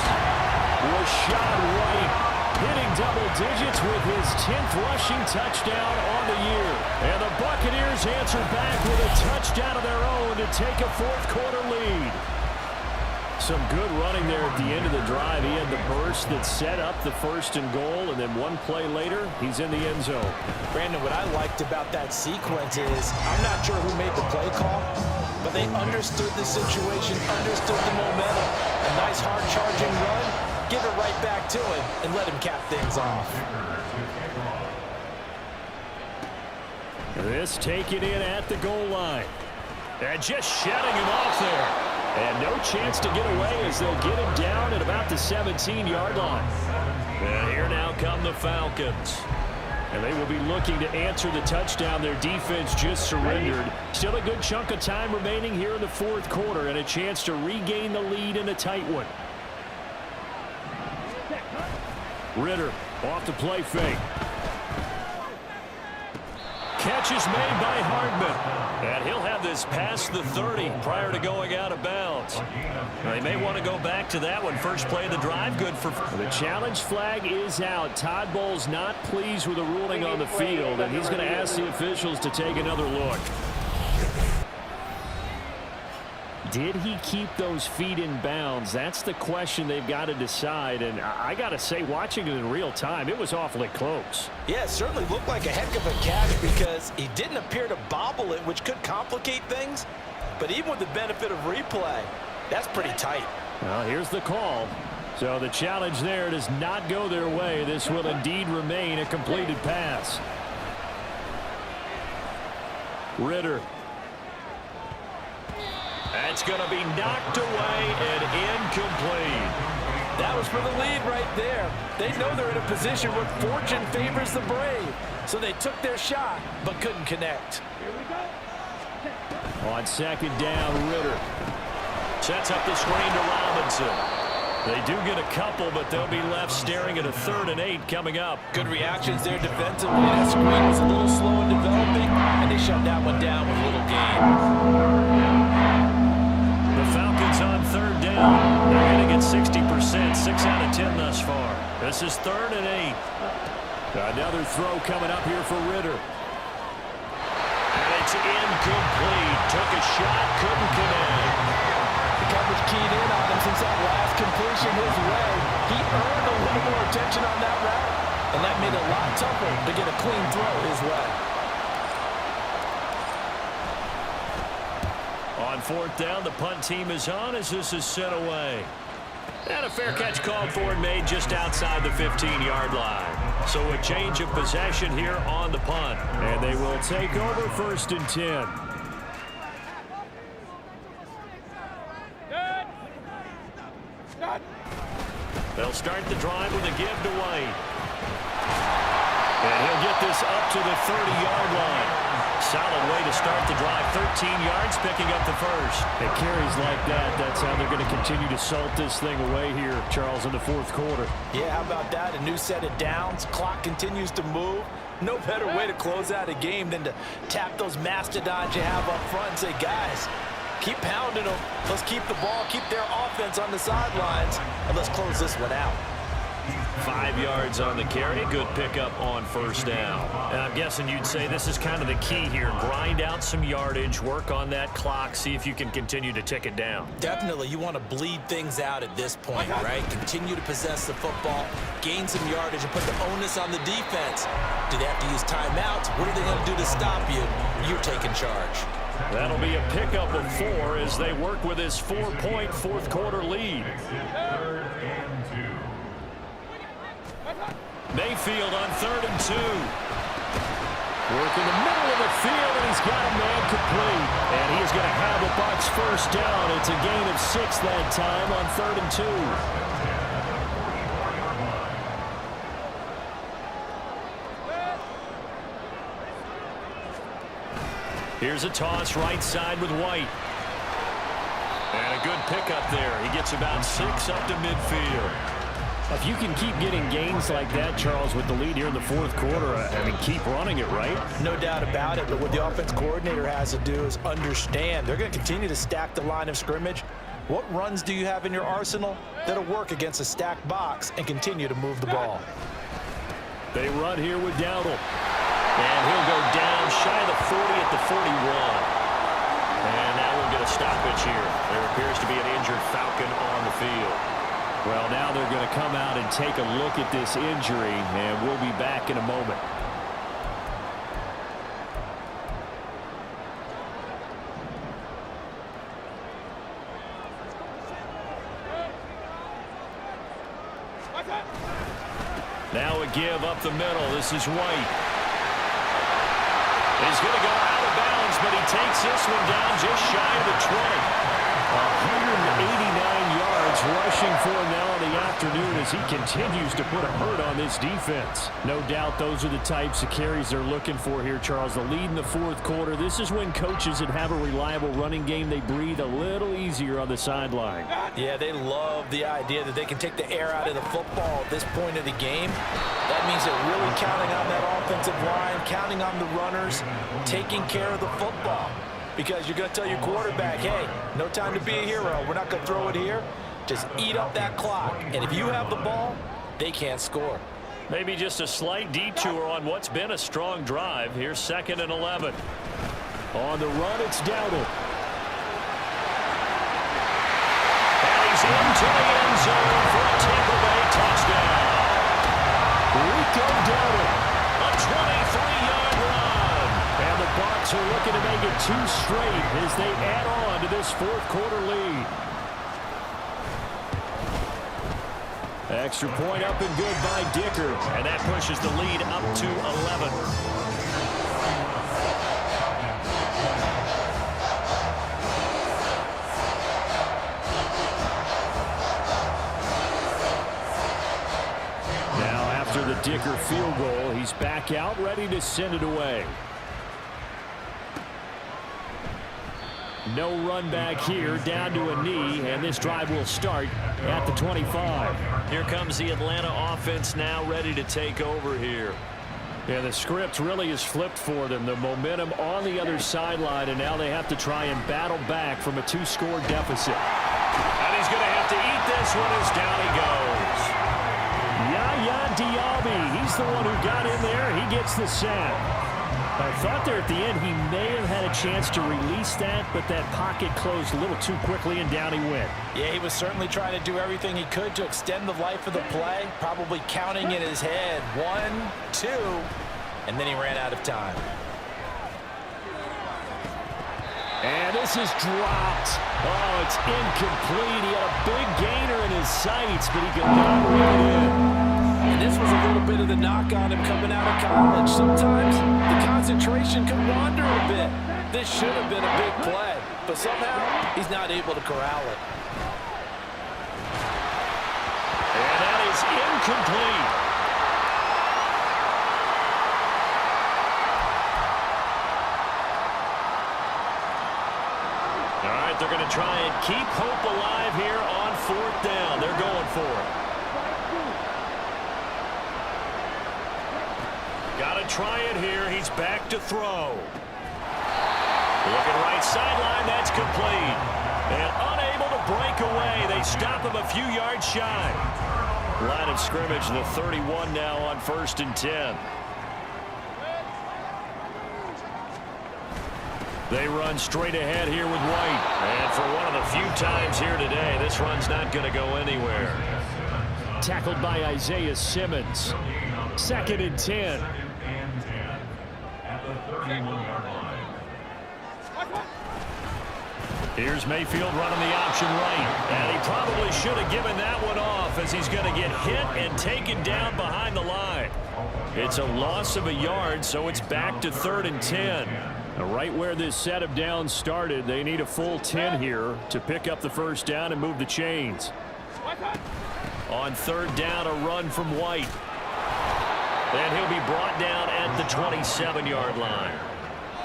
S2: Rashad White hitting double digits with his 10th rushing touchdown on the year. And the Buccaneers answer back with a touchdown of their own to take a 4th quarter lead. Some good running there at the end of the drive. He had the burst that set up the 1st and goal, and then one play later, he's in the end zone.
S3: Brandon, what I liked about that sequence is, I'm not sure who made the play call, but they understood the situation, understood the momentum. A nice hard charging run, give it right back to him, and let him cap things off.
S2: This taken in at the goal line.
S5: And just shutting him off there.
S2: And no chance to get away as they'll get him down at about the 17-yard line.
S5: And here now come the Falcons.
S2: And they will be looking to answer the touchdown their defense just surrendered. Still a good chunk of time remaining here in the 4th quarter and a chance to regain the lead in a tight one. Ritter off the play fake.
S5: Catch is made by Hardman. And he'll have this past the 30 prior to going out of bounds. They may want to go back to that one. First play of the drive, good for...
S2: The challenge flag is out. Todd Bowles not pleased with the ruling on the field, and he's going to ask the officials to take another look. Did he keep those feet in bounds? That's the question they've got to decide. And I got to say, watching it in real time, it was awfully close.
S3: Yeah, it certainly looked like a heck of a catch because he didn't appear to bobble it, which could complicate things. But even with the benefit of replay, that's pretty tight.
S2: Well, here's the call. So the challenge there does not go their way. This will indeed remain a completed pass. Ritter.
S5: That's going to be knocked away and incomplete.
S3: That was for the lead right there. They know they're in a position where fortune favors the brave. So they took their shot, but couldn't connect.
S2: On 2nd down, Ritter.
S5: Sets up the screen to Robinson. They do get a couple, but they'll be left staring at a 3rd and 8 coming up.
S3: Good reactions there defensively. That screen was a little slow in developing, and they shut that one down with a little gain.
S5: Falcons on 3rd down. They're hitting at 60%, 6 out of 10 thus far. This is 3rd and 8.
S2: Another throw coming up here for Ritter.
S5: And it's incomplete. Took a shot, couldn't connect.
S3: The coverage keyed in on him since that last completion his way. He earned a little more attention on that route, and that made it a lot tougher to get a clean throw his way.
S5: On 4th down, the punt team is on as this is sent away. And a fair catch called for and made just outside the 15-yard line. So a change of possession here on the punt.
S2: And they will take over 1st and 10.
S5: They'll start the drive with a give to White. And he'll get this up to the 30-yard line. Solid way to start the drive. 13 yards, picking up the first.
S2: It carries like that. That's how they're going to continue to salt this thing away here, Charles, in the 4th quarter.
S3: Yeah, how about that? A new set of downs. Clock continues to move. No better way to close out a game than to tap those mastodons you have up front and say, guys, keep pounding them. Let's keep the ball, keep their offense on the sidelines, and let's close this one out.
S5: 5 yards on the carry. Good pickup on first down. And I'm guessing you'd say this is kind of the key here. Grind out some yardage, work on that clock, see if you can continue to tick it down.
S3: Definitely, you want to bleed things out at this point, right? Continue to possess the football, gain some yardage, and put the onus on the defense. Do they have to use timeouts? What are they going to do to stop you? You're taking charge.
S5: That'll be a pickup of 4 as they work with his 4-point fourth quarter lead. Mayfield on 3rd and 2. Work in the middle of the field, and he's got a man complete. And he is going to have the Bucs first down. It's a gain of 6 that time on 3rd and 2. Here's a toss right side with White. And a good pickup there. He gets about 6 up to midfield.
S2: If you can keep getting gains like that, Charles, with the lead here in the fourth quarter, I mean, keep running it, right?
S3: No doubt about it, but what the offense coordinator has to do is understand. They're going to continue to stack the line of scrimmage. What runs do you have in your arsenal that'll work against a stacked box and continue to move the ball?
S2: They run here with Dowdle.
S5: And he'll go down shy of the 40 at the 41. And now we'll get a stoppage here. There appears to be an injured Falcon on the field.
S2: Well, now they're going to come out and take a look at this injury, and we'll be back in a moment.
S5: Now a give up the middle. This is White. He's going to go out of bounds, but he takes this one down just shy of the 20.
S2: 189 yards rushing for him now in the afternoon as he continues to put a hurt on this defense. No doubt those are the types of carries they're looking for here, Charles. The lead in the fourth quarter. This is when coaches that have a reliable running game, they breathe a little easier on the sideline.
S3: Yeah, they love the idea that they can take the air out of the football at this point of the game. That means they're really counting on that offensive line, counting on the runners, taking care of the football. Because you're going to tell your quarterback, hey, no time to be a hero. We're not going to throw it here. Just eat up that clock. And if you have the ball, they can't score.
S5: Maybe just a slight detour on what's been a strong drive. Here's 2nd and 11.
S2: On the run, it's Dowdle.
S5: And he's into the end zone for a Tampa Bay touchdown.
S2: Rico Dowdle.
S5: A 23-yard run.
S2: And the Bucs are looking to make it 2 straight as they add on to this fourth quarter lead. Extra point up and good by Dicker.
S5: And that pushes the lead up to 11.
S2: Now after the Dicker field goal, he's back out ready to send it away. No run back here, down to a knee, and this drive will start at the 25.
S5: Here comes the Atlanta offense now ready to take over here.
S2: Yeah, the script really is flipped for them. The momentum on the other sideline, and now they have to try and battle back from a 2-score deficit.
S5: And he's going to have to eat this one as down he goes.
S2: Yaya Diaby, he's the one who got in there. He gets the sack. I thought there at the end he may have had a chance to release that, but that pocket closed a little too quickly, and down he went.
S3: Yeah, he was certainly trying to do everything he could to extend the life of the play, probably counting in his head 1, 2, and then he ran out of time.
S2: And this is dropped. Oh, it's incomplete. He had a big gainer in his sights, but he could not run it in.
S3: And this was a little bit of the knock on him coming out of college. Sometimes the concentration could wander a bit. This should have been a big play, but somehow he's not able to corral it.
S5: And that is incomplete. All right, they're going to try and keep hope alive here on 4th down. They're going for it. Got a to try it here. He's back to throw. Looking right sideline. That's complete. And unable to break away. They stop him a few yards shy. Line of scrimmage, the 31 now on 1st and 10. They run straight ahead here with White. And for one of the few times here today, this run's not going to go anywhere.
S2: Tackled by Isaiah Simmons. 2nd and 10.
S7: At the 31-yard line.
S5: Here's Mayfield running the option right. And he probably should have given that one off as he's going to get hit and taken down behind the line. It's a loss of a yard, so it's back to 3rd and 10.
S2: Right where this set of downs started, they need a full 10 here to pick up the first down and move the chains.
S5: On 3rd down, a run from White. And he'll be brought down at the 27-yard line.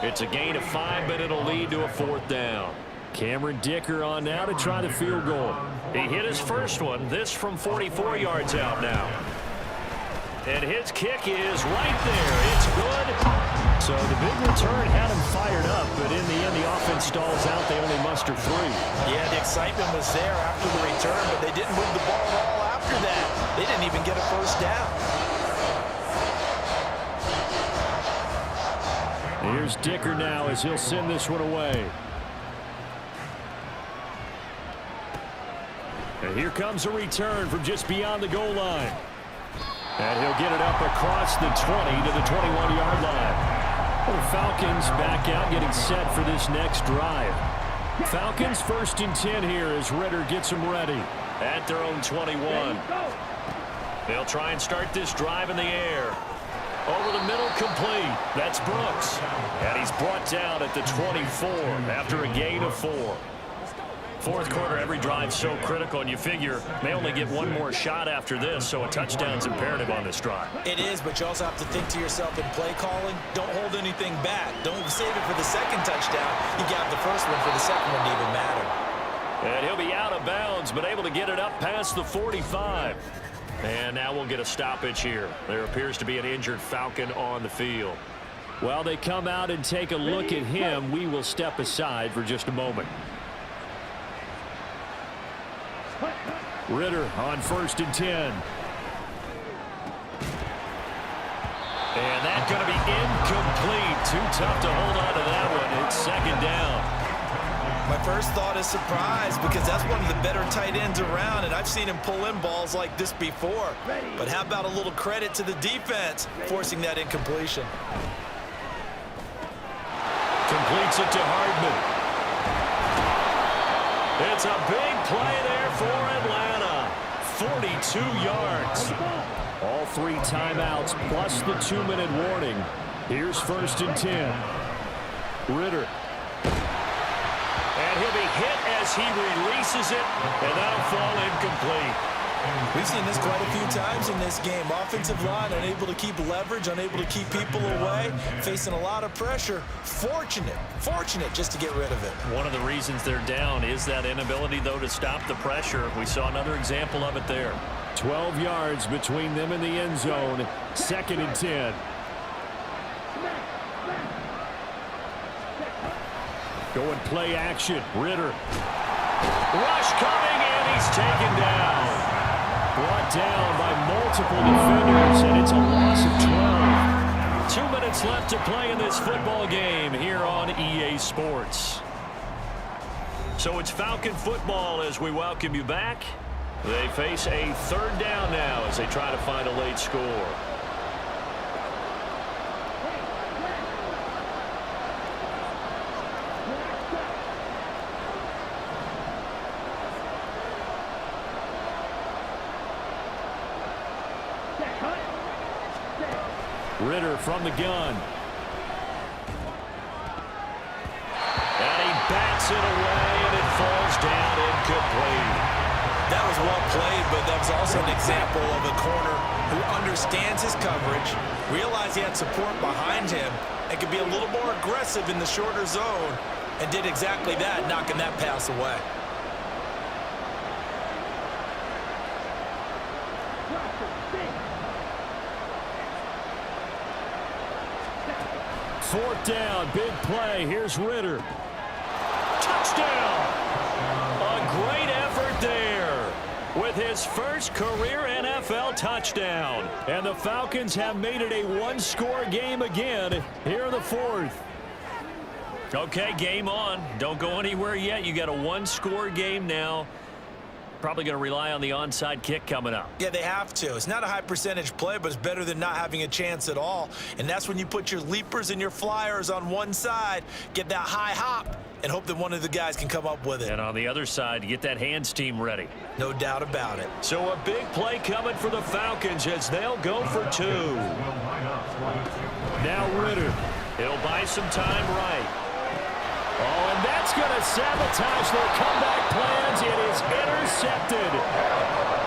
S5: It's a gain of 5, but it'll lead to a 4th down.
S2: Cameron Dicker on now to try the field goal.
S5: He hit his first one, this from 44 yards out now. And his kick is right there. It's good.
S2: So the big return had him fired up, but in the end, the offense stalls out. They only muster 3.
S3: Yeah, the excitement was there after the return, but they didn't move the ball at all after that. They didn't even get a first down.
S2: Here's Dicker now as he'll send this one away. And here comes a return from just beyond the goal line. And he'll get it up across the 20 to the 21-yard line. The Falcons back out getting set for this next drive. Falcons 1st and 10 here as Ritter gets them ready.
S5: At their own 21. They'll try and start this drive in the air. Over the middle, complete. That's Brooks. And he's brought down at the 24 after a gain of 4. 4th quarter, every drive so critical, and you figure they only get one more shot after this, so a touchdown's imperative on this drive.
S3: It is, but you also have to think to yourself in play calling, don't hold anything back. Don't save it for the second touchdown. You got the first one for the second one to even matter.
S5: And he'll be out of bounds, but able to get it up past the 45. And now we'll get a stoppage here. There appears to be an injured Falcon on the field.
S2: While they come out and take a look at him, we will step aside for just a moment. Ritter on 1st and 10.
S5: And that's going to be incomplete. Too tough to hold on to that one. It's 2nd down.
S3: My first thought is surprise because that's one of the better tight ends around, and I've seen him pull in balls like this before. But how about a little credit to the defense forcing that incompletion?
S5: Completes it to Hardman. It's a big play there for Atlanta. 42 yards.
S2: All 3 timeouts plus the 2-minute warning. Here's 1st and 10. Ritter.
S5: And he'll be hit as he releases it, and that'll fall incomplete.
S3: We've seen this quite a few times in this game. Offensive line unable to keep leverage, unable to keep people away, facing a lot of pressure. Fortunate just to get rid of it.
S5: One of the reasons they're down is that inability, though, to stop the pressure. We saw another example of it there.
S2: 12 yards between them and the end zone. 2nd and 10. Going play action. Ritter.
S5: Rush coming, and he's taken down.
S2: Brought down by multiple defenders, and it's a loss of 12.
S5: 2 minutes left to play in this football game here on EA Sports. So it's Falcon football as we welcome you back. They face a 3rd down now as they try to find a late score.
S2: Ritter from the gun.
S5: And he bats it away, and it falls down incomplete.
S3: That was well played, but that was also an example of a corner who understands his coverage, realized he had support behind him, and could be a little more aggressive in the shorter zone, and did exactly that, knocking that pass away.
S2: 4th down. Big play. Here's Ritter. Touchdown! A great effort there with his first career NFL touchdown. And the Falcons have made it a one-score game again here in the 4th.
S5: Okay, game on. Don't go anywhere yet. You got a one-score game now. Probably going to rely on the onside kick coming up.
S3: Yeah, they have to. It's not a high percentage play, but it's better than not having a chance at all. And that's when you put your leapers and your flyers on one side, get that high hop, and hope that one of the guys can come up with it.
S5: And on the other side, get that hands team ready.
S3: No doubt about it.
S5: So a big play coming for the Falcons as they'll go for 2.
S2: Now Ritter.
S5: He'll buy some time right.
S2: Oh, and that's going to sabotage their comeback plans. It is intercepted.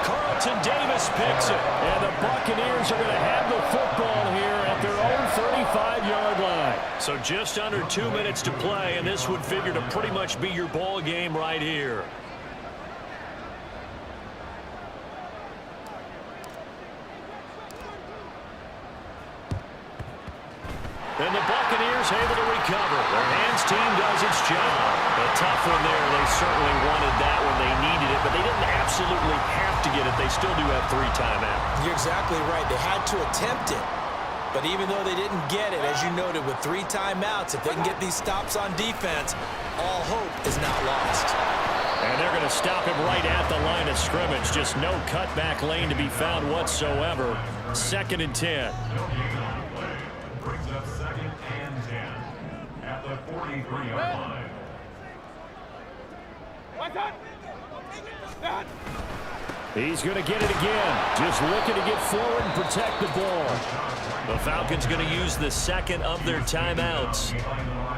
S5: Carlton Davis picks it.
S2: And the Buccaneers are going to have the football here at their own 35-yard line.
S5: So just under 2 minutes to play, and this would figure to pretty much be your ball game right here. And the Buccaneers able to recover. Their hands team does its job. A tough one there. They certainly wanted that when they needed it, but they didn't absolutely have to get it. They still do have 3 timeouts.
S3: You're exactly right. They had to attempt it. But even though they didn't get it, as you noted, with 3 timeouts, if they can get these stops on defense, all hope is not lost.
S5: And they're going to stop him right at the line of scrimmage. Just no cutback lane to be found whatsoever. 2nd and 10.
S7: Brings up 2nd and 10 at the 43-yard line.
S2: He's going to get it again. Just looking to get forward and protect the ball.
S5: The Falcons going to use the 2nd of their timeouts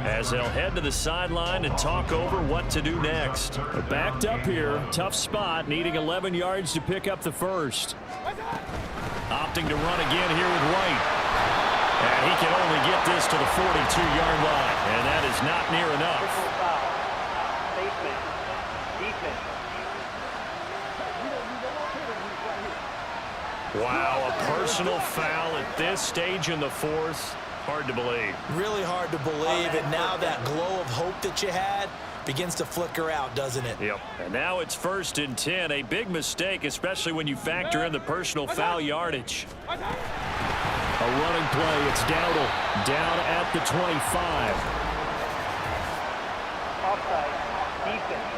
S5: as they'll head to the sideline and talk over what to do next.
S2: Backed up here. Tough spot. Needing 11 yards to pick up the first.
S5: Opting to run again here with White. And he can only get this to the 42-yard line. And that is not near enough.
S4: Basement. Defense.
S5: Wow, a personal foul at this stage in the 4th. Hard to believe.
S3: Really hard to believe, and now that glow of hope that you had begins to flicker out, doesn't it?
S5: Yep. And now it's 1st and 10. A big mistake, especially when you factor in the personal foul yardage.
S2: A running play. It's Dowdle down at the 25.
S4: Offside. Defense.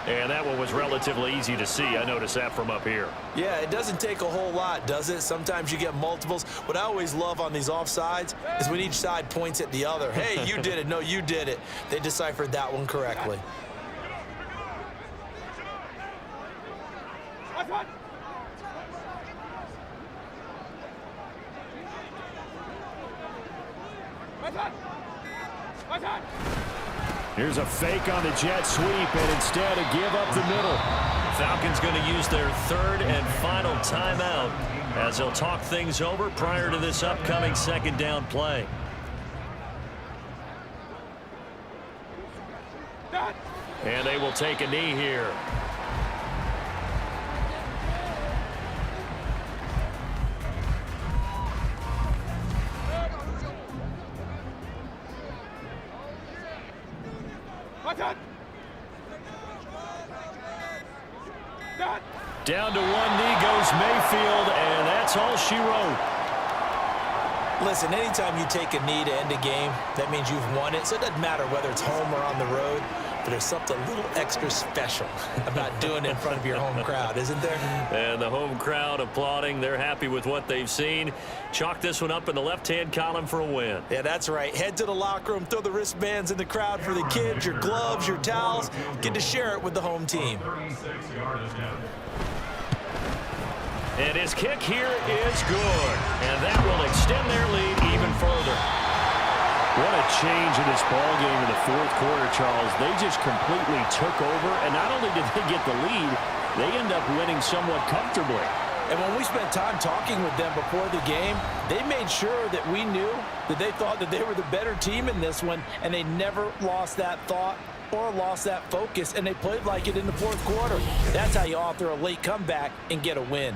S5: And that one was relatively easy to see. I noticed that from up here.
S3: Yeah, it doesn't take a whole lot, does it? Sometimes you get multiples. What I always love on these offsides is when each side points at the other. Hey, you did it. No, you did it. They deciphered that one correctly.
S2: Here's a fake on the jet sweep, and instead a give up the middle.
S5: Falcons going to use their 3rd and final timeout as they'll talk things over prior to this upcoming 2nd down play. And they will take a knee here. Down to 1 knee goes Mayfield, and that's all she wrote.
S3: Listen, anytime you take a knee to end a game, that means you've won it. So it doesn't matter whether it's home or on the road, but there's something a little extra special about doing it in front of your home crowd, isn't there?
S5: And the home crowd applauding. They're happy with what they've seen. Chalk this one up in the left-hand column for a win.
S3: Yeah, that's right. Head to the locker room, throw the wristbands in the crowd for the kids, your gloves, your towels. Get to share it with the home team.
S7: 36-yard attempt.
S5: And his kick here is good. And that will extend their lead even further.
S2: What a change in this ball game in the 4th quarter, Charles. They just completely took over, and not only did they get the lead, they end up winning somewhat comfortably.
S3: And when we spent time talking with them before the game, they made sure that we knew that they thought that they were the better team in this one, and they never lost that thought or lost that focus, and they played like it in the 4th quarter. That's how you author a late comeback and get a win.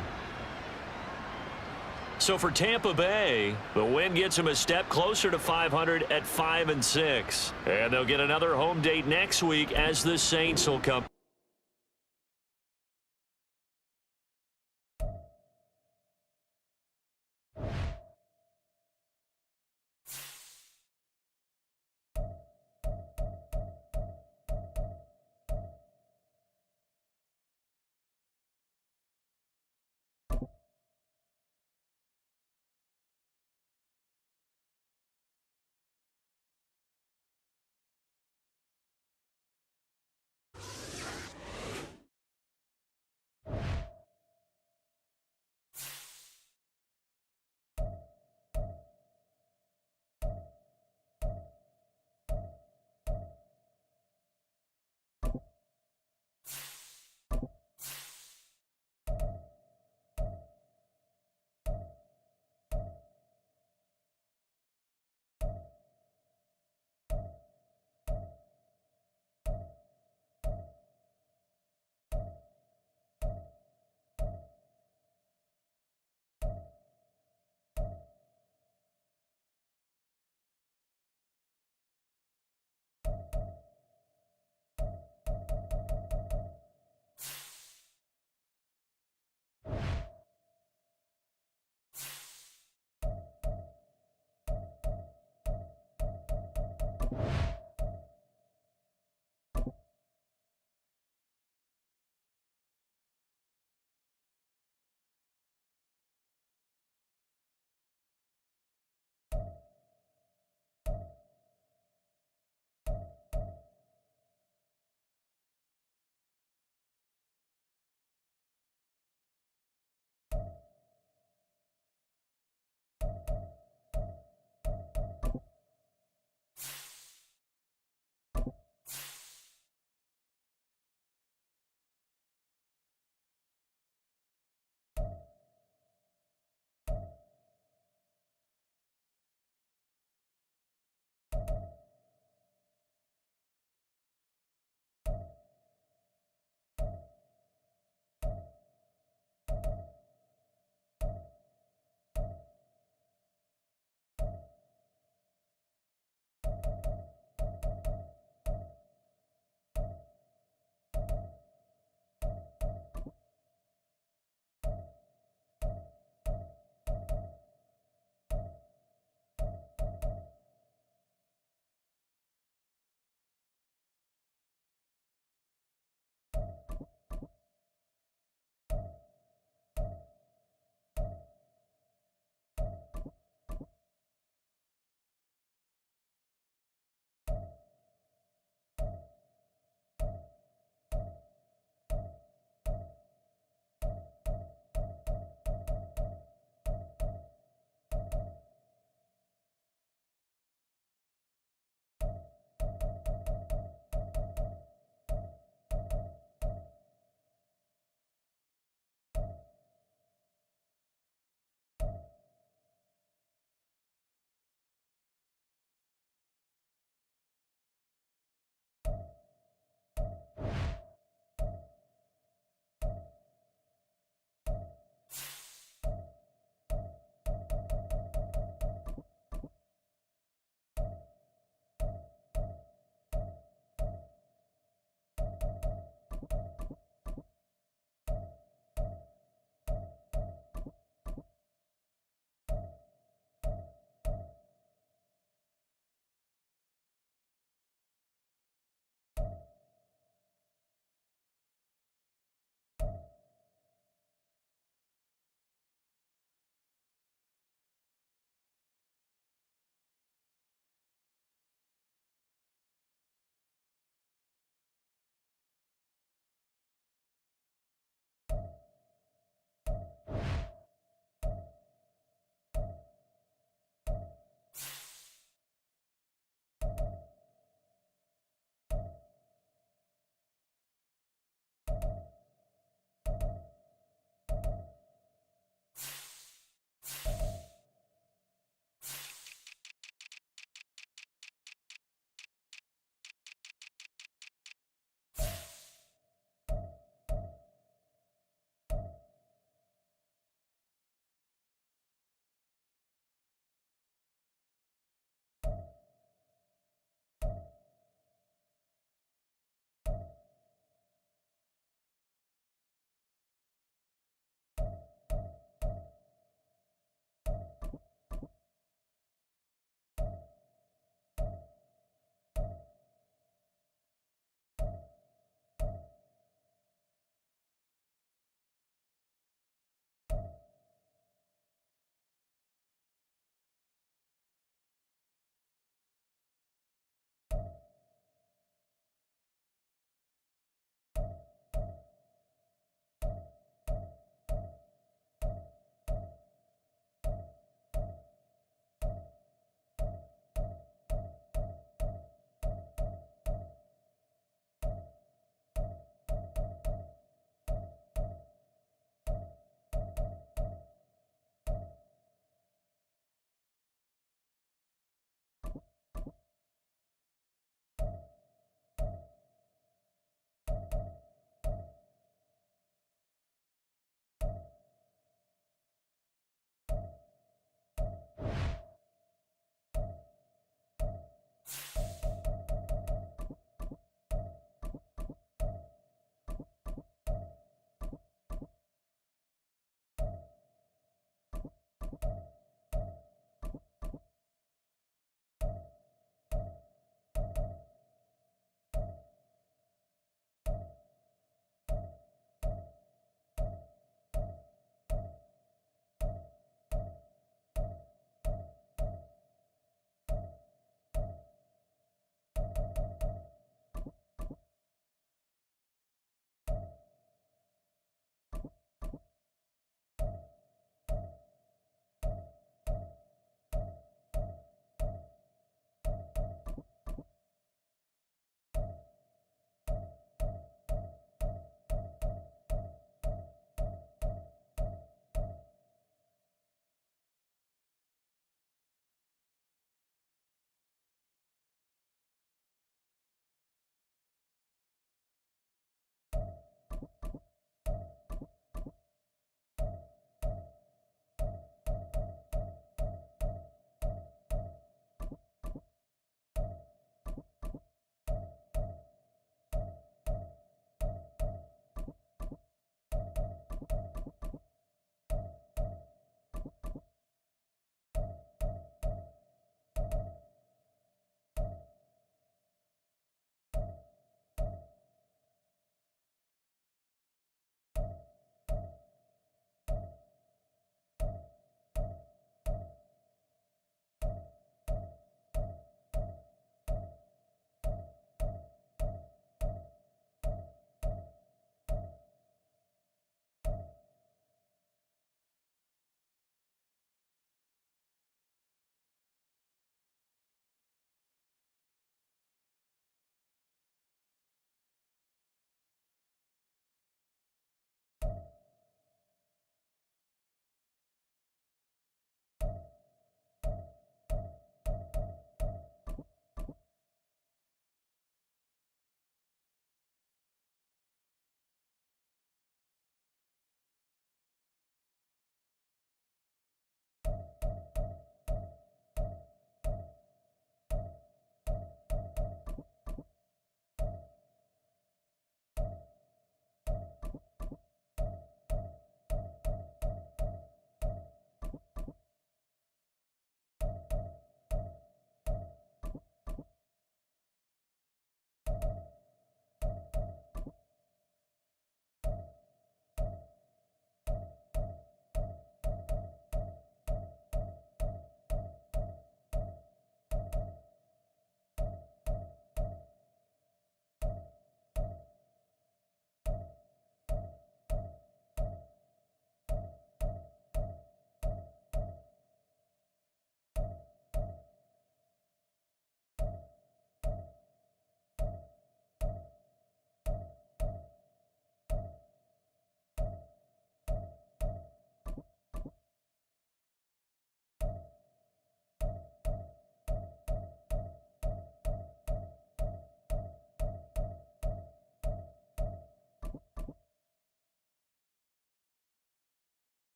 S5: So for Tampa Bay, the win gets them a step closer to 500 at 5-6. And they'll get another home date next week as the Saints will come.